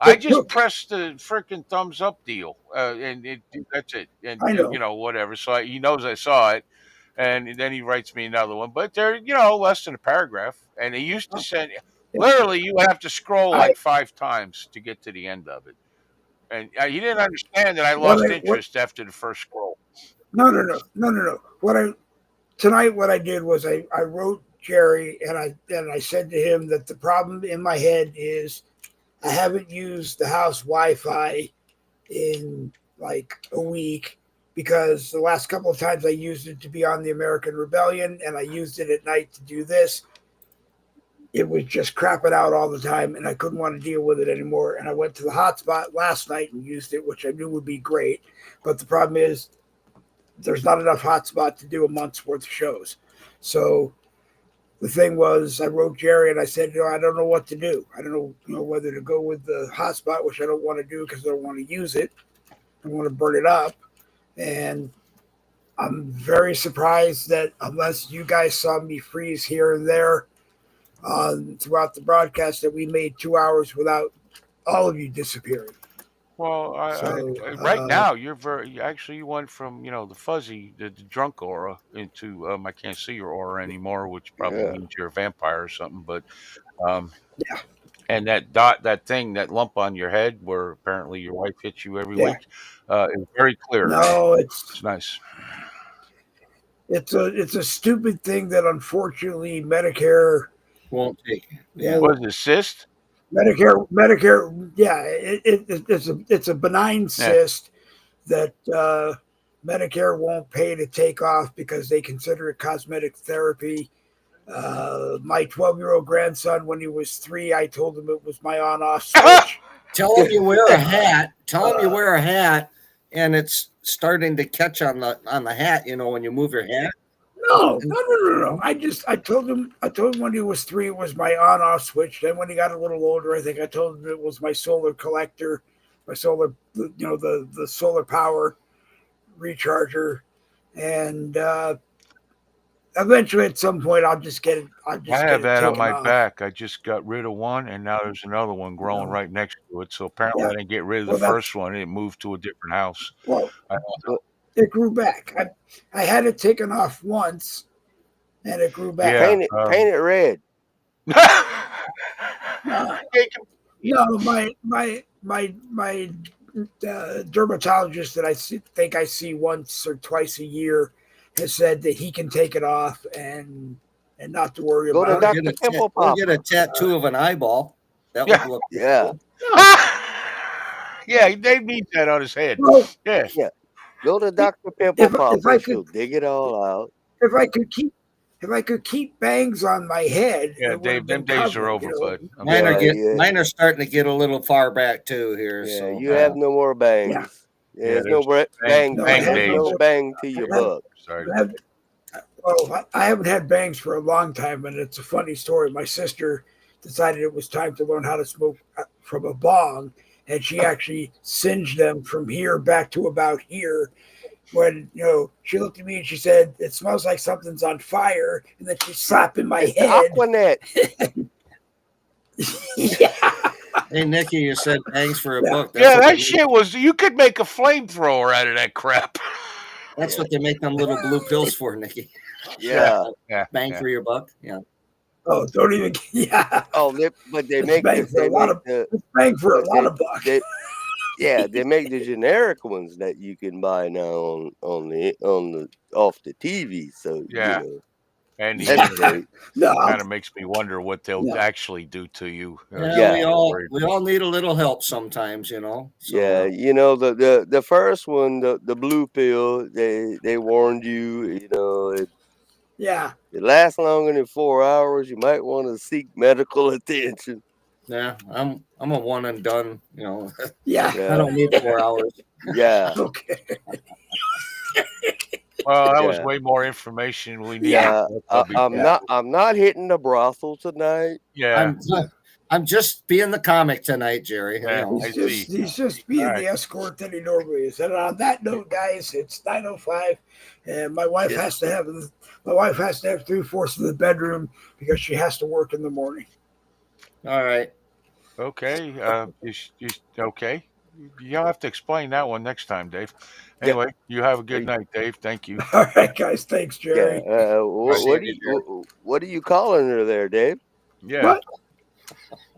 I just pressed the freaking thumbs up deal, and that's it. And I know. Whatever. So he knows I saw it, and then he writes me another one. But they're less than a paragraph. And he used to send literally you have to scroll like 5 times to get to the end of it. And he didn't understand that I lost interest after the first scroll. No. What I did was I wrote Jerry and I said to him that the problem in my head is I haven't used the house Wi-Fi in like a week because the last couple of times I used it to be on the American Rebellion and I used it at night to do this. it was just crapping out all the time, and I couldn't want to deal with it anymore. And I went to the hotspot last night and used it, which I knew would be great. But the problem is there's not enough hotspot to do a month's worth of shows. So the thing was, I wrote Jerry and I said, I don't know what to do. I don't know, whether to go with the hotspot, which I don't want to do because I don't want to use it. I want to burn it up. And I'm very surprised that unless you guys saw me freeze here and there throughout the broadcast, that we made 2 hours without all of you disappearing. Well, right now you're you went from the fuzzy, the drunk aura into I can't see your aura anymore, which probably means you're a vampire or something. But yeah. And that thing, that lump on your head, where apparently your wife hits you every week, is very clear. No, it's nice. It's a stupid thing that unfortunately Medicare won't take. Yeah, was it cyst? Medicare, yeah, it's a benign cyst that Medicare won't pay to take off because they consider it cosmetic therapy. My 12-year-old grandson, when he was 3, I told him it was my on-off switch. Tell him you wear a hat. Tell him you wear a hat, and it's starting to catch on the hat. When you move your hat. No. I told him when he was 3 it was my on-off switch. Then when he got a little older, I think I told him it was my solar collector, my solar, the solar power recharger, and eventually at some point I'll just get it. I have that on my back. I just got rid of one, and now there's another one growing right next to it. So apparently I didn't get rid of the first one. It moved to a different house. Well, it grew back. I had it taken off once, and it grew back. Paint it red. No, my dermatologist that I think I see once or twice a year has said that he can take it off and not to worry about it. Go get a tattoo of an eyeball. That would look cool. Yeah, they need that on his head. Well, yeah. Go to Dr. Pimple Popper. She'll dig it all out. If I could keep bangs on my head. Yeah, Dave, them days are over, bud. Mine are starting to get a little far back too here. Yeah, so you have no more bangs. There's no bang. No bang to your butt. Sorry. I haven't had bangs for a long time, and it's a funny story. My sister decided it was time to learn how to smoke from a bong, and she actually singed them from here back to about here. When she looked at me and she said, "It smells like something's on fire," and then she slapped in my head. Aquanet. Yeah. Hey Nikki, you said thanks for a book. That shit was. You could make a flamethrower out of that crap. That's what they make them little blue pills for, Nikki. Yeah. Bang for your buck. Yeah. Oh, don't even. Yeah. Oh, but they make bang for a lot of bucks. They make the generic ones that you can buy now on the off the TV. So and that's great. Kind of makes me wonder what they'll actually do to you. We all need a little help sometimes, So. Yeah, the first one, the blue pill, they warned you, it lasts longer than 4 hours. You might want to seek medical attention. Yeah, I'm a one and done, Yeah. I don't need 4 hours. Yeah. Okay. Well, that was way more information we need. Yeah, I'm not hitting the brothel tonight. Yeah. I'm just being the comic tonight, Jerry. Yeah, he's just being the escort that he normally is. And on that note, guys, it's 9:05, and my wife has to have 3/4 of the bedroom because she has to work in the morning. All right. Okay. Okay. You'll have to explain that one next time, Dave. Anyway, you have a good night, Dave. Thank you. All right, guys. Thanks, Jerry. Yeah. What are you calling her there, Dave? Yeah. What?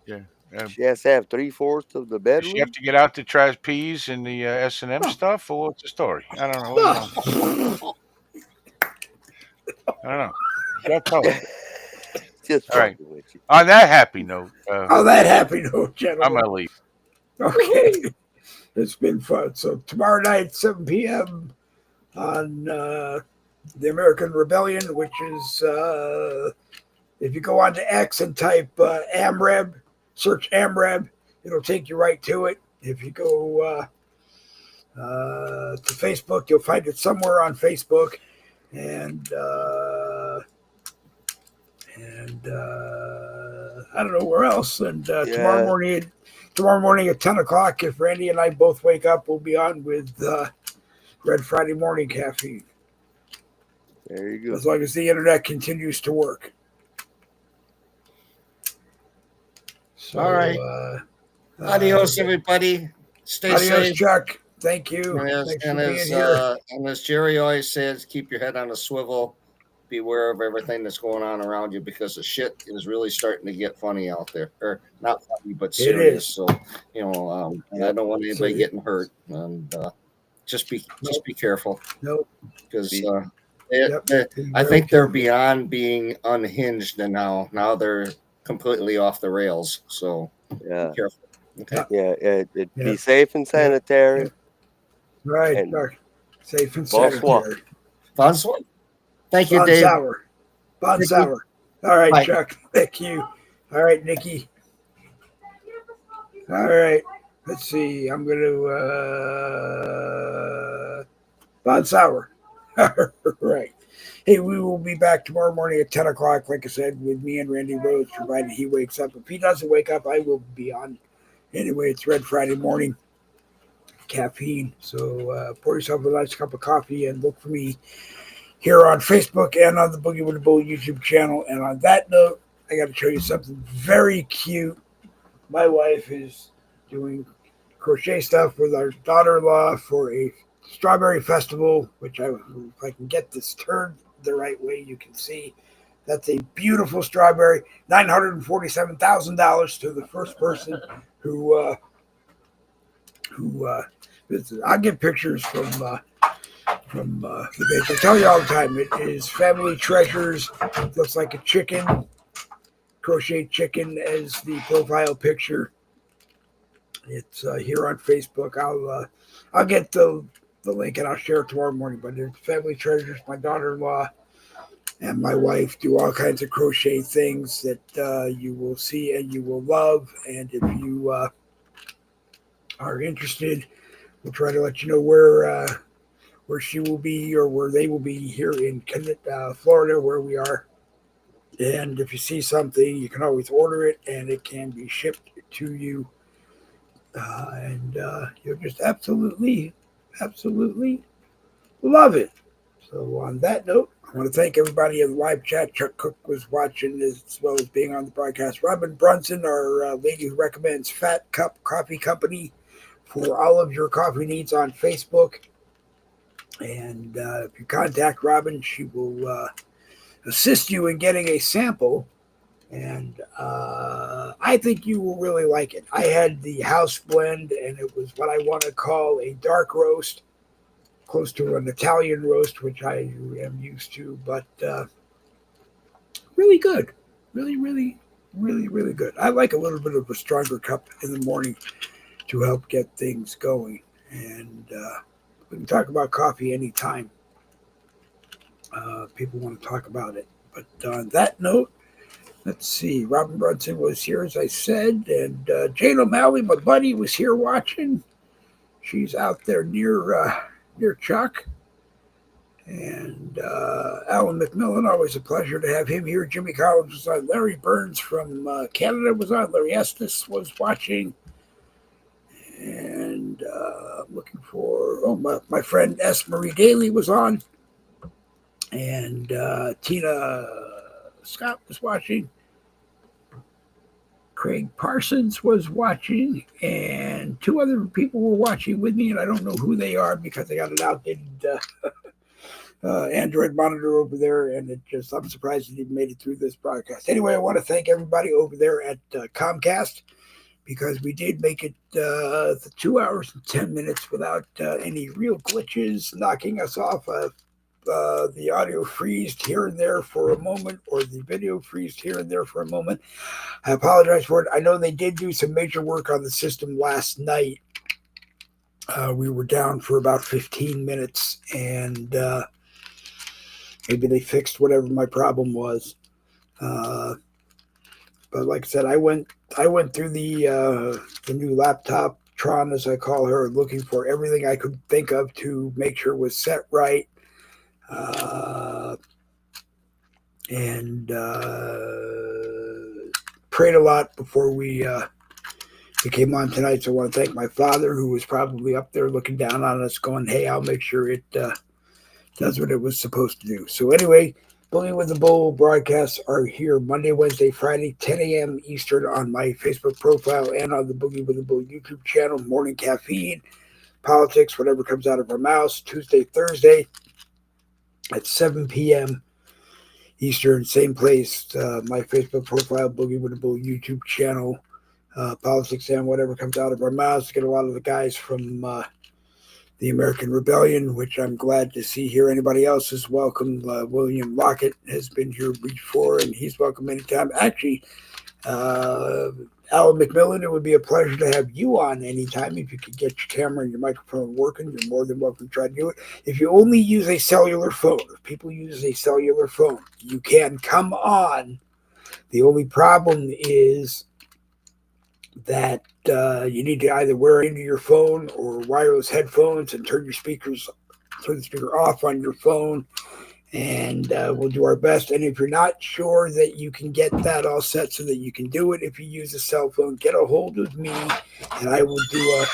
Yeah. She has to have 3/4 of the bedroom. Does she have to get out the trapeze and the S&M stuff, or what's the story? I don't know. I don't know. You gotta tell me. Just all right. On that happy note. Gentlemen. I'm gonna leave. Okay. It's been fun. So tomorrow night, 7 p.m. on the American Rebellion, which is If you go on to X and type AMREB, search AMREB, it'll take you right to it. If you go to Facebook, you'll find it somewhere on Facebook. And I don't know where else. And tomorrow morning at 10 o'clock, if Randy and I both wake up, we'll be on with Red Friday Morning Caffeine. There you go. As long as the internet continues to work. So, All right. Adios, everybody. Stay adios, safe. Chuck. Thank you. And Thanks for being here. as Jerry always says, keep your head on a swivel. Beware of everything that's going on around you, because the shit is really starting to get funny out there. Or not funny, but serious. So, and I don't want anybody getting hurt. And just be careful. Nope. Because I think they're beyond being unhinged, and now they're completely off the rails. So be careful. Okay. Be safe and sanitary. Right. And safe and bonsoir. sanitary. Bonsoir. Thank you, Dave. Bonsoir. All right, bye. Chuck. Thank you. All right, Nikki. All right. Let's see. I'm going to bonsoir. All right. Hey, we will be back tomorrow morning at 10 o'clock, like I said, with me and Randy Rhodes, provided he wakes up. If he doesn't wake up, I will be on. Anyway, it's Red Friday Morning Caffeine. So pour yourself a nice cup of coffee and look for me here on Facebook and on the Boogie with the Bull YouTube channel. And on that note, I got to show you something very cute. My wife is doing crochet stuff with our daughter-in-law for a strawberry festival, which if I can get this turned the right way, you can see that's a beautiful strawberry. $947,000 to the first person who I'll get pictures from the page. I tell you all the time, it is Family Treasures. It looks like a chicken, crochet chicken as the profile picture. It's here on Facebook. I'll get the link and I'll share it tomorrow morning. But it's Family Treasures. My daughter-in-law and my wife do all kinds of crochet things that you will see and you will love. And if you are interested, we'll try to let you know where she will be or where they will be here in Florida, where we are. And if you see something, you can always order it and it can be shipped to you. And you'll just absolutely love it. So on that note, I want to thank everybody in the live chat. Chuck Cook was watching as well as being on the broadcast. Robin Brunson, our lady who recommends Fat Cup Coffee Company for all of your coffee needs on Facebook. And if you contact Robin, she will assist you in getting a sample. And I think you will really like it. I had the house blend, and it was what I want to call a dark roast, close to an Italian roast, which I am used to, but really good. Really, really, really, really good. I like a little bit of a stronger cup in the morning to help get things going. And we can talk about coffee anytime people want to talk about it. But on that note, let's see. Robin Brunson was here, as I said, and Jane O'Malley, my buddy, was here watching. She's out there near Chuck. And Alan McMillan, always a pleasure to have him here. Jimmy Collins was on. Larry Burns from Canada was on. Larry Estes was watching. And I'm looking for, my friend S. Marie Daly was on. And Tina Scott was watching. Craig Parsons was watching. And two other people were watching with me. And I don't know who they are because I got an outdated Android monitor over there. And I'm surprised it even made it through this broadcast. Anyway, I want to thank everybody over there at Comcast, because we did make it the 2 hours and 10 minutes without any real glitches knocking us off. The audio freezed here and there for a moment, or the video freezed here and there for a moment. I apologize for it. I know they did do some major work on the system last night. We were down for about 15 minutes, and maybe they fixed whatever my problem was. But like I said, I went through the new laptop Tron, as I call her, looking for everything I could think of to make sure it was set right. And prayed a lot before we came on tonight. So I want to thank my father, who was probably up there looking down on us, going, "Hey, I'll make sure it does what it was supposed to do." So anyway, Boogie with the Bull broadcasts are here Monday, Wednesday, Friday, 10 a.m. Eastern on my Facebook profile and on the Boogie with the Bull YouTube channel. Morning caffeine, politics, whatever comes out of our mouths. Tuesday, Thursday at 7 p.m. Eastern, same place. My Facebook profile, Boogie with the Bull YouTube channel. Politics and whatever comes out of our mouths. Get a lot of the guys from the American Rebellion, which I'm glad to see here. Anybody else is welcome. William Lockett has been here before, and he's welcome anytime. Actually, Alan McMillan, it would be a pleasure to have you on anytime. If you could get your camera and your microphone working, you're more than welcome to try to do it. If you only use a cellular phone, if people use a cellular phone, you can come on. The only problem is that you need to either wear it into your phone or wireless headphones and turn the speaker off on your phone, and we'll do our best. And if you're not sure that you can get that all set so that you can do it, if you use a cell phone, get a hold of me, and I will do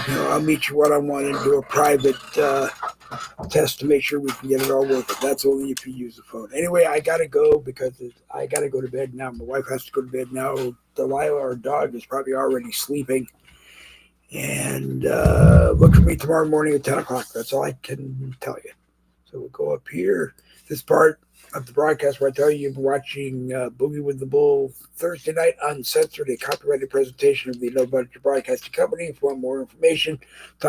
I'll meet you one-on-one and do a private test to make sure we can get it all working. That's only if you use the phone. Anyway, I gotta go because I gotta go to bed now. My wife has to go to bed now. Delilah, our dog, is probably already sleeping. And look for me tomorrow morning at 10 o'clock. That's all I can tell you. So we'll go up here. This part of the broadcast where I tell you you've been watching Boogie with the Bull Thursday night, Uncensored, a copyrighted presentation of the No Budget Broadcasting Company. If you want more information, talk